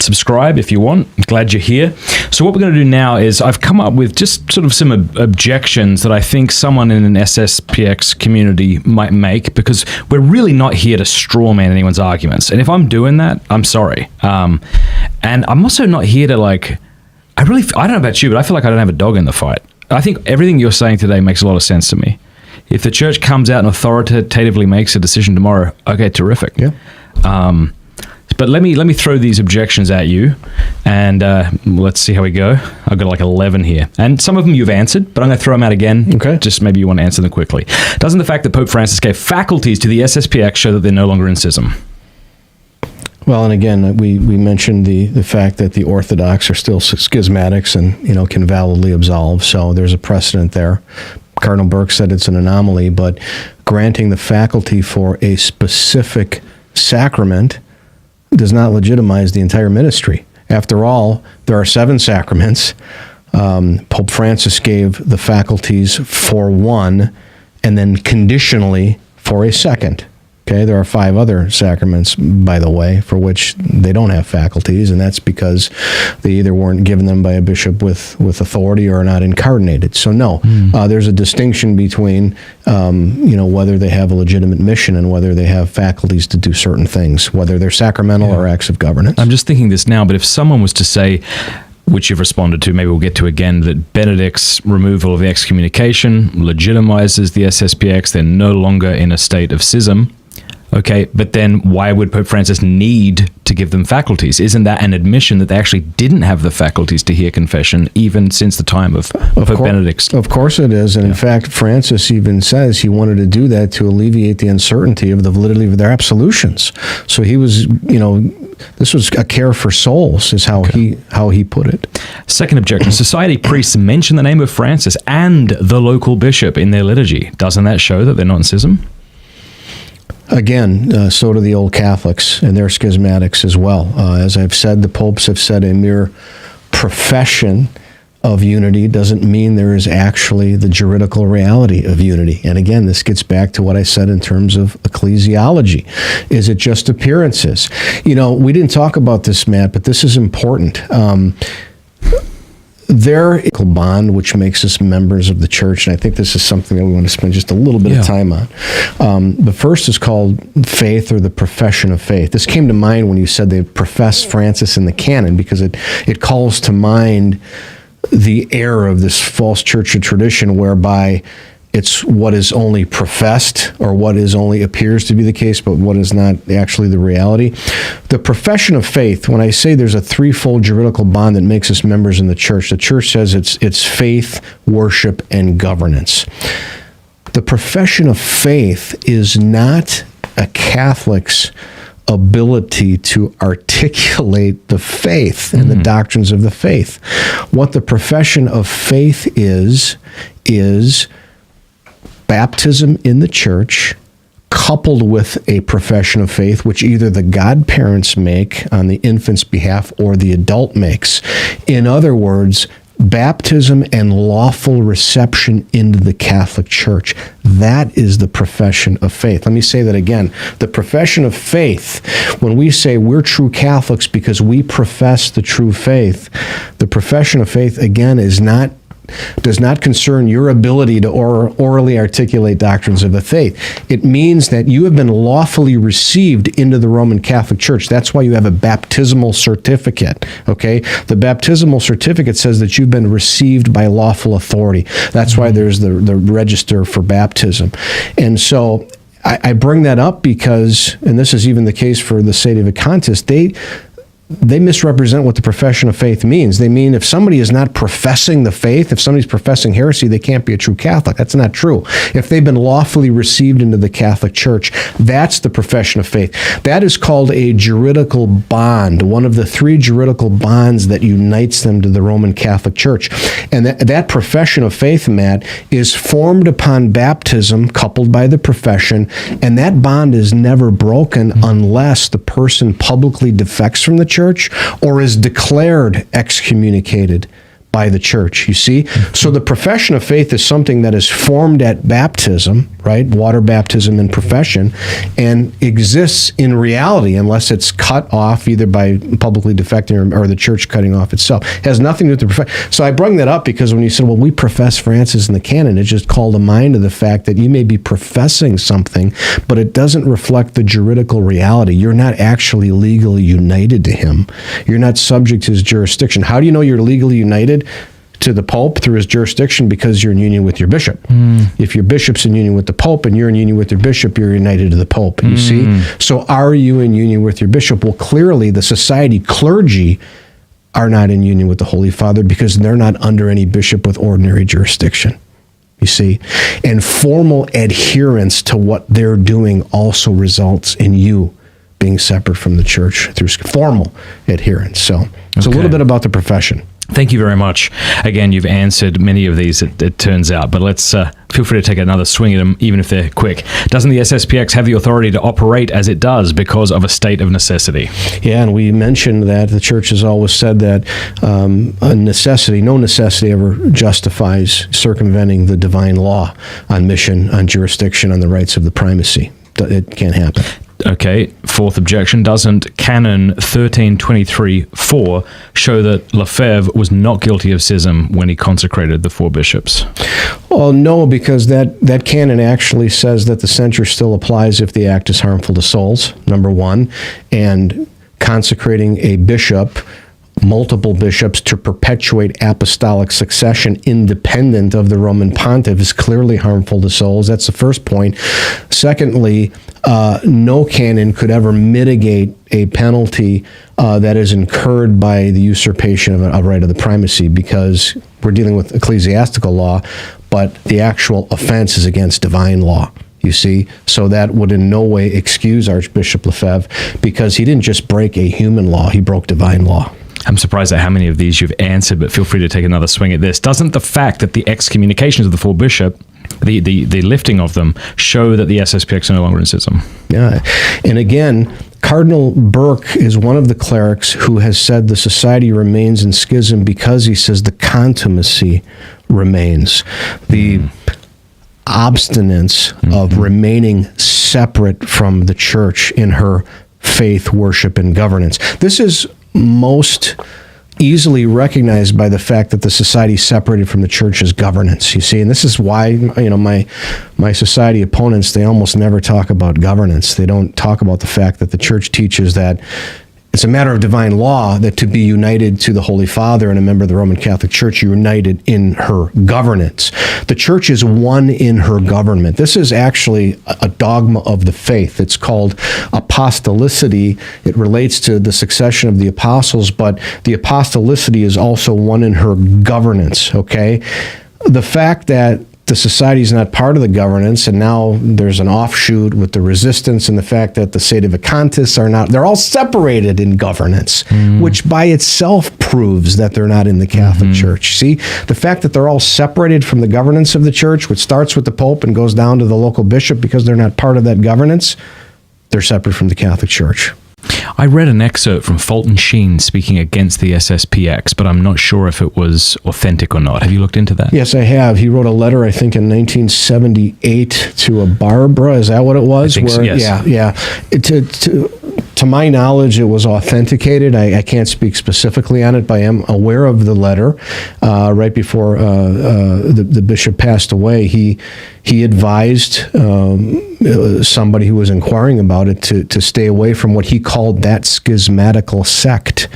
subscribe if you want. Glad you're here. So what we're going to do now is I've come up with just sort of some objections that I think someone in an SSPX community might make, because we're really not here to straw man anyone's arguments. And if I'm doing that, I'm sorry. And I'm also not here to I don't know about you, but I feel like I don't have a dog in the fight. I think everything you're saying today makes a lot of sense to me. If the church comes out and authoritatively makes a decision tomorrow, okay, terrific. Yeah. But let me throw these objections at you, and let's see how we go. I've got 11 here, and some of them you've answered, but I'm going to throw them out again. Okay. Just maybe you want to answer them quickly. Doesn't the fact that Pope Francis gave faculties to the SSPX show that they're no longer in schism? Well, and again, we mentioned the fact that the Orthodox are still schismatics and can validly absolve. So there's a precedent there. Cardinal Burke said it's an anomaly, but granting the faculty for a specific sacrament does not legitimize the entire ministry. After all, there are 7 sacraments. Pope Francis gave the faculties for one, and then conditionally for a second. Okay, there are 5 other sacraments, by the way, for which they don't have faculties, and that's because they either weren't given them by a bishop with authority or are not incarnated. So no, there's a distinction between whether they have a legitimate mission and whether they have faculties to do certain things, whether they're sacramental or acts of governance. I'm just thinking this now, but if someone was to say, which you've responded to, maybe we'll get to again, that Benedict's removal of the excommunication legitimizes the SSPX, they're no longer in a state of schism. Okay, but then why would Pope Francis need to give them faculties? Isn't that an admission that they actually didn't have the faculties to hear confession even since the time of Pope Benedict? Of course it is. And in fact, Francis even says he wanted to do that to alleviate the uncertainty of the validity of their absolutions. So he was, this was a care for souls, is how he put it. Second objection, society priests mention the name of Francis and the local bishop in their liturgy. Doesn't that show that they're not in schism? Again, so do the old Catholics, and they're schismatics as well. As I've said, the popes have said a mere profession of unity doesn't mean there is actually the juridical reality of unity. And again, this gets back to what I said in terms of ecclesiology. Is it just appearances? We didn't talk about this, Matt, but this is important. Their bond, which makes us members of the church, and I think this is something that we want to spend just a little bit of time on. The first is called faith, or the profession of faith. This came to mind when you said they profess Francis in the canon, because it calls to mind the error of this false church of tradition, whereby it's what is only professed, or what is only appears to be the case, but what is not actually the reality. The profession of faith, when I say there's a threefold juridical bond that makes us members in the church says it's faith, worship, and governance. The profession of faith is not a Catholic's ability to articulate the faith and the doctrines of the faith. What the profession of faith is baptism in the church, coupled with a profession of faith, which either the godparents make on the infant's behalf or the adult makes. In other words, baptism and lawful reception into the Catholic Church. That is the profession of faith. Let me say that again. The profession of faith, when we say we're true Catholics because we profess the true faith, the profession of faith, again, does not concern your ability to orally articulate doctrines of the faith. It means that you have been lawfully received into the Roman Catholic Church. That's why you have a baptismal certificate, okay? The baptismal certificate says that you've been received by lawful authority. That's why there's the register for baptism. And so I bring that up because, and this is even the case for the Sedevacantis, they misrepresent what the profession of faith means. They mean if somebody is not professing the faith, if somebody's professing heresy, they can't be a true Catholic. That's not true. If they've been lawfully received into the Catholic Church, that's the profession of faith. That is called a juridical bond, one of the 3 juridical bonds that unites them to the Roman Catholic Church. And that profession of faith, Matt, is formed upon baptism, coupled by the profession, and that bond is never broken unless the person publicly defects from the church or is declared excommunicated by the church, you see? So the profession of faith is something that is formed at baptism, right? Water baptism and profession, and exists in reality unless it's cut off either by publicly defecting or the church cutting off itself. It has nothing to do with the profession. So I bring that up because when you said, well, we profess Francis in the canon, it just called to mind of the fact that you may be professing something, but it doesn't reflect the juridical reality. You're not actually legally united to him. You're not subject to his jurisdiction. How do you know you're legally united to the Pope through his jurisdiction? Because you're in union with your bishop. If your bishop's in union with the Pope and you're in union with your bishop, you're united to the Pope, you see? So are you in union with your bishop? Well, clearly the society clergy are not in union with the Holy Father because they're not under any bishop with ordinary jurisdiction, you see? And formal adherence to what they're doing also results in you being separate from the church through formal adherence. So it's a little bit about the profession. Thank you very much. Again, you've answered many of these, it turns out, but let's feel free to take another swing at them, even if they're quick. Doesn't the SSPX have the authority to operate as it does because of a state of necessity? Yeah, and we mentioned that the church has always said that no necessity ever justifies circumventing the divine law on mission, on jurisdiction, on the rights of the primacy. It can't happen. Okay, fourth objection. Doesn't Canon 1323-4 show that Lefebvre was not guilty of schism when he consecrated the 4 bishops? Well, no, because that canon actually says that the censure still applies if the act is harmful to souls, number one, and consecrating a bishop, multiple bishops, to perpetuate apostolic succession independent of the Roman pontiff is clearly harmful to souls. That's the first point. Secondly, no canon could ever mitigate a penalty that is incurred by the usurpation of a right of the primacy, because we're dealing with ecclesiastical law, but the actual offense is against divine law. You see, so that would in no way excuse Archbishop Lefebvre, because he didn't just break a human law, he broke divine law. I'm surprised at how many of these you've answered, but feel free to take another swing at this. Doesn't the fact that the excommunications of the 4 bishops, the lifting of them, show that the SSPX are no longer in schism? Yeah, and again, Cardinal Burke is one of the clerics who has said the society remains in schism because he says the contumacy remains. The obstinance of remaining separate from the church in her faith, worship, and governance. This is most easily recognized by the fact that the society separated from the church's governance, you see. And this is why, my society opponents, they almost never talk about governance. They don't talk about the fact that the church teaches that it's a matter of divine law that to be united to the Holy Father and a member of the Roman Catholic Church, you're united in her governance. The church is one in her government. This is actually a dogma of the faith. It's called apostolicity. It relates to the succession of the apostles, but the apostolicity is also one in her governance, okay? The fact that the society is not part of the governance, and now there's an offshoot with the resistance and the fact that the Sedevacantis are not, they're all separated in governance, which by itself proves that they're not in the Catholic Church. See, the fact that they're all separated from the governance of the church, which starts with the Pope and goes down to the local bishop, because they're not part of that governance, they're separate from the Catholic Church. I read an excerpt from Fulton Sheen speaking against the SSPX, but I'm not sure if it was authentic or not. Have you looked into that? Yes, I have. He wrote a letter, I think, in 1978 to a Barbara. Is that what it was? I think so, yes. Yeah. To my knowledge, it was authenticated. I can't speak specifically on it, but I am aware of the letter. Right before the bishop passed away, he advised somebody who was inquiring about it to stay away from what he called that schismatical sect.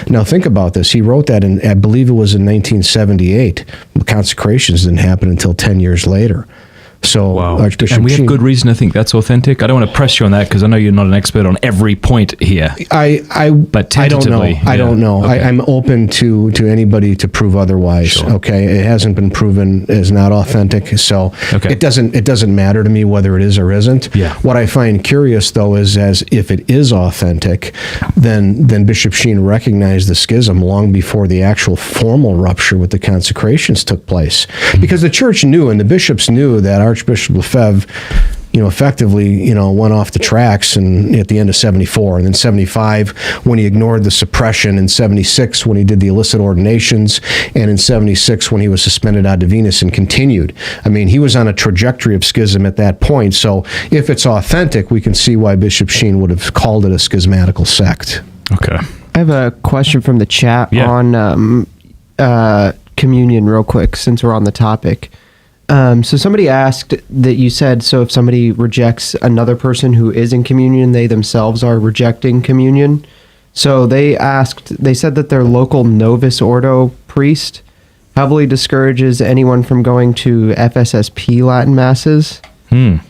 Now, think about this. He wrote that in, I believe it was in 1978. The consecrations didn't happen until 10 years later. So, wow. Archbishop and we have Sheen, good reason to think that's authentic. I don't want to press you on that because I know you're not an expert on every point here. But I don't know. tentatively, I don't know. Okay. I'm open to anybody to prove otherwise. Sure. Okay, it hasn't been proven as not authentic, so Okay. it doesn't matter to me whether it is or isn't. Yeah. What I find curious though is, as if it is authentic, then Bishop Sheen recognized the schism long before the actual formal rupture with the consecrations took place, because the church knew and the bishops knew that Archbishop Lefebvre, effectively, went off the tracks and at the end of 74, and then 75 when he ignored the suppression, in 76 when he did the illicit ordinations, and in 76 when he was suspended ad divinis and continued. I mean, he was on a trajectory of schism at that point, so if it's authentic, we can see why Bishop Sheen would have called it a schismatical sect. Okay. I have a question from the chat on communion real quick, since we're on the topic. So somebody asked that you said, so if somebody rejects another person who is in communion, they themselves are rejecting communion. So they said that their local Novus Ordo priest heavily discourages anyone from going to FSSP Latin Masses.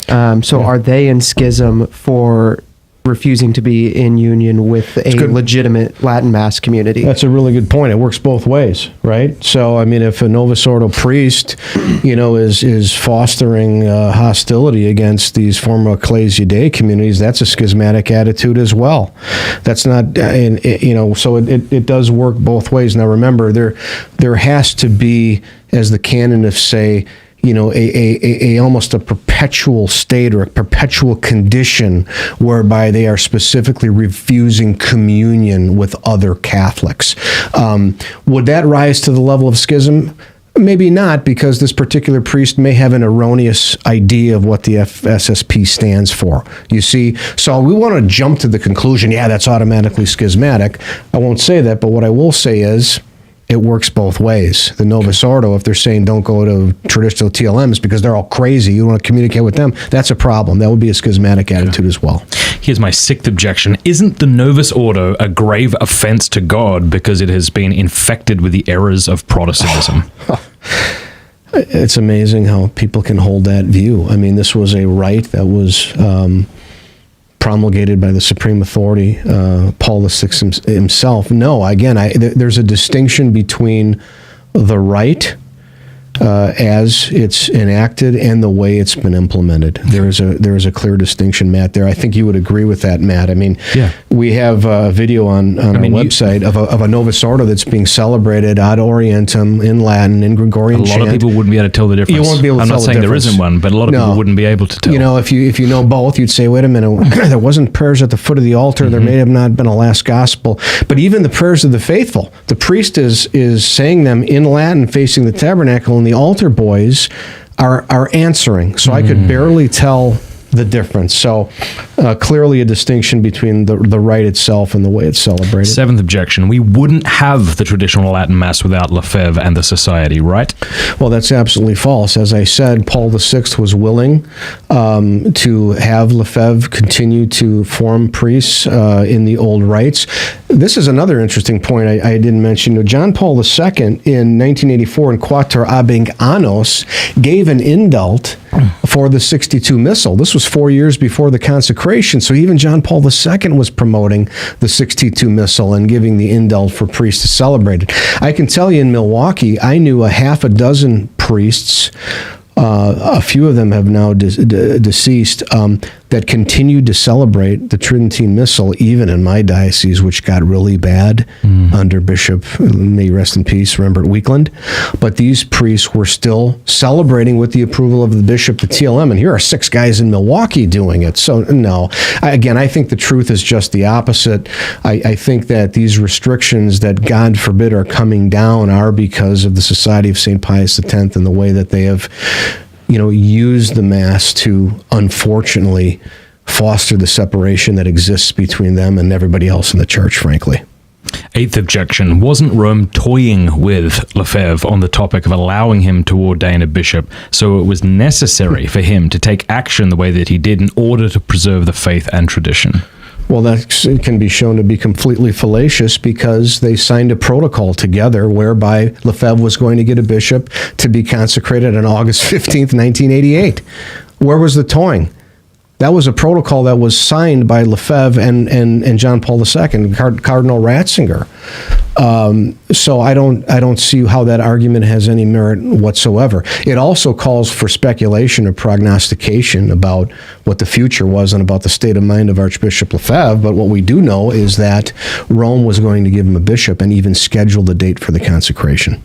Are they in schism for refusing to be in union with a legitimate Latin Mass community? That's a really good point. It works both ways, right? So, I mean, if a Novus Ordo priest, is fostering hostility against these former Ecclesia Dei communities, that's a schismatic attitude as well. That's not, so it does work both ways. Now, remember, there has to be, as the canonists say, a almost a perpetual state or a perpetual condition whereby they are specifically refusing communion with other Catholics. Would that rise to the level of schism? Maybe not, because this particular priest may have an erroneous idea of what the FSSP stands for. You see, so we want to jump to the conclusion, that's automatically schismatic. I won't say that, but what I will say is, it works both ways. The Novus Ordo, if they're saying don't go to traditional TLMs because they're all crazy, you want to communicate with them, that's a problem. That would be a schismatic attitude as well. Here's my sixth objection. Isn't the Novus Ordo a grave offense to God because it has been infected with the errors of Protestantism? It's amazing how people can hold that view. I mean, this was a rite that was promulgated by the supreme authority, Paul VI himself. No, again, there's a distinction between the rite as it's enacted and the way it's been implemented. There is a clear distinction, Matt, there. I think you would agree with that, Matt. I mean, we have a video on our website of a Novus Ordo that's being celebrated ad orientem in Latin, in Gregorian chant. A lot of people wouldn't be able to tell the difference. You won't be able to tell the difference. I'm not saying there isn't one, but a lot of people wouldn't be able to tell. If you know both, you'd say, wait a minute, there wasn't prayers at the foot of the altar. There may have not been a last gospel. But even the prayers of the faithful, the priest is saying them in Latin facing the tabernacle, and the altar boys are answering. So I could barely tell the difference. So clearly a distinction between the rite itself and the way it's celebrated. Seventh objection. We wouldn't have the traditional Latin Mass without Lefebvre and the Society, right? Well, that's absolutely false. As I said, Paul VI was willing to have Lefebvre continue to form priests in the old rites. This is another interesting point I didn't mention. John Paul II in 1984 in Quater Abing Annos gave an indult for the 62 Missal. This was 4 years before the consecration, so even John Paul II was promoting the 62 Missal and giving the indult for priests to celebrate it. I can tell you in Milwaukee, I knew a half a dozen priests, a few of them have now deceased, that continued to celebrate the Tridentine Missal, even in my diocese, which got really bad under Bishop, may he rest in peace, Rembert Weekland. But these priests were still celebrating with the approval of the bishop, the TLM, and here are 6 guys in Milwaukee doing it. So no, again, I think the truth is just the opposite. I think that these restrictions that, God forbid, are coming down are because of the Society of St. Pius X and the way that they have use the Mass to, unfortunately, foster the separation that exists between them and everybody else in the church, frankly. Eighth objection. Wasn't Rome toying with Lefebvre on the topic of allowing him to ordain a bishop, so it was necessary for him to take action the way that he did in order to preserve the faith and tradition? Well, that can be shown to be completely fallacious because they signed a protocol together whereby Lefebvre was going to get a bishop to be consecrated on August 15th, 1988. Where was the toying? That was a protocol that was signed by Lefebvre and John Paul II, Cardinal Ratzinger. So I don't see how that argument has any merit whatsoever. It also calls for speculation or prognostication about what the future was and about the state of mind of Archbishop Lefebvre. But what we do know is that Rome was going to give him a bishop and even schedule the date for the consecration.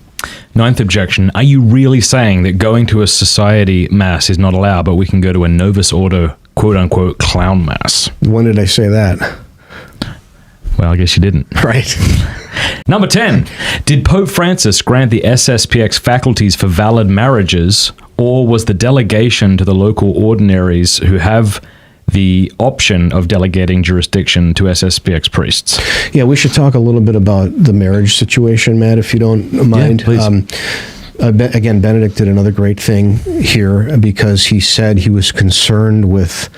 Ninth objection, are you really saying that going to a society mass is not allowed, but we can go to a Novus Ordo quote-unquote clown mass? When did I say that? Well, I guess you didn't. Right. Number 10, did Pope Francis grant the SSPX faculties for valid marriages, or was the delegation to the local ordinaries who have the option of delegating jurisdiction to SSPX priests? Yeah, we should talk a little bit about the marriage situation, Matt, if you don't mind. Yeah, please. Again, Benedict did another great thing here because he said he was concerned with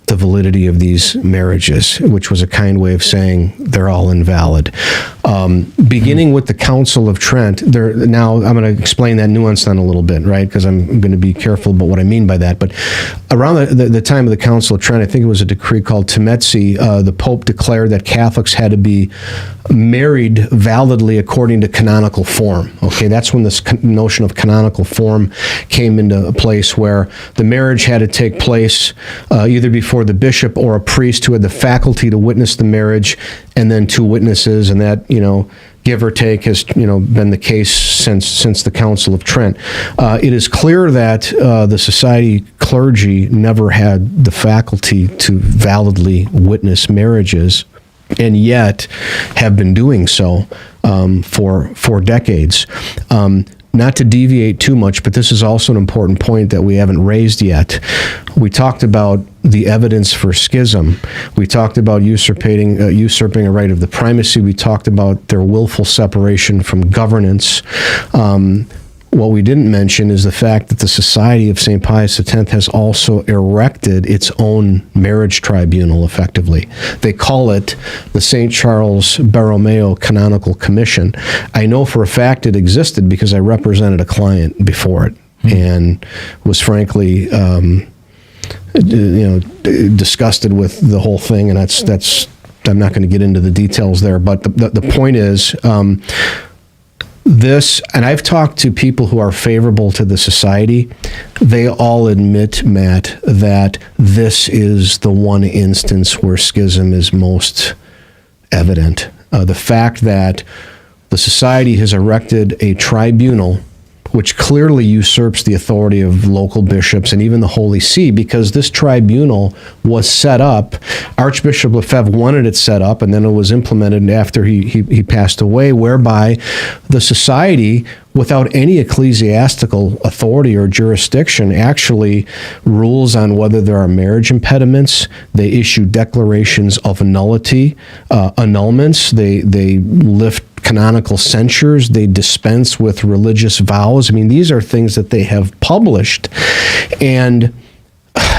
the validity of these marriages, which was a kind way of saying they're all invalid. Beginning with the Council of Trent, now I'm going to explain that nuance then a little bit, right? Because I'm going to be careful about what I mean by that. But around the time of the Council of Trent, I think it was a decree called Temezi, the Pope declared that Catholics had to be married validly according to canonical form. Okay, that's when this notion of canonical form came into place, where the marriage had to take place either before the bishop or a priest who had the faculty to witness the marriage, and then two witnesses, and that, give or take, has been the case since the Council of Trent. It is clear that the society clergy never had the faculty to validly witness marriages, and yet have been doing so for decades. Not to deviate too much, but this is also an important point that we haven't raised yet. We talked about the evidence for schism. We talked about usurping a right of the primacy. We talked about their willful separation from governance. What we didn't mention is the fact that the Society of St. Pius X has also erected its own marriage tribunal, effectively. They call it the St. Charles Borromeo Canonical Commission. I know for a fact it existed because I represented a client before it and was frankly disgusted with the whole thing, and that's I'm not going to get into the details there, but the point is, this, and I've talked to people who are favorable to the society, they all admit, Matt, that this is the one instance where schism is most evident. The fact that the society has erected a tribunal which clearly usurps the authority of local bishops and even the Holy See, because this tribunal was set up. Archbishop Lefebvre wanted it set up, and then it was implemented after he passed away, whereby the society, without any ecclesiastical authority or jurisdiction, actually rules on whether there are marriage impediments. They issue declarations of nullity, annulments. They lift canonical censures. They dispense with religious vows. I mean, these are things that they have published, and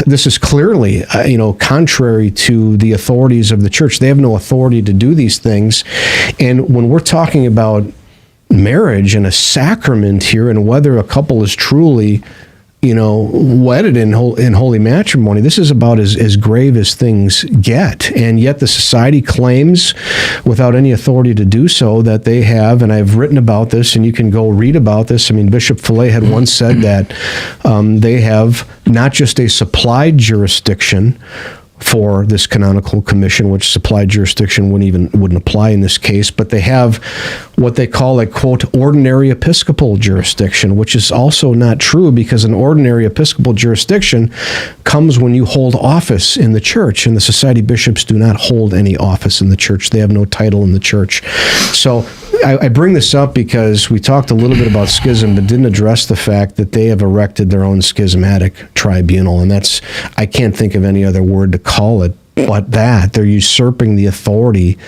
this is clearly, contrary to the authorities of the church. They have no authority to do these things. And when we're talking about marriage and a sacrament here, and whether a couple is truly, wedded in holy matrimony, this is about as grave as things get. And yet the society claims, without any authority to do so, that they have, and I've written about this, and you can go read about this. I mean, Bishop Fillet had once said that they have not just a supplied jurisdiction for this canonical commission, which supplied jurisdiction wouldn't apply in this case, but they have what they call a, quote, ordinary episcopal jurisdiction, which is also not true, because an ordinary episcopal jurisdiction comes when you hold office in the church, and the society bishops do not hold any office in the church. They have no title in the church. So I bring this up because we talked a little bit about schism, but didn't address the fact that they have erected their own schismatic tribunal, and that's, I can't think of any other word to call it but that. They're usurping the authority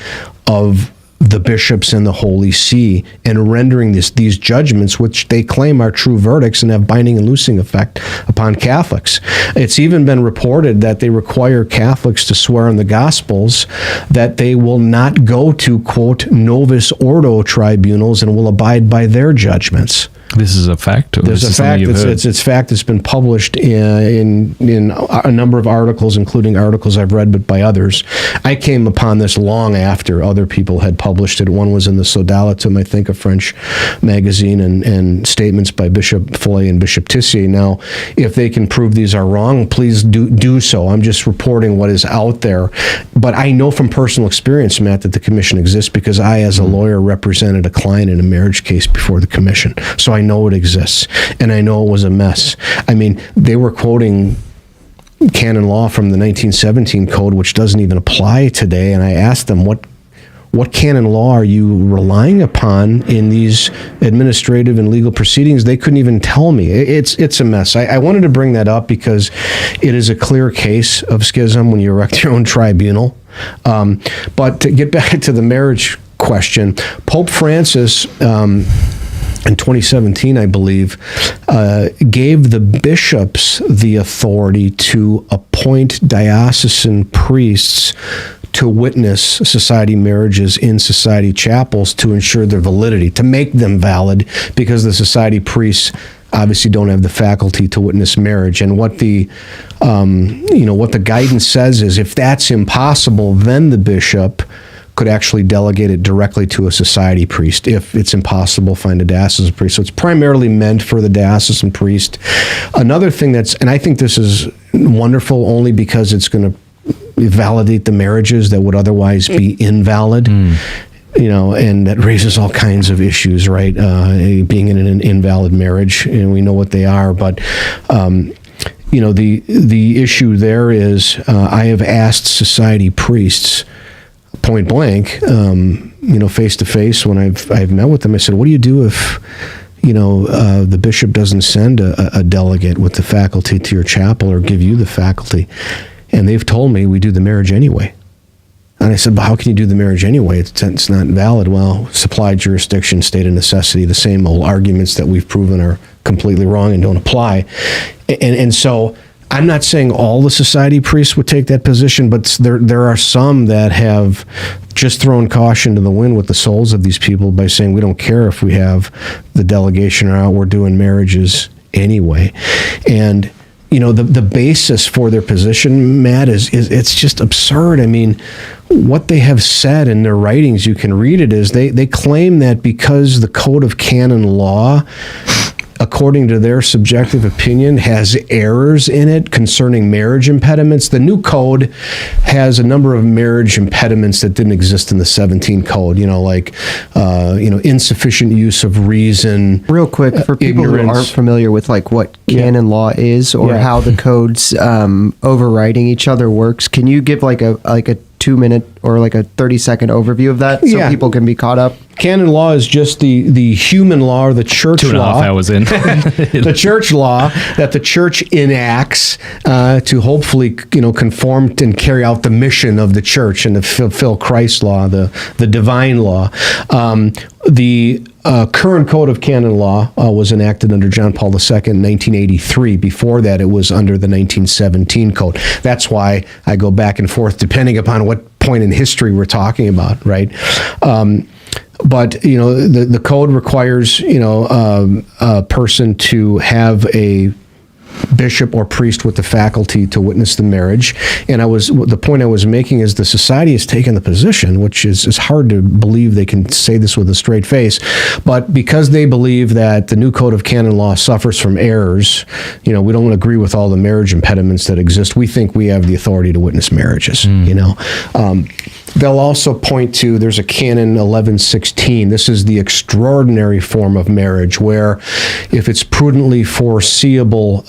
of the bishops and the Holy See, and rendering these judgments, which they claim are true verdicts and have binding and loosing effect upon Catholics. It's even been reported that they require Catholics to swear in the Gospels that they will not go to, quote, Novus Ordo tribunals and will abide by their judgments. This is a fact? Or There's this a is something fact. you've heard? It's fact that's been published in a number of articles, including articles I've read, but by others. I came upon this long after other people had published it. One was in the Sodalitum, I think, a French magazine, and statements by Bishop Follet and Bishop Tissier. Now, if they can prove these are wrong, please do so. I'm just reporting what is out there. But I know from personal experience, Matt, that the commission exists because I, as a lawyer, represented a client in a marriage case before the commission. So I know it exists, and I know it was a mess. I mean, they were quoting canon law from the 1917 code, which doesn't even apply today, and I asked them, what canon law are you relying upon in these administrative and legal proceedings? They couldn't even tell me. It's a mess. I wanted to bring that up because it is a clear case of schism when you erect your own tribunal. But to get back to the marriage question, Pope Francis, in 2017, I believe, gave the bishops the authority to appoint diocesan priests to witness society marriages in society chapels to ensure their validity, to make them valid, because the society priests obviously don't have the faculty to witness marriage. And what the what the guidance says is, if that's impossible, then the bishop could actually delegate it directly to a society priest. If it's impossible, find a diocesan priest. So it's primarily meant for the diocesan priest. Another thing and I think this is wonderful only because it's going to validate the marriages that would otherwise be invalid. And that raises all kinds of issues, right? Being in an invalid marriage, and we know what they are. But the issue there is, I have asked society priests point blank, face to face, when I've met with them. I said, what do you do if the bishop doesn't send a delegate with the faculty to your chapel or give you the faculty? And they've told me, we do the marriage anyway. And I said, but how can you do the marriage anyway? It's not valid. Well, supply jurisdiction, state of necessity, the same old arguments that we've proven are completely wrong and don't apply. And so I'm not saying all the society priests would take that position, but there are some that have just thrown caution to the wind with the souls of these people by saying, we don't care if we have the delegation or not, we're doing marriages anyway. And the basis for their position, Matt, is it's just absurd. I mean, what they have said in their writings, you can read it, is they claim that because the Code of Canon Law, according to their subjective opinion, has errors in it concerning marriage impediments. The new code has a number of marriage impediments that didn't exist in the 17 code, insufficient use of reason. Real quick, for people who aren't familiar with what canon law is or how the codes overriding each other works, can you give like a 2-minute or like a 30-second overview of that so people can be caught up? Canon law is just the human law, or the church law. 2.5 hours in. The church law that the church enacts to hopefully, conform and carry out the mission of the church and to fulfill Christ's law, the divine law. The current Code of Canon Law was enacted under John Paul II in 1983. Before that, it was under the 1917 Code. That's why I go back and forth depending upon what point in history we're talking about, right? But the code requires a person to have a bishop or priest with the faculty to witness the marriage. And the point I was making is the society has taken the position, which is hard to believe they can say this with a straight face, but because they believe that the new Code of Canon Law suffers from errors, we don't agree with all the marriage impediments that exist. We think we have the authority to witness marriages. They'll also point to, there's a Canon 1116. This is the extraordinary form of marriage where, if it's prudently foreseeable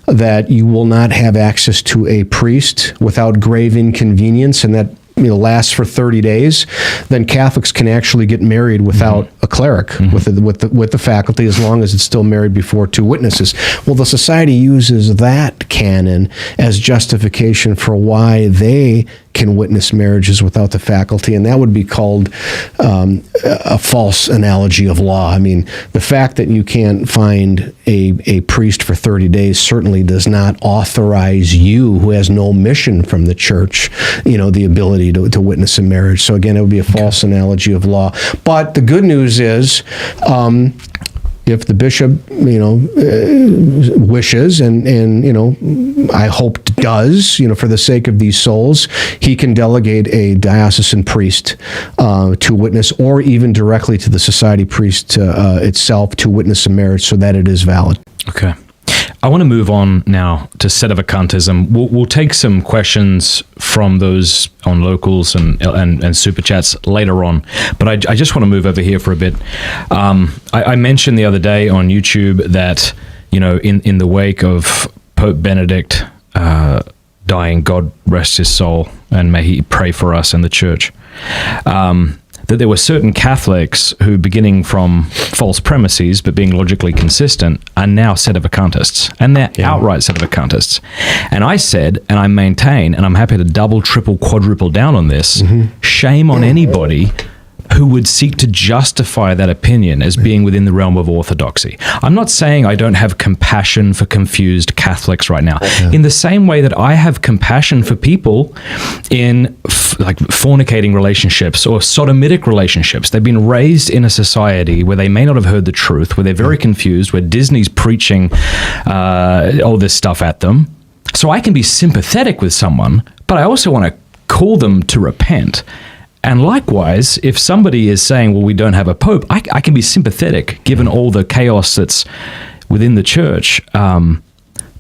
that you will not have access to a priest without grave inconvenience, and that lasts for 30 days, then Catholics can actually get married without a cleric, with the faculty, as long as it's still married before 2 witnesses. Well, the society uses that canon as justification for why they can witness marriages without the faculty, and that would be called a false analogy of law. I mean, the fact that you can't find a priest for 30 days certainly does not authorize you, who has no mission from the church, the ability to witness a marriage. So again, it would be a false analogy of law. But the good news is, if the bishop, wishes, and I hope does, for the sake of these souls, he can delegate a diocesan priest to witness, or even directly to the society priest itself to witness a marriage, so that it is valid. Okay. I want to move on now to Sedevacantism. We'll take some questions from those on locals and super chats later on, but I just want to move over here for a bit. I mentioned the other day on YouTube that, in the wake of Pope Benedict dying, God rest his soul, and may he pray for us and the church, that there were certain Catholics who, beginning from false premises but being logically consistent, are now Sedevacantists, and they're outright Sedevacantists. And I said, and I maintain, and I'm happy to double, triple, quadruple down on this, shame on anybody who would seek to justify that opinion as being within the realm of orthodoxy. I'm not saying I don't have compassion for confused Catholics right now. In the same way that I have compassion for people in fornicating relationships or sodomitic relationships. They've been raised in a society where they may not have heard the truth, where they're very confused, where Disney's preaching all this stuff at them. So I can be sympathetic with someone, but I also want to call them to repent. And likewise, if somebody is saying, well, we don't have a pope, I can be sympathetic given all the chaos that's within the church. But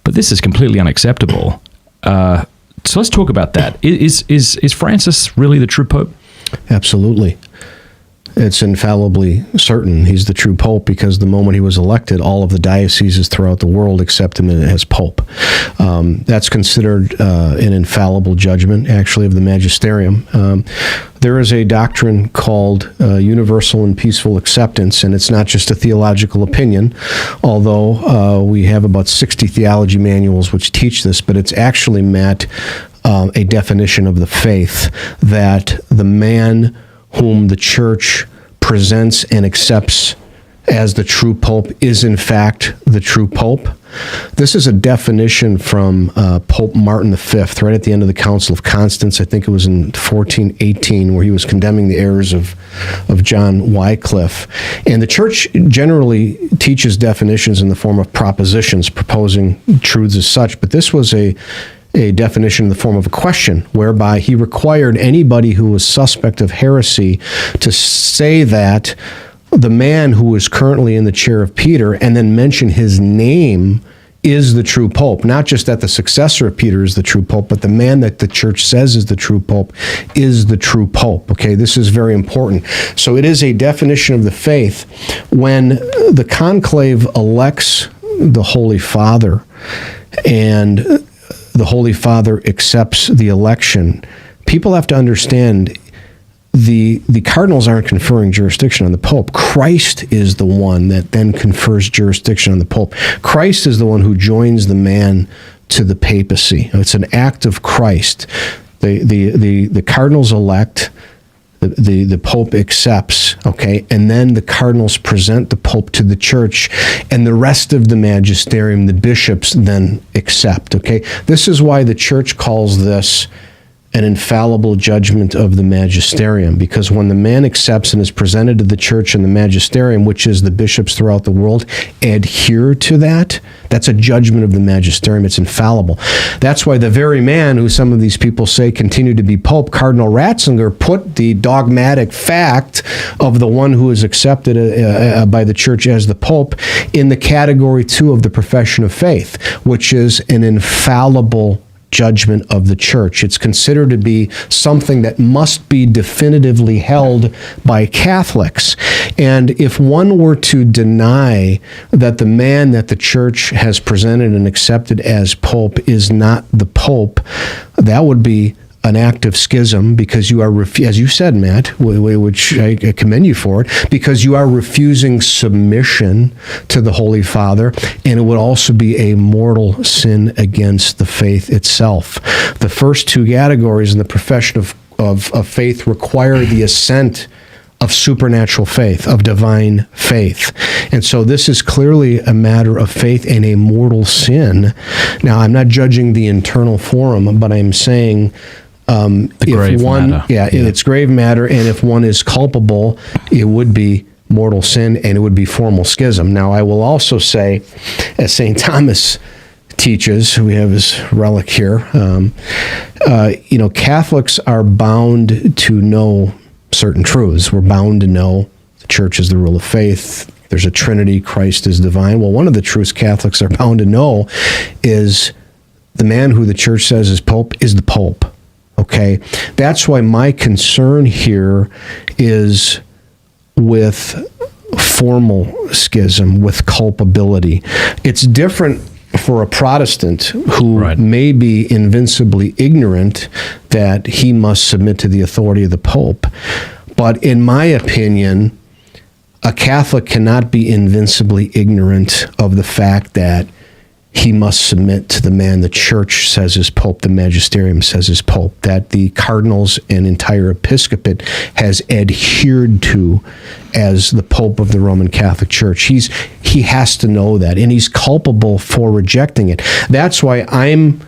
this is completely unacceptable. So let's talk about that. Is Francis really the true pope? Absolutely. It's infallibly certain he's the true pope, because the moment he was elected, all of the dioceses throughout the world accept him as pope. That's considered an infallible judgment, actually, of the magisterium. There is a doctrine called universal and peaceful acceptance, and it's not just a theological opinion, although we have about 60 theology manuals which teach this, but it's actually, Matt, a definition of the faith, that the man whom the church presents and accepts as the true pope is in fact the true pope. This is a definition from Pope Martin V, right at the end of the Council of Constance. I think it was in 1418, where he was condemning the errors of John Wycliffe. And the church generally teaches definitions in the form of propositions, proposing truths as such, but this was a definition in the form of a question, whereby he required anybody who was suspect of heresy to say that the man who is currently in the chair of Peter, and then mention his name, is the true pope. Not just that the successor of Peter is the true pope, but the man that the church says is the true pope is the true pope. Okay, this is very important. So it is a definition of the faith. When the conclave elects the Holy Father, and the Holy Father accepts the election, people have to understand the cardinals aren't conferring jurisdiction on the Pope. Christ is the one that then confers jurisdiction on the Pope. Christ is the one who joins the man to the papacy. It's an act of Christ. The cardinals elect, the Pope accepts, okay, and then the cardinals present the Pope to the church, and the rest of the magisterium, the bishops, then accept, okay? This is why the church calls this an infallible judgment of the magisterium, because when the man accepts and is presented to the church and the magisterium, which is the bishops throughout the world, adhere to that, that's a judgment of the magisterium. It's infallible. That's why the very man who some of these people say continued to be Pope, Cardinal Ratzinger, put the dogmatic fact of the one who is accepted by the church as the Pope in the category 2 of the profession of faith, which is an infallible judgment of the church. It's considered to be something that must be definitively held by Catholics. And if one were to deny that the man that the church has presented and accepted as Pope is not the Pope, that would be an act of schism, because you are, as you said, Matt, which I commend you for it, because you are refusing submission to the Holy Father, and it would also be a mortal sin against the faith itself. The first two categories in the profession of faith require the assent of supernatural faith, of divine faith. And so this is clearly a matter of faith and a mortal sin. Now, I'm not judging the internal forum, but I'm saying it's grave matter, and if one is culpable, it would be mortal sin, and it would be formal schism. Now, I will also say, as St. Thomas teaches, we have his relic here, Catholics are bound to know certain truths. We're bound to know the Church is the rule of faith. There's a Trinity, Christ is divine. Well, one of the truths Catholics are bound to know is the man who the Church says is Pope is the Pope. Okay? That's why my concern here is with formal schism, with culpability. It's different for a Protestant who may be invincibly ignorant that he must submit to the authority of the Pope. But in my opinion, a Catholic cannot be invincibly ignorant of the fact that he must submit to the man the Church says is Pope, the magisterium says is Pope, that the cardinals and entire episcopate has adhered to as the Pope of the Roman Catholic Church. He has to know that, and he's culpable for rejecting it. That's why I'm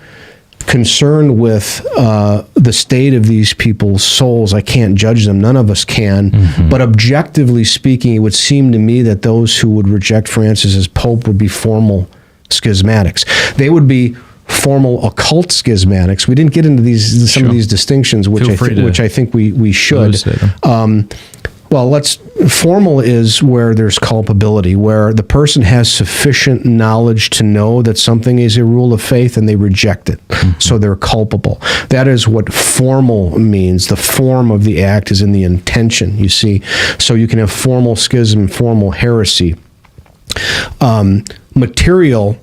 concerned with the state of these people's souls. I can't judge them. None of us can. Mm-hmm. But objectively speaking, it would seem to me that those who would reject Francis as Pope would be formal schismatics. They would be formal occult schismatics. We didn't get into some of these distinctions, which I think we should. Formal is where there's culpability, where the person has sufficient knowledge to know that something is a rule of faith and they reject it. Mm-hmm. So they're culpable. That is what formal means. The form of the act is in the intention, you see. So you can have formal schism, formal heresy. Material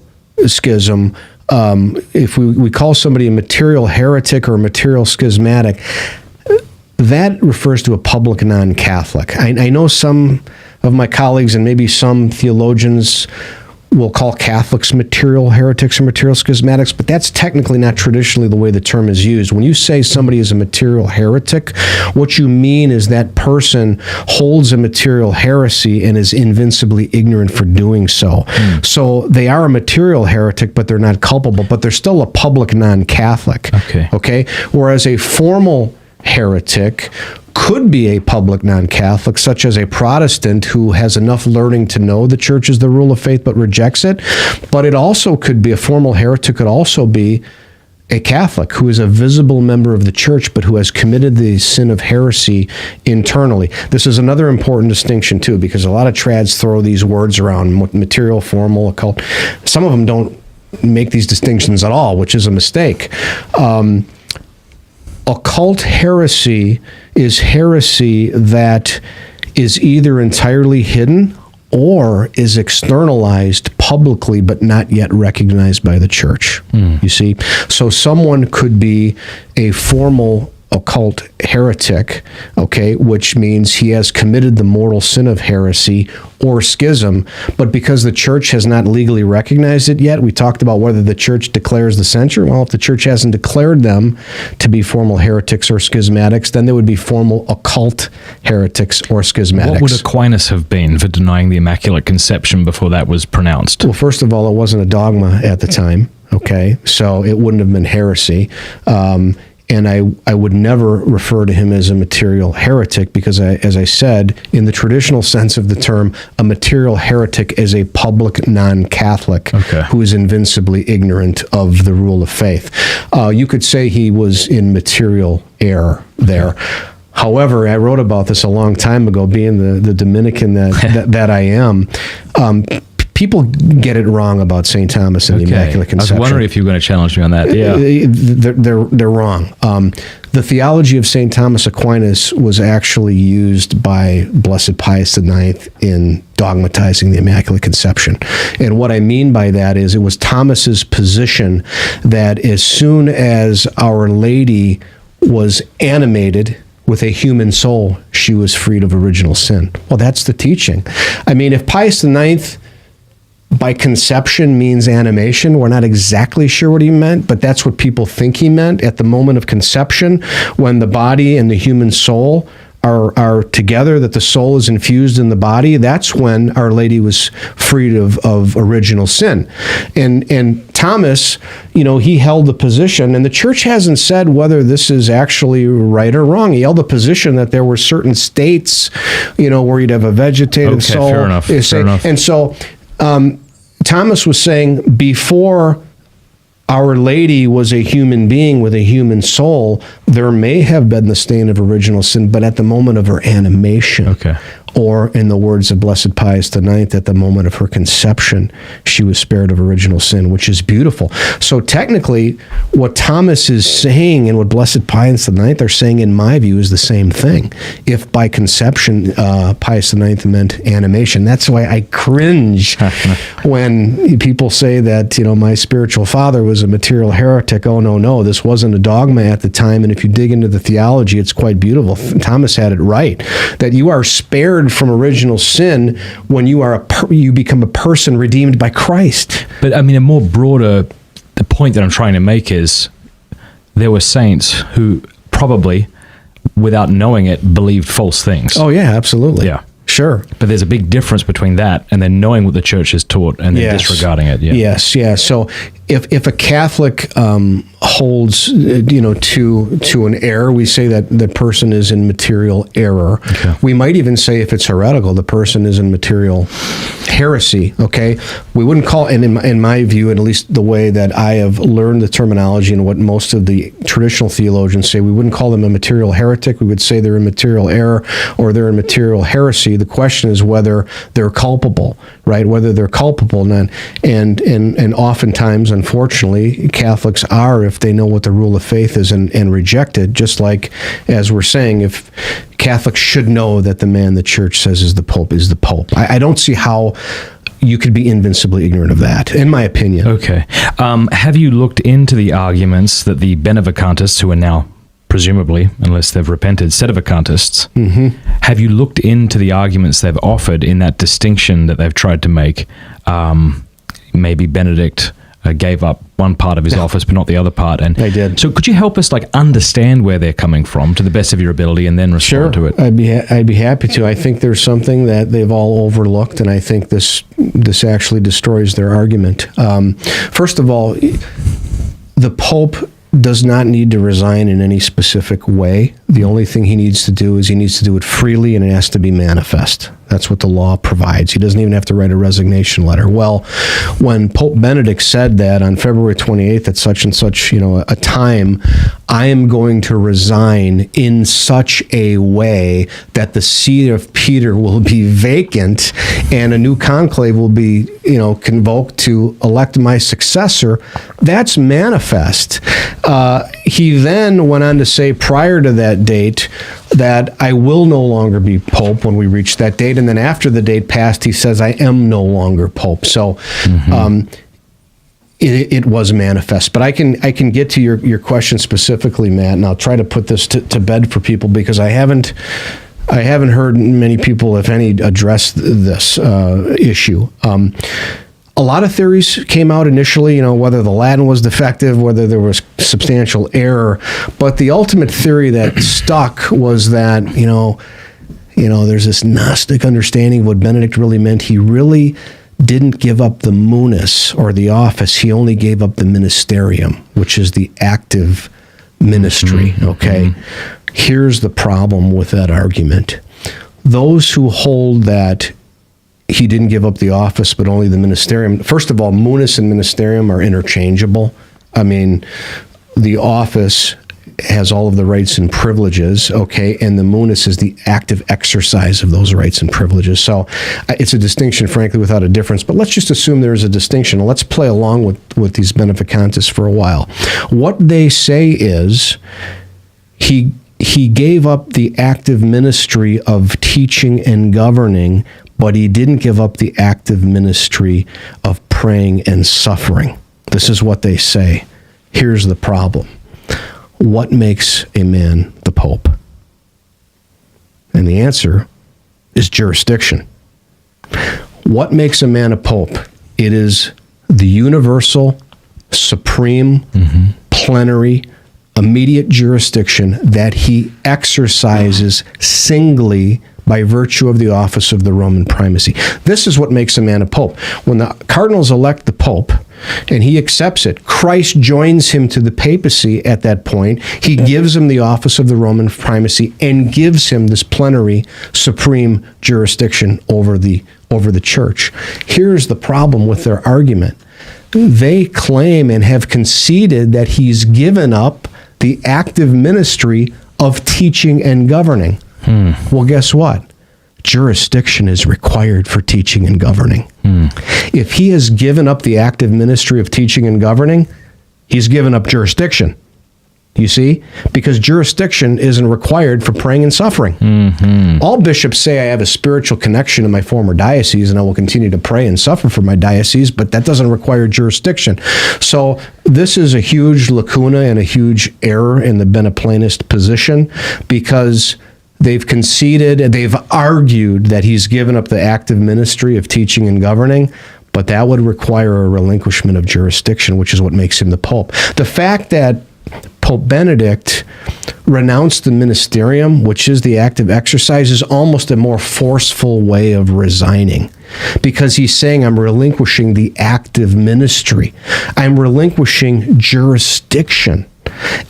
schism, if we call somebody a material heretic or a material schismatic, that refers to a public non-Catholic. I know some of my colleagues and maybe some theologians will call Catholics material heretics or material schismatics, but that's technically not traditionally the way the term is used. When you say somebody is a material heretic, what you mean is that person holds a material heresy and is invincibly ignorant for doing so. So they are a material heretic, but they're not culpable, but they're still a public non-Catholic. Okay? Whereas a formal heretic could be a public non-Catholic, such as a Protestant who has enough learning to know the Church is the rule of faith but rejects it. But it also could be, a formal heretic could also be a Catholic who is a visible member of the Church but who has committed the sin of heresy internally. This is another important distinction too, because a lot of trads throw these words around, material, formal, occult. Some of them don't make these distinctions at all, which is a mistake. Occult heresy is heresy that is either entirely hidden or is externalized publicly but not yet recognized by the Church. You see? So someone could be a formal occult heretic, okay, which means he has committed the mortal sin of heresy or schism, but because the Church has not legally recognized it yet, we talked about whether the Church declares the censure. Well, if the Church hasn't declared them to be formal heretics or schismatics, then they would be formal occult heretics or schismatics. What would Aquinas have been for denying the Immaculate Conception before that was pronounced? Well, first of all, it wasn't a dogma at the time, okay, so it wouldn't have been heresy. And I would never refer to him as a material heretic because, as I said, in the traditional sense of the term, a material heretic is a public non-Catholic who is invincibly ignorant of the rule of faith. You could say he was in material error there. However, I wrote about this a long time ago, being the Dominican that I am. People get it wrong about St. Thomas and the Immaculate Conception. I was wondering if you were going to challenge me on that. Yeah, they're wrong. The theology of St. Thomas Aquinas was actually used by Blessed Pius IX in dogmatizing the Immaculate Conception. And what I mean by that is it was Thomas's position that as soon as Our Lady was animated with a human soul, she was freed of original sin. Well, that's the teaching. I mean, if Pius IX by conception means animation, we're not exactly sure what he meant, but that's what people think he meant. At the moment of conception, when the body and the human soul are together, that the soul is infused in the body, that's when Our Lady was freed of original sin. And Thomas, he held the position, and the church hasn't said whether this is actually right or wrong. He held the position that there were certain states, where you'd have a vegetative soul. Fair enough. Fair enough. And so Thomas was saying before Our Lady was a human being with a human soul, there may have been the stain of original sin, but at the moment of her animation, or in the words of Blessed Pius IX, at the moment of her conception, she was spared of original sin, which is beautiful. So technically, what Thomas is saying and what Blessed Pius IX are saying, in my view, is the same thing. If by conception, Pius IX meant animation. That's why I cringe when people say that, my spiritual father was a material heretic. Oh, no, this wasn't a dogma at the time. And if you dig into the theology, it's quite beautiful. Thomas had it right, that you are spared from original sin when you become a person redeemed by Christ. But I mean, a more broader, the point that I'm trying to make is there were saints who probably, without knowing it, believed false things. Oh yeah, absolutely. Yeah. Sure. But there's a big difference between that and then knowing what the church has taught and then disregarding it. Yeah. Yes, yeah. So if a Catholic holds, to an error, we say that the person is in material error. Okay. We might even say if it's heretical, the person is in material heresy. Okay, we wouldn't call, and in my view, and at least the way that I have learned the terminology and what most of the traditional theologians say, we wouldn't call them a material heretic. We would say they're in material error or they're in material heresy. The question is whether they're culpable, right? Whether they're culpable, and oftentimes, unfortunately, Catholics are, if they know what the rule of faith is and reject it, just like, as we're saying, if Catholics should know that the man the church says is the Pope is the Pope. I don't see how you could be invincibly ignorant of that, in my opinion. Okay. Have you looked into the arguments that the Benevacantists, who are now, presumably, unless they've repented, Sedevacantists, have you looked into the arguments they've offered in that distinction that they've tried to make? Maybe Benedict gave up one part of his office, but not the other part. And I did. So could you help us understand where they're coming from to the best of your ability and then respond to it? I'd be happy to. I think there's something that they've all overlooked, and I think this actually destroys their argument. First of all, the Pope does not need to resign in any specific way. The only thing he needs to do is he needs to do it freely, and it has to be manifest. That's what the law provides. He doesn't even have to write a resignation letter. Well, when Pope Benedict said that on February 28th at such and such, a time, I am going to resign in such a way that the see of Peter will be vacant and a new conclave will be, convoked to elect my successor, that's manifest. He then went on to say prior to that date that I will no longer be Pope when we reach that date. And then after the date passed, he says, I am no longer Pope. So it was manifest. But I can get to your question specifically, Matt, and I'll try to put this to bed for people because I haven't heard many people, if any, address this issue. A lot of theories came out initially, whether the Latin was defective, whether there was substantial error. But the ultimate theory that stuck was that, there's this Gnostic understanding of what Benedict really meant. He really didn't give up the munus, or the office. He only gave up the ministerium, which is the active ministry, okay? Here's the problem with that argument. Those who hold that he didn't give up the office, but only the ministerium. First of all, munus and ministerium are interchangeable. I mean, the office has all of the rights and privileges, okay, and the munus is the active exercise of those rights and privileges. So it's a distinction, frankly, without a difference. But let's just assume there is a distinction. Let's play along with these Benevacantists for a while. What they say is he gave up the active ministry of teaching and governing, but he didn't give up the active ministry of praying and suffering. This is what they say. Here's the problem. What makes a man the Pope? And the answer is jurisdiction. What makes a man a Pope? It is the universal, supreme, plenary, immediate jurisdiction that he exercises singly by virtue of the office of the Roman primacy. This is what makes a man a pope. When the cardinals elect the pope, and he accepts it. Christ joins him to the papacy at that point. He gives him the office of the Roman primacy and gives him this plenary supreme jurisdiction over the church. Here's the problem with their argument. They claim and have conceded that he's given up the active ministry of teaching and governing. Well, guess what? Jurisdiction is required for teaching and governing. If he has given up the active ministry of teaching and governing, he's given up jurisdiction. You see? Because jurisdiction isn't required for praying and suffering. All bishops say I have a spiritual connection to my former diocese and I will continue to pray and suffer for my diocese, but that doesn't require jurisdiction. So this is a huge lacuna and a huge error in the Beneplanist position, because they've conceded and they've argued that he's given up the active ministry of teaching and governing, but that would require a relinquishment of jurisdiction, which is what makes him the Pope. The fact that Pope Benedict renounced the ministerium, which is the active exercise, is almost a more forceful way of resigning, because he's saying, I'm relinquishing the active ministry. I'm relinquishing jurisdiction.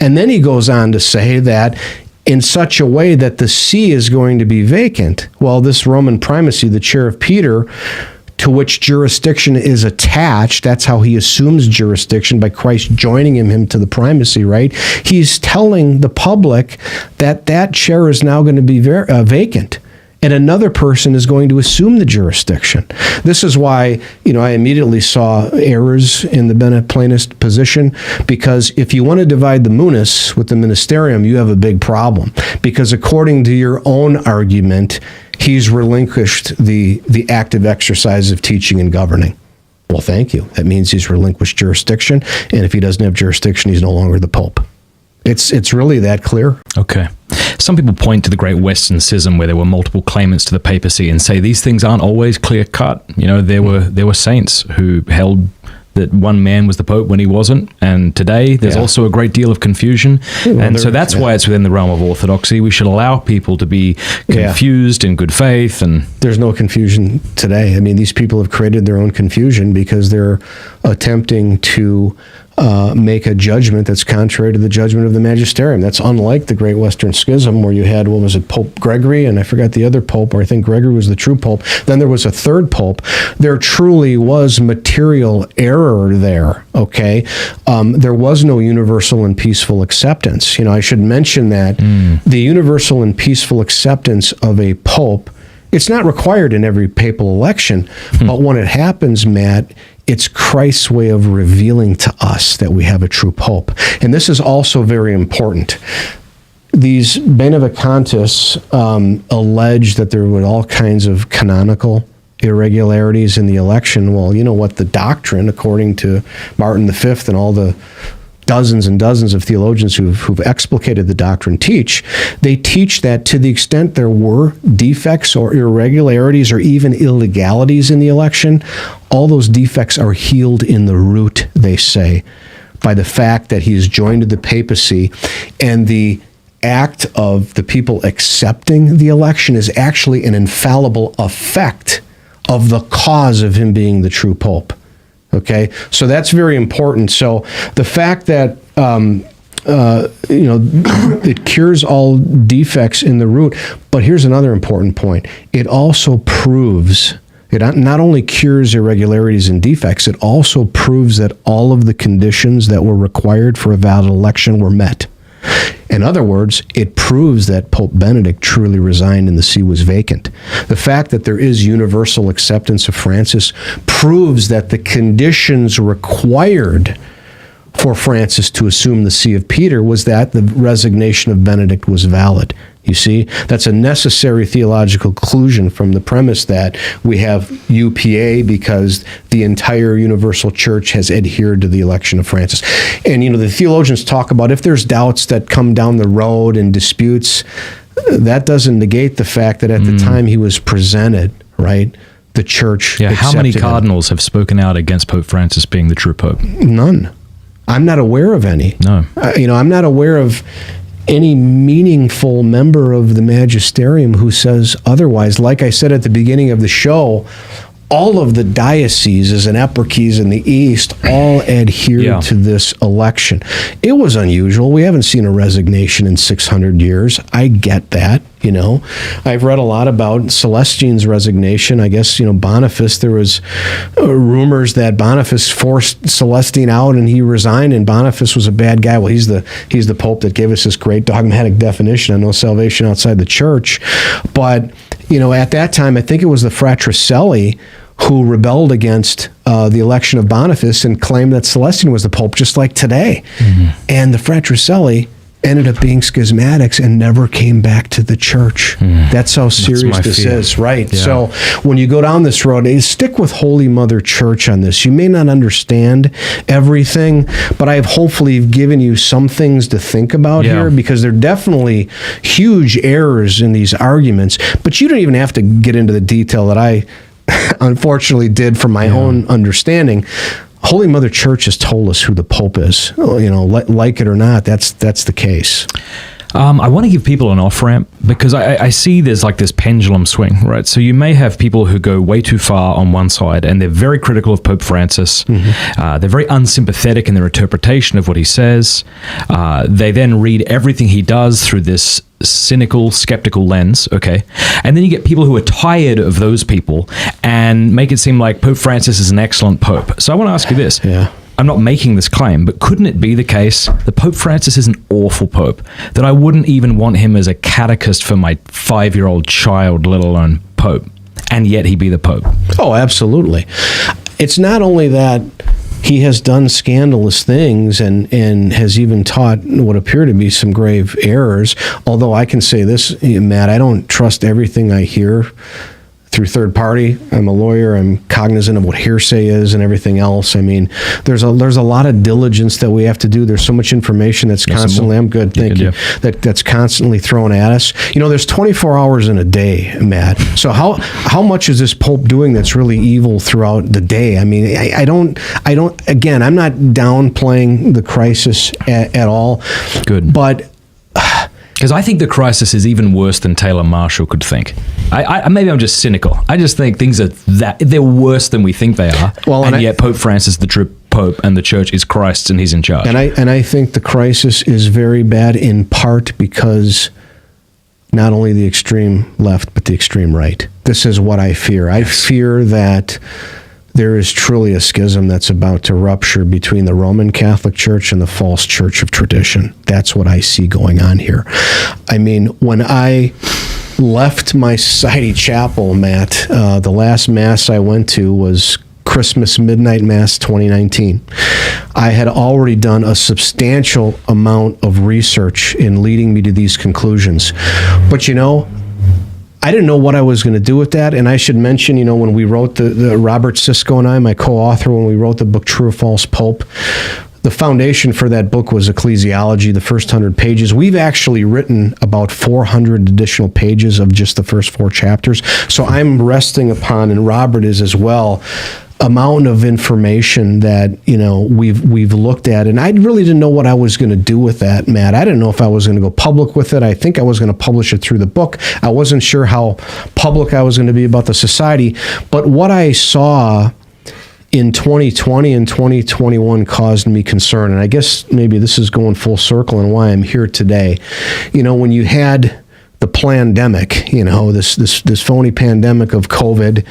And then he goes on to say that in such a way that the see is going to be vacant. Well, this Roman primacy, the chair of Peter, to which jurisdiction is attached, that's how he assumes jurisdiction, by Christ joining him to the primacy, right? He's telling the public that that chair is now going to be vacant, and another person is going to assume the jurisdiction. This is why, I immediately saw errors in the Beneplanist position, because if you want to divide the munus with the ministerium, you have a big problem, because according to your own argument, he's relinquished the active exercise of teaching and governing. Well, thank you. That means he's relinquished jurisdiction, and if he doesn't have jurisdiction, he's no longer the Pope. It's really that clear. Okay. Some people point to the Great Western Schism, where there were multiple claimants to the papacy, and say these things aren't always clear-cut. There were saints who held that one man was the Pope when he wasn't, and today there's also a great deal of confusion, and so that's why it's within the realm of orthodoxy. We should allow people to be confused in good faith, and there's no confusion today. I mean, these people have created their own confusion because they're attempting to make a judgment that's contrary to the judgment of the magisterium. That's unlike the Great Western Schism, where you had, Pope Gregory, and I forgot the other pope, or I think Gregory was the true pope. Then there was a third pope. There truly was material error there, okay? There was no universal and peaceful acceptance. I should mention that the universal and peaceful acceptance of a pope, it's not required in every papal election, but when it happens, Matt, it's Christ's way of revealing to us that we have a true pope. And this is also very important. These Sedevacantis allege that there were all kinds of canonical irregularities in the election. Well, you know what? The doctrine, according to Martin V and all the dozens and dozens of theologians who've explicated the doctrine teach, they teach that to the extent there were defects or irregularities or even illegalities in the election, all those defects are healed in the root, they say, by the fact that he is joined to the papacy, and the act of the people accepting the election is actually an infallible effect of the cause of him being the true pope. Okay, so that's very important. So the fact that it cures all defects in the root, but here's another important point: it also proves, it not only cures irregularities and defects, it also proves that all of the conditions that were required for a valid election were met. In other words, it proves that Pope Benedict truly resigned and the see was vacant. The fact that there is universal acceptance of Francis proves that the conditions required for Francis to assume the see of Peter was that the resignation of Benedict was valid. You see, that's a necessary theological conclusion from the premise that we have UPA because the entire universal church has adhered to the election of Francis. And, the theologians talk about if there's doubts that come down the road and disputes, that doesn't negate the fact that at the time he was presented, right, the church accepted how many him. cardinals have spoken out against Pope Francis being the true pope? None. I'm not aware of any. No. I'm not aware of any meaningful member of the magisterium who says otherwise. Like I said at the beginning of the show, all of the dioceses and eparchies in the East all adhered to this election. It was unusual. We haven't seen a resignation in 600 years. I get that. I've read a lot about Celestine's resignation. I guess, Boniface, there was rumors that Boniface forced Celestine out and he resigned, and Boniface was a bad guy. Well, he's the Pope that gave us this great dogmatic definition on no salvation outside the church. But, at that time, I think it was the Fratricelli who rebelled against the election of Boniface and claimed that Celestine was the Pope, just like today. Mm-hmm. And the Fratricelli ended up being schismatics and never came back to the church. That's how serious this is, right? Yeah. So when you go down this road, stick with Holy Mother Church on this. You may not understand everything, but I have hopefully given you some things to think about here, because there are definitely huge errors in these arguments, but you don't even have to get into the detail that I unfortunately did from my own understanding. Holy Mother Church has told us who the Pope is. Like it or not, that's the case. I want to give people an off-ramp because I see there's like this pendulum swing, right? So you may have people who go way too far on one side and they're very critical of Pope Francis. Mm-hmm. They're very unsympathetic in their interpretation of what he says. They then read everything he does through this cynical, skeptical lens, okay? And then you get people who are tired of those people and make it seem like Pope Francis is an excellent pope. So I want to ask you this. Yeah. I'm not making this claim, but couldn't it be the case that Pope Francis is an awful pope, that I wouldn't even want him as a catechist for my 5-year-old child, let alone pope, and yet he be the pope? Oh, absolutely. It's not only that he has done scandalous things and has even taught what appear to be some grave errors, although I can say this, Matt, I don't trust everything I hear through third party. I'm a lawyer. I'm cognizant of what hearsay is and everything else. I mean, there's a lot of diligence that we have to do. There's so much information that's constantly, I'm good, thank you, that's constantly thrown at us. There's 24 hours in a day, Matt. So how much is this Pope doing that's really evil throughout the day? I mean, I don't, again, I'm not downplaying the crisis at all. Good. But because I think the crisis is even worse than Taylor Marshall could think. Maybe I'm just cynical. I just think things are they're worse than we think they are. Well, and yet Pope Francis is the true Pope, and the Church is Christ's, and he's in charge. And I think the crisis is very bad in part because not only the extreme left, but the extreme right. This is what I fear. I fear that there is truly a schism that's about to rupture between the Roman Catholic Church and the false church of tradition. That's what I see going on here. I mean, when I left my society chapel, Matt, the last Mass I went to was Christmas Midnight Mass 2019. I had already done a substantial amount of research in leading me to these conclusions. But I didn't know what I was going to do with that. And I should mention, when we wrote the Robert Sisko and I, my co-author, when we wrote the book True or False Pope, the foundation for that book was ecclesiology, the first 100 pages. We've actually written about 400 additional pages of just the first 4 chapters. So I'm resting upon, and Robert is as well, a mountain of information that we've looked at, and I really didn't know what I was going to do with that, Matt. I didn't know if I was going to go public with it. I think I was going to publish it through the book. I wasn't sure how public I was going to be about the society, but what I saw in 2020 and 2021 caused me concern, and I guess maybe this is going full circle and why I'm here today. When you had the plandemic, this phony pandemic of COVID,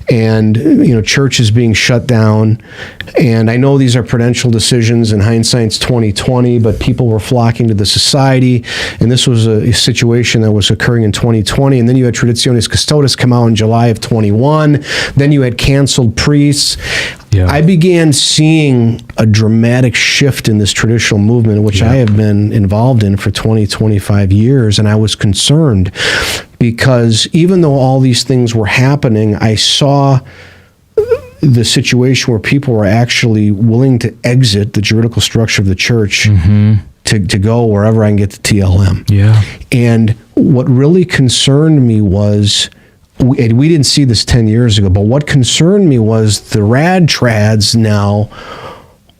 and churches being shut down. And I know these are prudential decisions, and hindsight's 2020, but people were flocking to the society, and this was a situation that was occurring in 2020. And then you had Traditionis Custodes come out in July of 21. Then you had canceled priests. Yeah. I began seeing a dramatic shift in this traditional movement, which I have been involved in for 20, 25 years, and I was concerned because even though all these things were happening, I saw the situation where people were actually willing to exit the juridical structure of the church to go wherever I can get the TLM. Yeah. And what really concerned me was, we didn't see this 10 years ago, but what concerned me was the rad trads now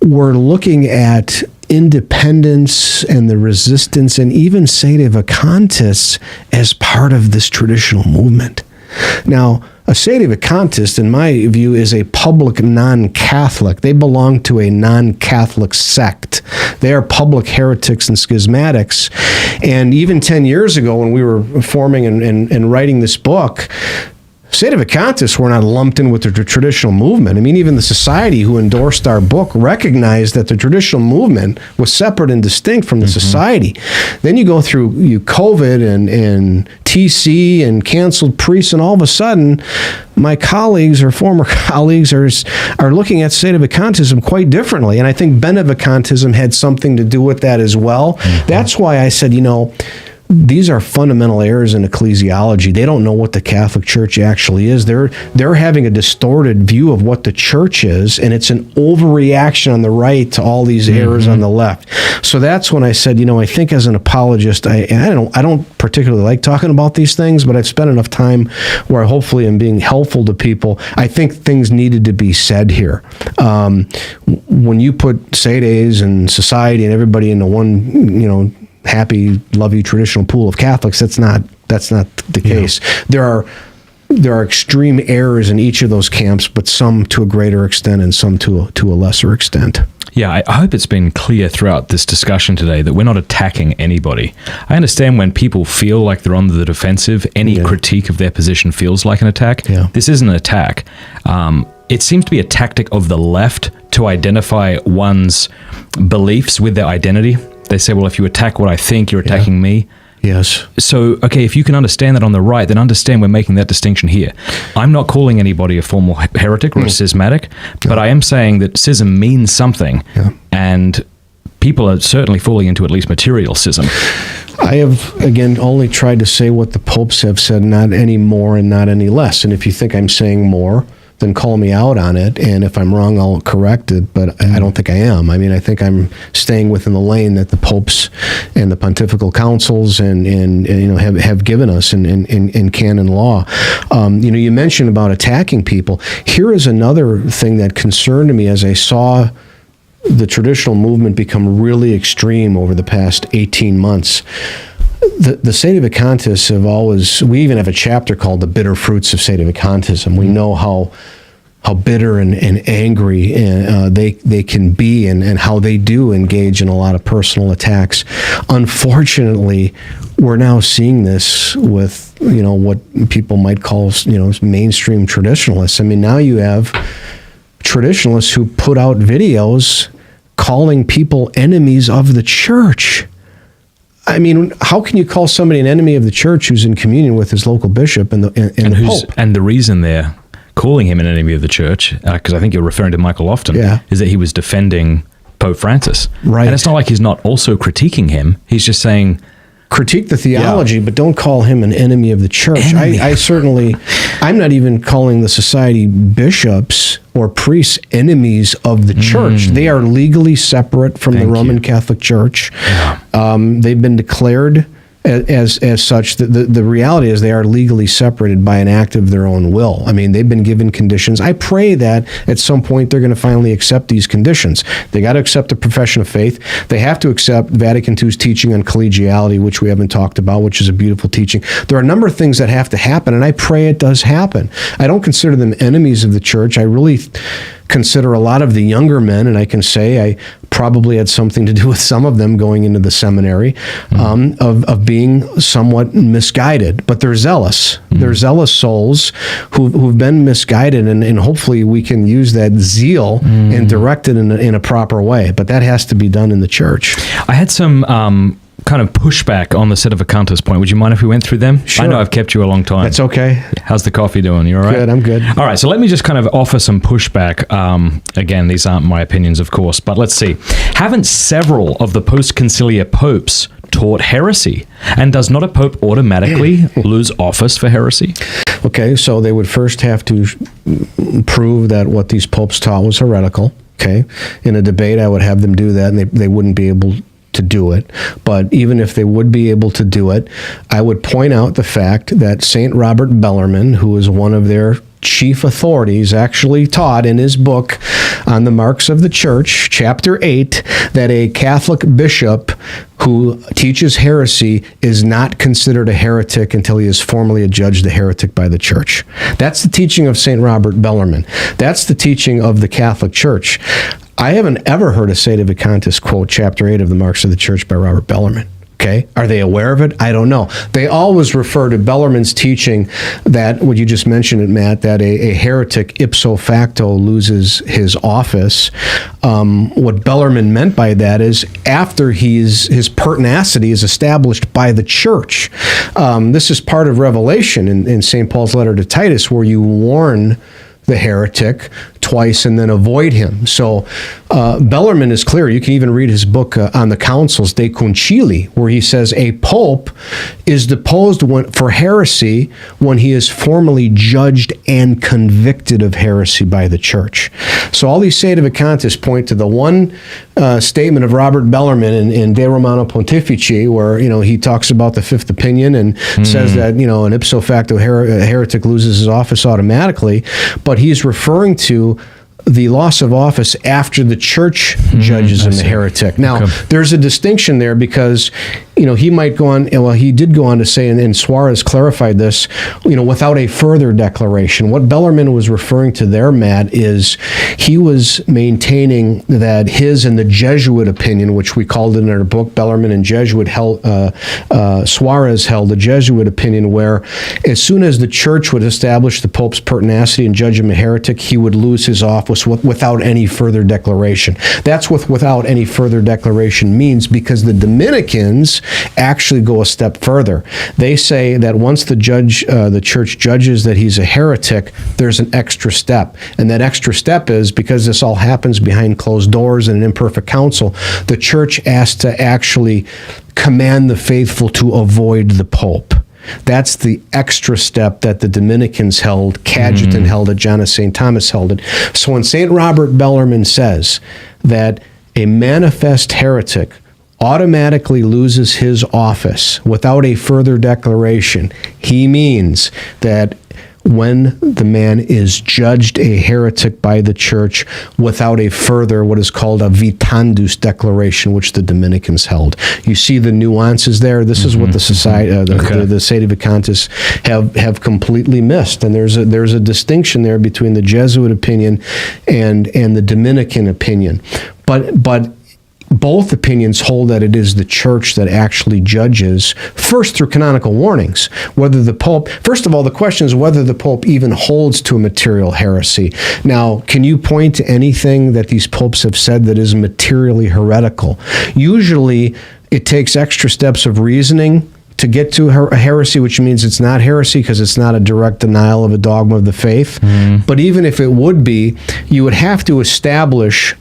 were looking at independence and the resistance and even Sedevacantis as part of this traditional movement. Now, A Sedevacantist, in my view, is a public non-Catholic. They belong to a non-Catholic sect. They are public heretics and schismatics. And even 10 years ago, when we were forming and writing this book, Sedevacantis were not lumped in with the traditional movement. I mean, even the society who endorsed our book recognized that the traditional movement was separate and distinct from the society. Then you go through COVID and TC and canceled priests, and all of a sudden, my colleagues or former colleagues are looking at Sedevacantism quite differently. And I think Benevacantism had something to do with that as well. That's why I said, these are fundamental errors in ecclesiology. They don't know what the Catholic Church actually is. They're having a distorted view of what the Church is, and it's an overreaction on the right to all these errors on the left. So that's when I said, I think as an apologist, I don't particularly like talking about these things, but I've spent enough time where hopefully I'm being helpful to people. I think things needed to be said here. When you put Sedes and society and everybody into one, happy, lovey, traditional pool of Catholics, that's not the case. There are extreme errors in each of those camps, but some to a greater extent and some to a lesser extent. Yeah, I hope it's been clear throughout this discussion today that we're not attacking anybody. I understand when people feel like they're on the defensive, any critique of their position feels like an attack. Yeah. This isn't an attack. It seems to be a tactic of the left to identify one's beliefs with their identity. They say, well, if you attack what I think, you're attacking me. Yes. So, okay, if you can understand that on the right, then understand we're making that distinction here. I'm not calling anybody a formal heretic or a schismatic, but I am saying that schism means something, and people are certainly falling into at least material schism. I have, again, only tried to say what the popes have said, not any more and not any less. And if you think I'm saying more, then call me out on it, and if I'm wrong, I'll correct it, but I don't think I am. I mean, I think I'm staying within the lane that the popes and the pontifical councils and have given us in canon law. You mentioned about attacking people. Here is another thing that concerned me as I saw the traditional movement become really extreme over the past 18 months. The Sedevacantists have always, we even have a chapter called The Bitter Fruits of Sedevacantism. We know how bitter and angry they can be and how they do engage in a lot of personal attacks. Unfortunately, we're now seeing this with, what people might call, mainstream traditionalists. I mean, now you have traditionalists who put out videos calling people enemies of the Church. I mean, how can you call somebody an enemy of the Church who's in communion with his local bishop and the Pope? And the reason they're calling him an enemy of the Church, because I think you're referring to Michael Lofton, is that he was defending Pope Francis. Right. And it's not like he's not also critiquing him. He's just saying, critique the theology, but don't call him an enemy of the Church. I'm not even calling the society bishops or priests enemies of the Church. They are legally separate from the Roman Catholic Church. They've been declared as such. The reality is they are legally separated by an act of their own will. I mean, they've been given conditions. I pray that at some point they're going to finally accept these conditions. They got to accept the profession of faith. They have to accept Vatican II's teaching on collegiality, which we haven't talked about, which is a beautiful teaching. There are a number of things that have to happen, and I pray it does happen. I don't consider them enemies of the Church. I really consider a lot of the younger men, and I can say I probably had something to do with some of them going into the seminary, of being somewhat misguided, but they're zealous. They're zealous souls who've been misguided, and hopefully we can use that zeal and direct it in a proper way, but that has to be done in the Church. I had some kind of pushback on the Sedevacantis point. Would you mind if we went through them? Sure. I know I've kept you a long time. That's okay. How's the coffee doing? You all right? Good, I'm good. All right, so let me just kind of offer some pushback. Again, these aren't my opinions, of course, but let's see. Haven't several of the post-conciliar popes taught heresy? And does not a pope automatically lose office for heresy? Okay, so they would first have to prove that what these popes taught was heretical. Okay, in a debate, I would have them do that, and they wouldn't be able to do it. But even if they would be able to do it, I would point out the fact that St. Robert Bellarmine, who is one of their chief authorities, actually taught in his book on the Marks of the Church, chapter 8, that a Catholic bishop who teaches heresy is not considered a heretic until he is formally adjudged a heretic by the Church. That's the teaching of St. Robert Bellarmine. That's the teaching of the Catholic Church. I haven't ever heard a Sedevacantis quote chapter 8 of the Marks of the Church by Robert Bellarmine. Okay. Are they aware of it? I don't know. They always refer to Bellarmine's teaching that, what you just mentioned it, Matt, that a heretic ipso facto loses his office. What Bellarmine meant by that is after his pertinacity is established by the Church. This is part of Revelation in St. Paul's letter to Titus, where you warn the heretic twice and then avoid him. So Bellarmine is clear. You can even read his book on the councils, De Concili, where he says a pope is deposed for heresy when he is formally judged and convicted of heresy by the Church. So all these Sedevacantis point to the one statement of Robert Bellarmine in De Romano Pontifici, where he talks about the fifth opinion and says that an ipso facto heretic loses his office automatically, but he's referring to the loss of office after the Church judges him a heretic. Now, there's a distinction there because, he might go on, he did go on to say, and Suarez clarified this, without a further declaration. What Bellarmine was referring to there, Matt, is he was maintaining that his and the Jesuit opinion, which we called it in our book, Bellarmine and Jesuit, Suarez held the Jesuit opinion where as soon as the Church would establish the Pope's pertinacity and judge him a heretic, he would lose his office without any further declaration. That's what without any further declaration means, because the Dominicans actually go a step further. They say that once the Church judges that he's a heretic, there's an extra step. And that extra step is, because this all happens behind closed doors in an imperfect council, the Church has to actually command the faithful to avoid the Pope. That's the extra step that the Dominicans held, Cajetan held it, John of St. Thomas held it. So when St. Robert Bellarmine says that a manifest heretic automatically loses his office without a further declaration, he means that when the man is judged a heretic by the Church without a further, what is called a vitandus declaration, which the Dominicans held. You see the nuances there. This is what the society, the Sedevacantis have completely missed. And there's a distinction there between the Jesuit opinion and the Dominican opinion. But both opinions hold that it is the Church that actually judges, first through canonical warnings, whether the Pope, first of all, the question is whether the Pope even holds to a material heresy. Now, can you point to anything that these popes have said that is materially heretical? Usually, it takes extra steps of reasoning to get to a heresy, which means it's not heresy because it's not a direct denial of a dogma of the faith. But even if it would be, you would have to establish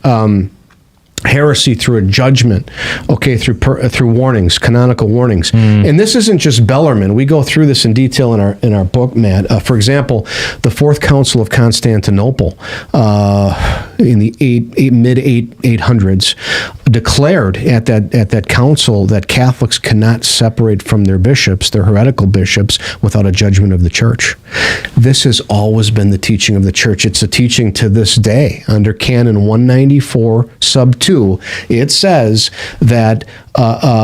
heresy through a judgment, through warnings, canonical warnings. And this isn't just Bellarmine. We go through this in detail in our book, Matt. For example, the Fourth Council of Constantinople in the mid 800s declared at that council that Catholics cannot separate from their bishops, their heretical bishops, without a judgment of the Church. This has always been the teaching of the Church. It's a teaching to this day. Under Canon 194, sub 2, it says that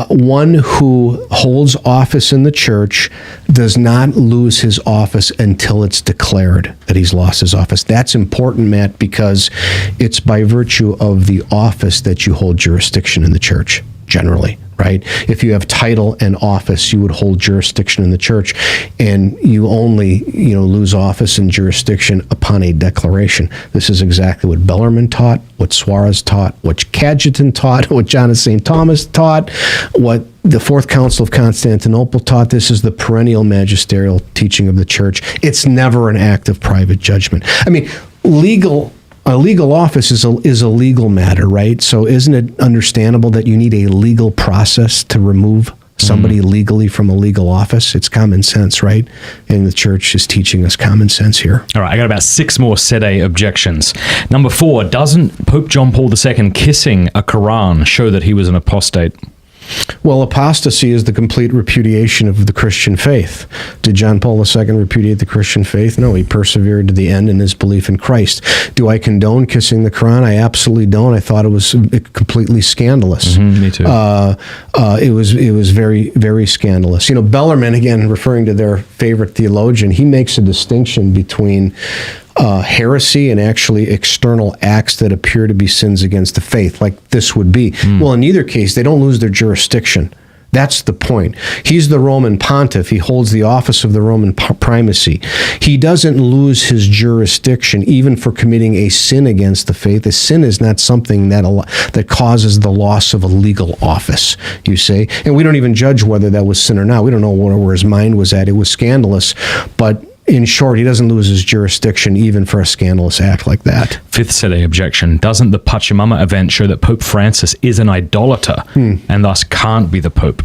one who holds office in the Church does not lose his office until it's declared that he's lost his office. That's important, Matt, because it's by virtue of the office that you hold jurisdiction in the Church, generally, right? If you have title and office, you would hold jurisdiction in the Church, and you only, lose office and jurisdiction upon a declaration. This is exactly what Bellarmine taught, what Suarez taught, what Cajetan taught, what John of St. Thomas taught, what the Fourth Council of Constantinople taught. This is the perennial magisterial teaching of the Church. It's never an act of private judgment. I mean, a legal office is a legal matter, right? So isn't it understandable that you need a legal process to remove somebody legally from a legal office? It's common sense, right? And the Church is teaching us common sense here. All right, I got about 6 more Sede objections. Number 4, doesn't Pope John Paul II kissing a Quran show that he was an apostate? Well, apostasy is the complete repudiation of the Christian faith. Did John Paul II repudiate the Christian faith? No, he persevered to the end in his belief in Christ. Do I condone kissing the Quran? I absolutely don't. I thought it was completely scandalous. Me too. It was very, very scandalous. Bellarmine, again, referring to their favorite theologian, he makes a distinction between heresy and actually external acts that appear to be sins against the faith, like this would be. Well, in either case, they don't lose their jurisdiction. That's the point. He's the Roman pontiff. He holds the office of the Roman primacy. He doesn't lose his jurisdiction even for committing a sin against the faith. A sin is not something that causes the loss of a legal office, you say. And we don't even judge whether that was sin or not. We don't know where his mind was at. It was scandalous, but in short, he doesn't lose his jurisdiction even for a scandalous act like that. Fifth Sede objection. Doesn't the Pachamama event show that Pope Francis is an idolater and thus can't be the Pope?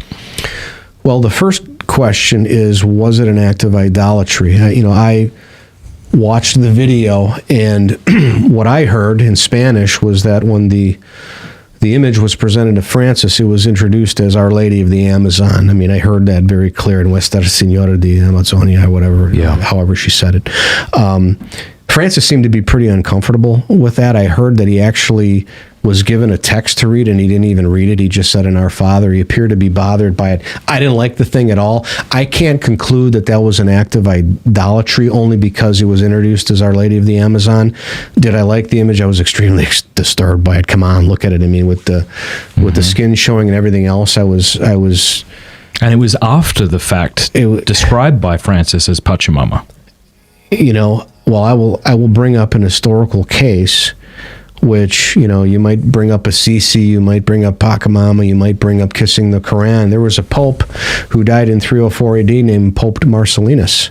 Well, the first question is, was it an act of idolatry? I watched the video, and what I heard in Spanish was that when the image was presented to Francis, it was introduced as Our Lady of the Amazon. I mean, I heard that very clear in Nuestra Señora de Amazonia, whatever, however she said it. Francis seemed to be pretty uncomfortable with that. I heard that he actually was given a text to read, and he didn't even read it. He just said, "In Our Father." He appeared to be bothered by it. I didn't like the thing at all. I can't conclude that was an act of idolatry only because it was introduced as Our Lady of the Amazon. Did I like the image? I was extremely disturbed by it. Come on, look at it. I mean, with the skin showing and everything else, I was. And it was after the fact described by Francis as Pachamama. Well, I will bring up an historical case, which, you might bring up Assisi, you might bring up Pachamama, you might bring up kissing the Quran. There was a pope who died in 304 AD named Pope Marcellinus.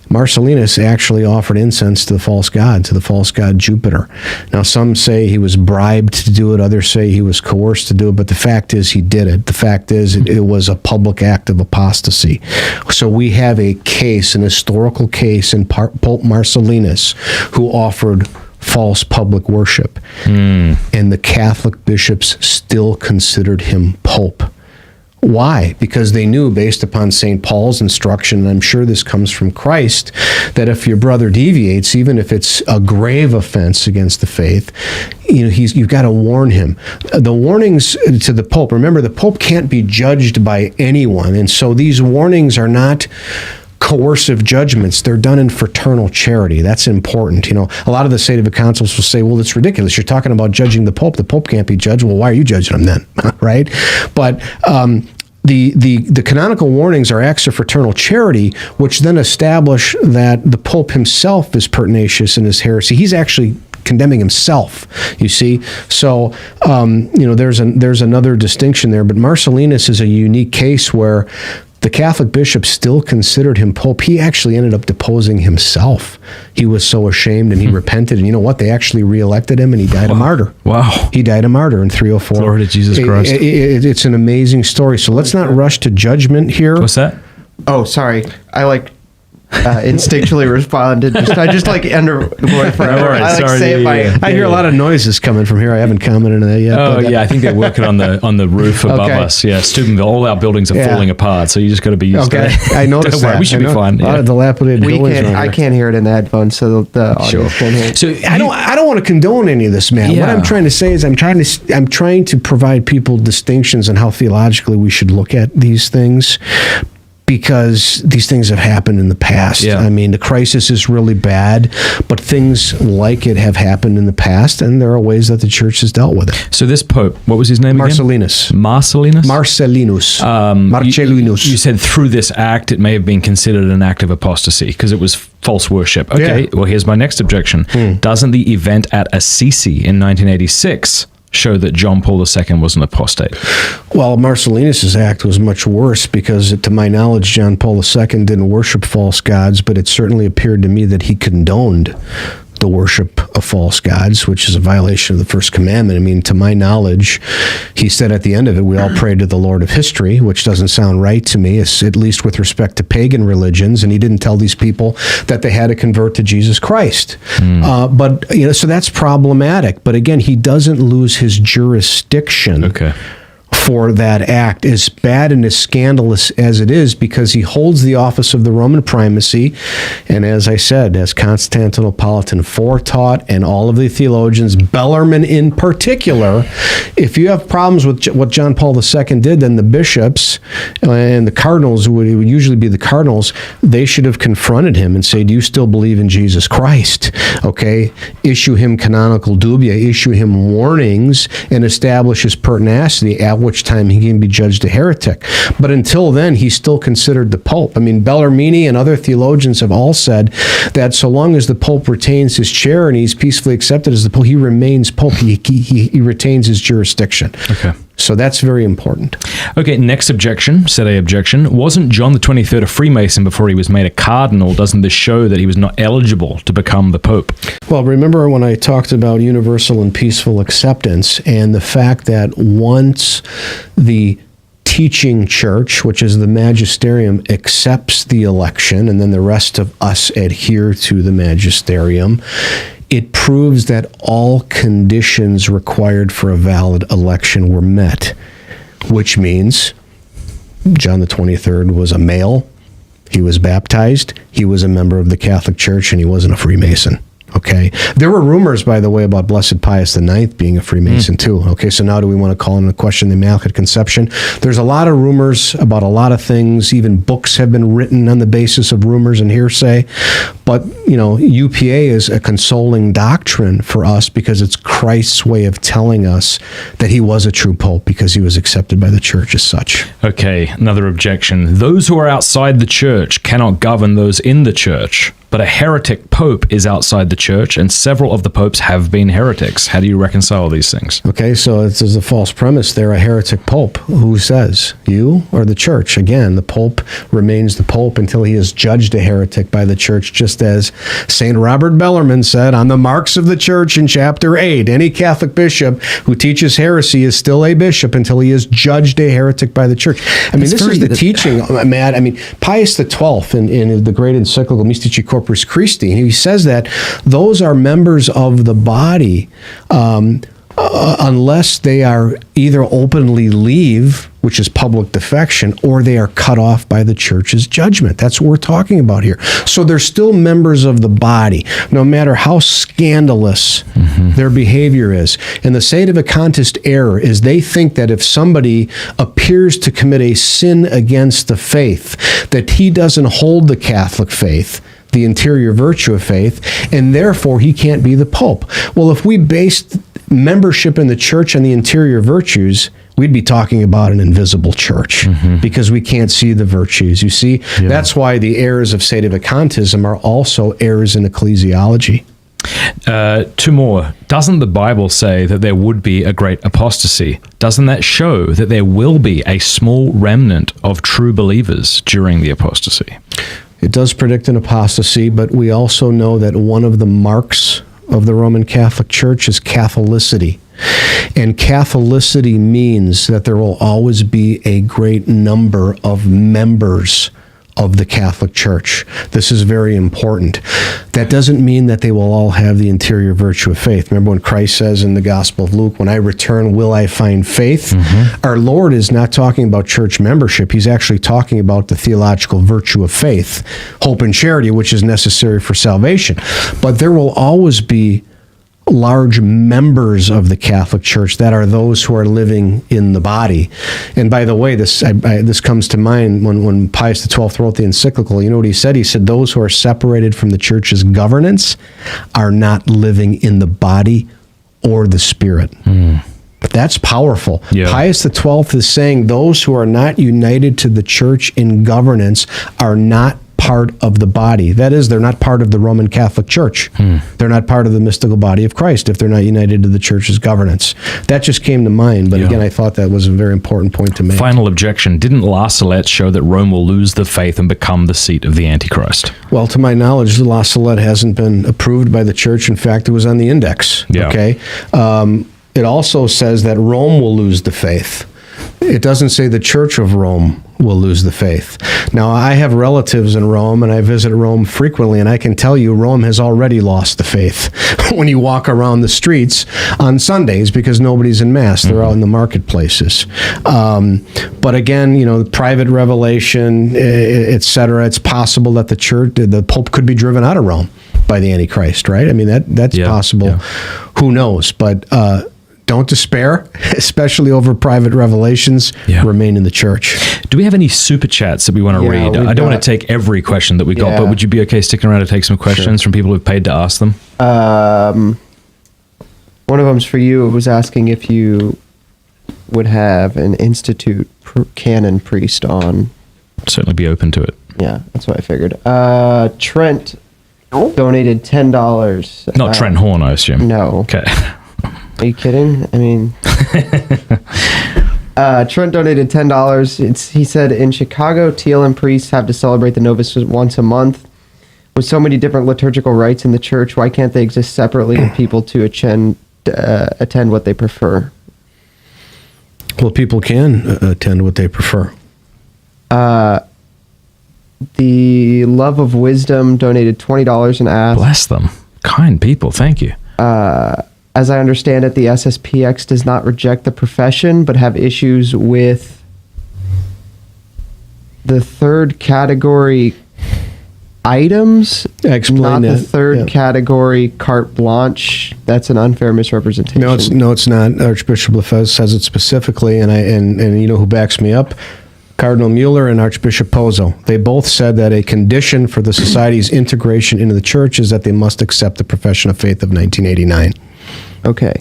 Marcellinus actually offered incense to the false god Jupiter. Now, some say he was bribed to do it, others say he was coerced to do it, but the fact is he did it. The fact is it was a public act of apostasy. So we have an historical case in Pope Marcellinus, who offered false public worship, and the Catholic bishops still considered him pope. Why? Because they knew, based upon St. Paul's instruction, and I'm sure this comes from Christ, that if your brother deviates, even if it's a grave offense against the faith, you've got to warn him. The warnings to the Pope, remember, the Pope can't be judged by anyone, and so these warnings are not coercive judgments. They're done in fraternal charity. That's important. A lot of the Sedevacantis will say, well, it's ridiculous. You're talking about judging the Pope. The Pope can't be judged. Well, why are you judging him then? Right? But the canonical warnings are acts of fraternal charity, which then establish that the Pope himself is pertinacious in his heresy. He's actually condemning himself, you see. So, there's another distinction there. But Marcellinus is a unique case where the Catholic bishops still considered him pope. He actually ended up deposing himself. He was so ashamed, and he repented. And you know what? They actually reelected him, and he died a martyr. Wow. He died a martyr in 304. Glory to Jesus Christ. It's an amazing story. So let's not rush to judgment here. What's that? Oh, sorry. I instinctually responded. I just under the word forever. I hear a lot of noises coming from here. I haven't commented on that yet. I think they're working on the roof above us. Yeah, Steubenville. All our buildings are falling apart, so you just got to be used to it. I noticed that. We should be fine. A lot of dilapidated buildings. I can't hear it in the headphones, so the audience can't hear it. So I don't want to condone any of this, man. Yeah. What I'm trying to say is I'm trying to provide people distinctions on how theologically we should look at these things, because these things have happened in the past. Yeah. I mean, the crisis is really bad, but things like it have happened in the past, and there are ways that the church has dealt with it. So this Pope, what was his name Marcellinus. again? Marcellinus? Marcellinus. You said through this act, it may have been considered an act of apostasy because it was false worship. Okay, well, here's my next objection. Doesn't the event at Assisi in 1986 show that John Paul II was an apostate? Well, Marcellinus' act was much worse because, to my knowledge, John Paul II didn't worship false gods, but it certainly appeared to me that he condoned the worship of false gods, which is a violation of the first commandment. I mean, to my knowledge, he said at the end of it, we all pray to the Lord of history, which doesn't sound right to me, at least with respect to pagan religions, and he didn't tell these people that they had to convert to Jesus Christ. But, so that's problematic. But again, he doesn't lose his jurisdiction for that act, as bad and as scandalous as it is, because he holds the office of the Roman primacy. And as I said, as Constantinopolitan foretaught, and all of the theologians, Bellarmine in particular, if you have problems with what John Paul II did, then the bishops and the cardinals, it would usually be the cardinals, they should have confronted him and say, do you still believe in Jesus Christ? Okay, issue him canonical dubia, issue him warnings, and establish his pertinacity, at which time he can be judged a heretic. But until then, he's still considered the Pope. I mean, Bellarmine and other theologians have all said that so long as the Pope retains his chair and he's peacefully accepted as the Pope, he remains Pope. He retains his jurisdiction. Okay. So that's very important. Okay, next objection, said a objection. Wasn't John the 23rd a Freemason before he was made a cardinal? Doesn't this show that he was not eligible to become the Pope? Well, remember when I talked about universal and peaceful acceptance, and the fact that once the teaching church, which is the magisterium, accepts the election, and then the rest of us adhere to the magisterium, it proves that all conditions required for a valid election were met, which means John the 23rd was a male, he was baptized, he was a member of the Catholic Church, and he wasn't a Freemason. Okay. There were rumors, by the way, about Blessed Pius IX being a Freemason too. Okay. So now do we want to call into question the Immaculate Conception? There's a lot of rumors about a lot of things. Even books have been written on the basis of rumors and hearsay. But, UPA is a consoling doctrine for us because it's Christ's way of telling us that he was a true Pope because he was accepted by the Church as such. Okay. Another objection. Those who are outside the Church cannot govern those in the Church. But a heretic pope is outside the Church, and several of the popes have been heretics. How do you reconcile these things? Okay, so there's a false premise there. A heretic pope. Who says? You or the Church? Again, the pope remains the pope until he is judged a heretic by the Church, just as St. Robert Bellarmine said on the Marks of the Church in chapter 8. Any Catholic bishop who teaches heresy is still a bishop until he is judged a heretic by the Church. I mean, this is the teaching, Matt. I mean, Pius XII in the great encyclical Mystici Corpus Christi, he says that those are members of the body unless they are either openly leave, which is public defection, or they are cut off by the Church's judgment. That's what we're talking about here. So they're still members of the body, no matter how scandalous their behavior is. And the Sedevacantist error is they think that if somebody appears to commit a sin against the faith, that he doesn't hold the Catholic faith, the interior virtue of faith, and therefore he can't be the Pope. Well, if we based membership in the Church on the interior virtues, we'd be talking about an invisible church because we can't see the virtues. You see, that's why the errors of Sedevacantism are also errors in ecclesiology. Two more. Doesn't the Bible say that there would be a great apostasy? Doesn't that show that there will be a small remnant of true believers during the apostasy? It does predict an apostasy, but we also know that one of the marks of the Roman Catholic Church is Catholicity. And Catholicity means that there will always be a great number of members of the Catholic Church. This is very important. That doesn't mean that they will all have the interior virtue of faith. Remember when Christ says in the Gospel of Luke, when I return, will I find faith? Our Lord is not talking about church membership. He's actually talking about the theological virtue of faith, hope and charity, which is necessary for salvation. But there will always be large members of the Catholic Church that are those who are living in the body. And by the way, this comes to mind when Pius XII wrote the encyclical. You know what he said? He said, those who are separated from the Church's governance are not living in the body or the Spirit. That's powerful. Pius XII is saying those who are not united to the Church in governance are not part of the body. That is, they're not part of the Roman Catholic Church. They're not part of the mystical body of Christ if they're not united to the Church's governance. That just came to mind, but again, I thought that was a very important point to make. Final objection. Didn't La Salette show that Rome will lose the faith and become the seat of the Antichrist? Well, to my knowledge, La Salette hasn't been approved by the Church. In fact, it was on the index. Okay. It also says that Rome will lose the faith. It doesn't say the Church of Rome will lose the faith. Now, I have relatives in Rome, and I visit Rome frequently, and I can tell you Rome has already lost the faith when you walk around the streets on Sundays because nobody's in Mass. They're out in the marketplaces. But again, private revelation, etc., it's possible that the Pope could be driven out of Rome by the Antichrist, right? I mean, that's possible. Yeah. Who knows? But don't despair, especially over private revelations. Yeah. Remain in the church. Do we have any super chats that we want to read? I don't want to take every question that we got, but would you be okay sticking around to take some questions from people who've paid to ask them? One of them's for you. It was asking if you would have an institute canon priest on. I'd certainly be open to it. Yeah, that's what I figured. Trent donated $10. Not Trent Horn, I assume. No. Okay. Are you kidding? I mean, Trent donated $10. He said, in Chicago, TLM priests have to celebrate the Novus once a month. With so many different liturgical rites in the church, why can't they exist separately and people to attend what they prefer? Well, people can attend what they prefer. The Love of Wisdom donated $20 and asked, bless them. Kind people. Thank you. As I understand it, the SSPX does not reject the profession, but have issues with the third category items, not the third category carte blanche. That's an unfair misrepresentation. No, it's not. Archbishop Lefebvre says it specifically, and you know who backs me up? Cardinal Mueller and Archbishop Pozzo. They both said that a condition for the society's integration into the church is that they must accept the profession of faith of 1989. Okay.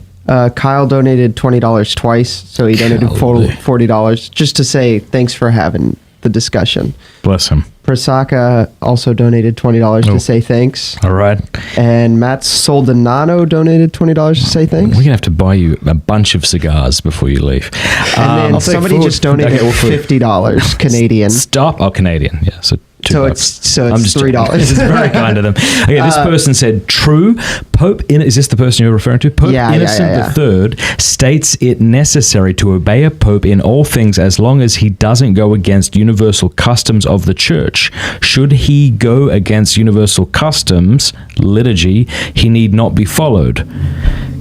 Kyle donated $20 twice, so he donated $40 just to say thanks for having the discussion. Bless him. Prasaka also donated $20 to say thanks. All right. And Matt Soldonano donated $20 to say thanks. We're going to have to buy you a bunch of cigars before you leave. And then somebody just donated $50 Canadian. Stop. Oh, Canadian. Yeah. So it's $3. This is very kind of them. Okay, this person said, true, is this the person you're referring to? Pope Innocent III states it necessary to obey a pope in all things as long as he doesn't go against universal customs of the church. Should he go against universal customs, liturgy, he need not be followed.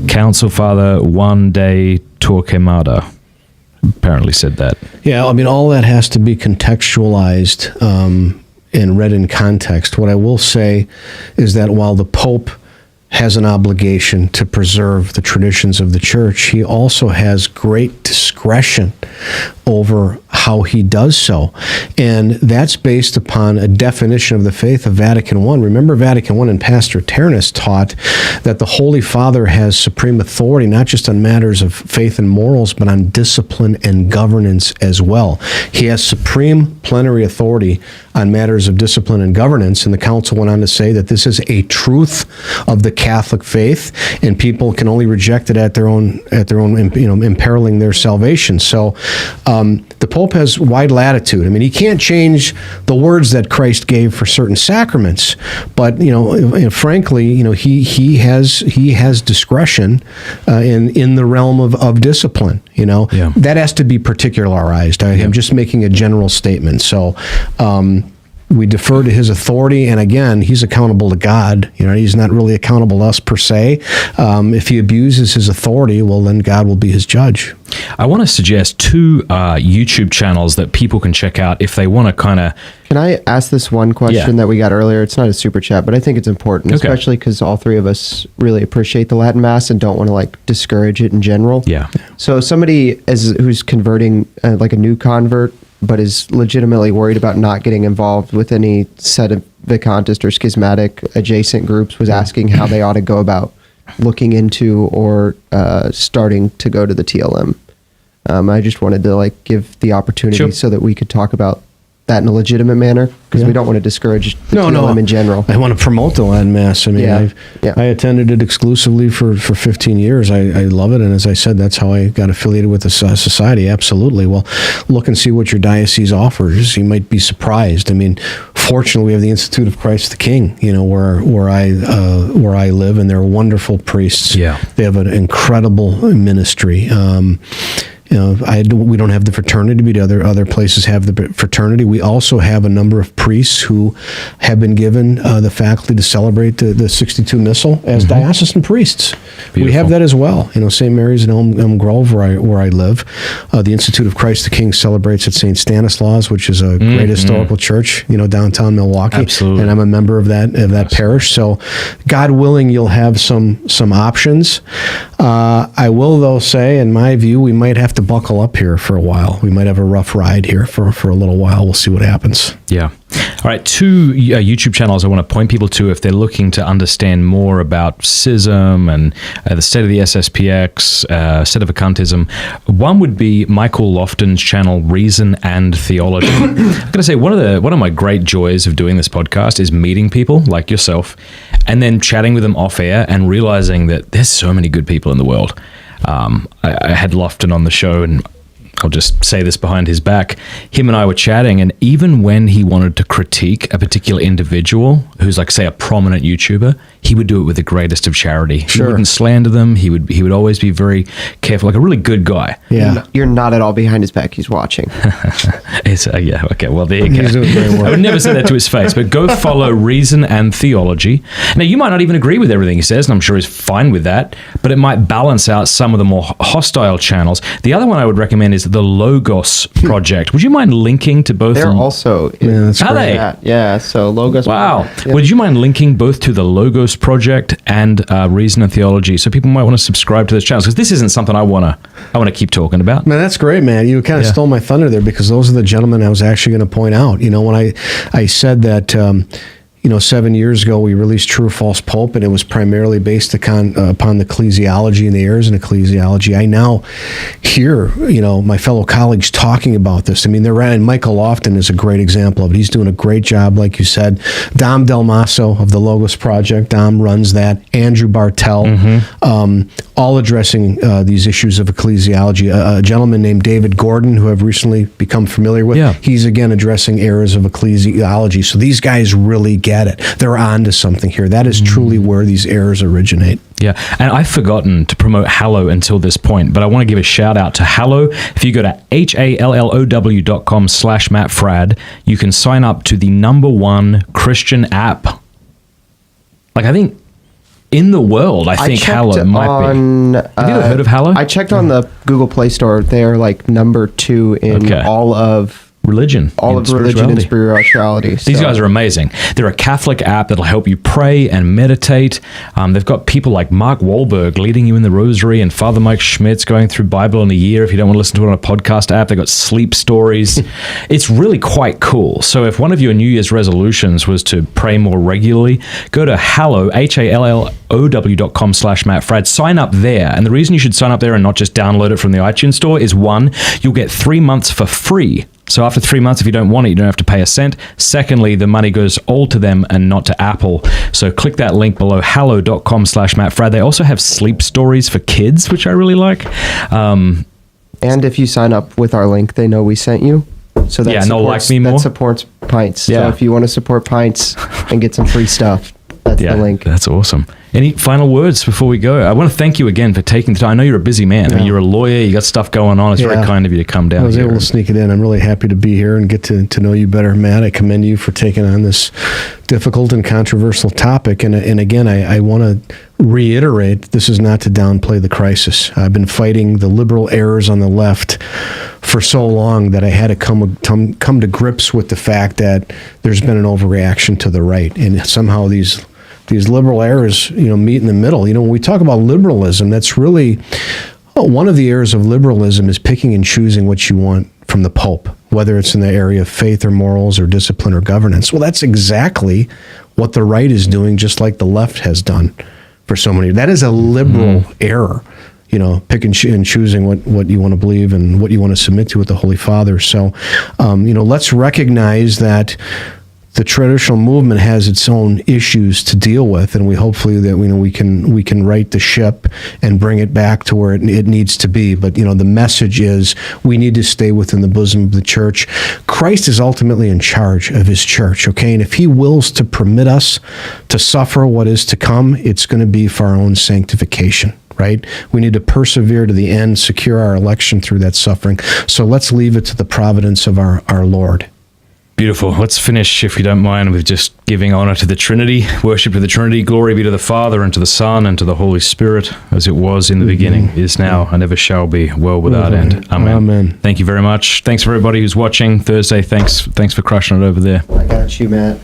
Council Father Juan de Torquemada apparently said that. Yeah, I mean, all that has to be contextualized and read in context. What I will say is that while the Pope has an obligation to preserve the traditions of the church, he also has great discretion over how he does so. And that's based upon a definition of the faith of Vatican I. Remember, Vatican I and Pastor Ternes taught that the Holy Father has supreme authority, not just on matters of faith and morals, but on discipline and governance as well. He has supreme plenary authority on matters of discipline and governance, and the council went on to say that this is a truth of the Catholic faith, and people can only reject it at their own, imperiling their salvation. So the Pope has wide latitude. I mean, he can't change the words that Christ gave for certain sacraments, but frankly, he has discretion in the realm of discipline. That has to be particularized. I'm just making a general statement. So we defer to his authority, and again, he's accountable to God. He's not really accountable to us per se. If he abuses his authority, well, then God will be his judge. I want to suggest two YouTube channels that people can check out if they want to kind of... Can I ask this one question that we got earlier? It's not a super chat, but I think it's important, especially because all three of us really appreciate the Latin Mass and don't want to discourage it in general. Yeah. So somebody who's converting, like a new convert, but is legitimately worried about not getting involved with any Sedevacantis or Skismatik adjacent groups, was asking how they ought to go about looking into or starting to go to the TLM. I just wanted to give the opportunity so that we could talk about that in a legitimate manner, because we don't want to discourage the TLM in general. I want to promote the Latin Mass. I mean, I attended it exclusively for 15 years. I love it, and as I said, that's how I got affiliated with the society. Absolutely. Well, look and see what your diocese offers. You might be surprised. I mean, fortunately, we have the Institute of Christ the King, where I live, and they're wonderful priests. Yeah. They have an incredible ministry. We don't have the fraternity, but other places have the fraternity. We also have a number of priests who have been given the faculty to celebrate the 62 Missal as diocesan priests. Beautiful. We have that as well. St. Mary's in Elm Grove, where I live. The Institute of Christ the King celebrates at St. Stanislaus, which is a great historical church, downtown Milwaukee. Absolutely. And I'm a member of that parish. So, God willing, you'll have some options. I will, though, say, in my view, we might have to buckle up here for a while. We might have a rough ride here for a little while. We'll see what happens. Yeah. All right, 2 YouTube channels I want to point people to if they're looking to understand more about schism and the state of the SSPX, Sedevacantism. One would be Michael Lofton's channel, Reason and Theology. I'm going to say one of my great joys of doing this podcast is meeting people like yourself and then chatting with them off air and realizing that there's so many good people in the world. I had Lofton on the show, and I'll just say this behind his back. Him and I were chatting, and even when he wanted to critique a particular individual who's like, say, a prominent YouTuber, he would do it with the greatest of charity. Sure. He wouldn't slander them. He would always be very careful, like a really good guy. Yeah. You're not at all behind his back. He's watching. Yeah, okay, well, there you go. He's doing very well. I would never say that to his face, but go follow Reason and Theology. Now, you might not even agree with everything he says, and I'm sure he's fine with that, but it might balance out some of the more hostile channels. The other one I would recommend is the Logos Project. Would you mind linking to both? They're also that's Are great. they? Yeah, so Logos. Wow. Project, yeah. Would you mind linking both to the Logos Project and Reason and Theology, so people might want to subscribe to those channels? Because this isn't something I want to keep talking about. Man, that's great, man. You kind of stole my thunder there, because those are the gentlemen I was actually going to point out. When I said that, 7 years ago we released True or False Pope, and it was primarily based upon the ecclesiology and the errors in ecclesiology. I now hear, my fellow colleagues talking about this. I mean, and Michael Lofton is a great example of it. He's doing a great job, like you said. Dom Del Maso of the Logos Project, Dom runs that. Andrew Bartel, all addressing these issues of ecclesiology. A gentleman named David Gordon, who I've recently become familiar with, he's again addressing errors of ecclesiology. So these guys really get it. They're on to something here. That is truly where these errors originate. Yeah, and I've forgotten to promote Hallow until this point, but I want to give a shout out to Hallow. If you go to hallow.com/MattFrad, you can sign up to the #1 Christian app. Like, I think in the world, I think Hallow might be. Have you ever heard of Hallow? I checked on the Google Play Store. They're like #2 in all of religion. Religion and spirituality. These guys are amazing. They're a Catholic app that'll help you pray and meditate. They've got people like Mark Wahlberg leading you in the rosary, and Father Mike Schmitz going through Bible in a year if you don't want to listen to it on a podcast app. They've got sleep stories. It's really quite cool. So if one of your New Year's resolutions was to pray more regularly, go to Hallow, hallow.com/MattFrad. Sign up there. And the reason you should sign up there and not just download it from the iTunes store is, 1, you'll get 3 months for free. So after 3 months, if you don't want it, you don't have to pay a cent. Secondly, the money goes all to them and not to Apple. So click that link below, hallow.com/MattFrad. They also have sleep stories for kids, which I really like. And if you sign up with our link, they know we sent you. So that and they'll like me more. That supports Pints. Yeah. So if you want to support Pints and get some free stuff, that's the link. That's awesome. Any final words before we go? I want to thank you again for taking the time. I know you're a busy man. I mean, you're a lawyer. You got stuff going on. It's very kind of you to come down. I was here. able to sneak it in. I'm really happy to be here and get to know you better, Matt. I commend you for taking on this difficult and controversial topic. And again, I want to reiterate, this is not to downplay the crisis. I've been fighting the liberal errors on the left for so long that I had to come to grips with the fact that there's been an overreaction to the right, and somehow these liberal errors, meet in the middle. When we talk about liberalism, that's really one of the errors of liberalism is picking and choosing what you want from the Pope, whether it's in the area of faith or morals or discipline or governance. Well, that's exactly what the right is doing, just like the left has done for so many. That is a liberal error. Pick and choosing what you want to believe and what you want to submit to with the Holy Father. So, let's recognize that the traditional movement has its own issues to deal with, and we hopefully that we can right the ship and bring it back to where it needs to be. But the message is we need to stay within the bosom of the church. Christ is ultimately in charge of his church, okay? And if he wills to permit us to suffer what is to come, it's going to be for our own sanctification. Right? We need to persevere to the end, secure our election through that suffering. So let's leave it to the providence of our Lord. Beautiful. Let's finish, if you don't mind, with just giving honor to the Trinity, worship to the Trinity. Glory be to the Father, and to the Son, and to the Holy Spirit, as it was in the beginning, is now, and ever shall be, world without end. Amen. Amen. Thank you very much. Thanks for everybody who's watching Thursday. Thanks for crushing it over there. I got you, Matt.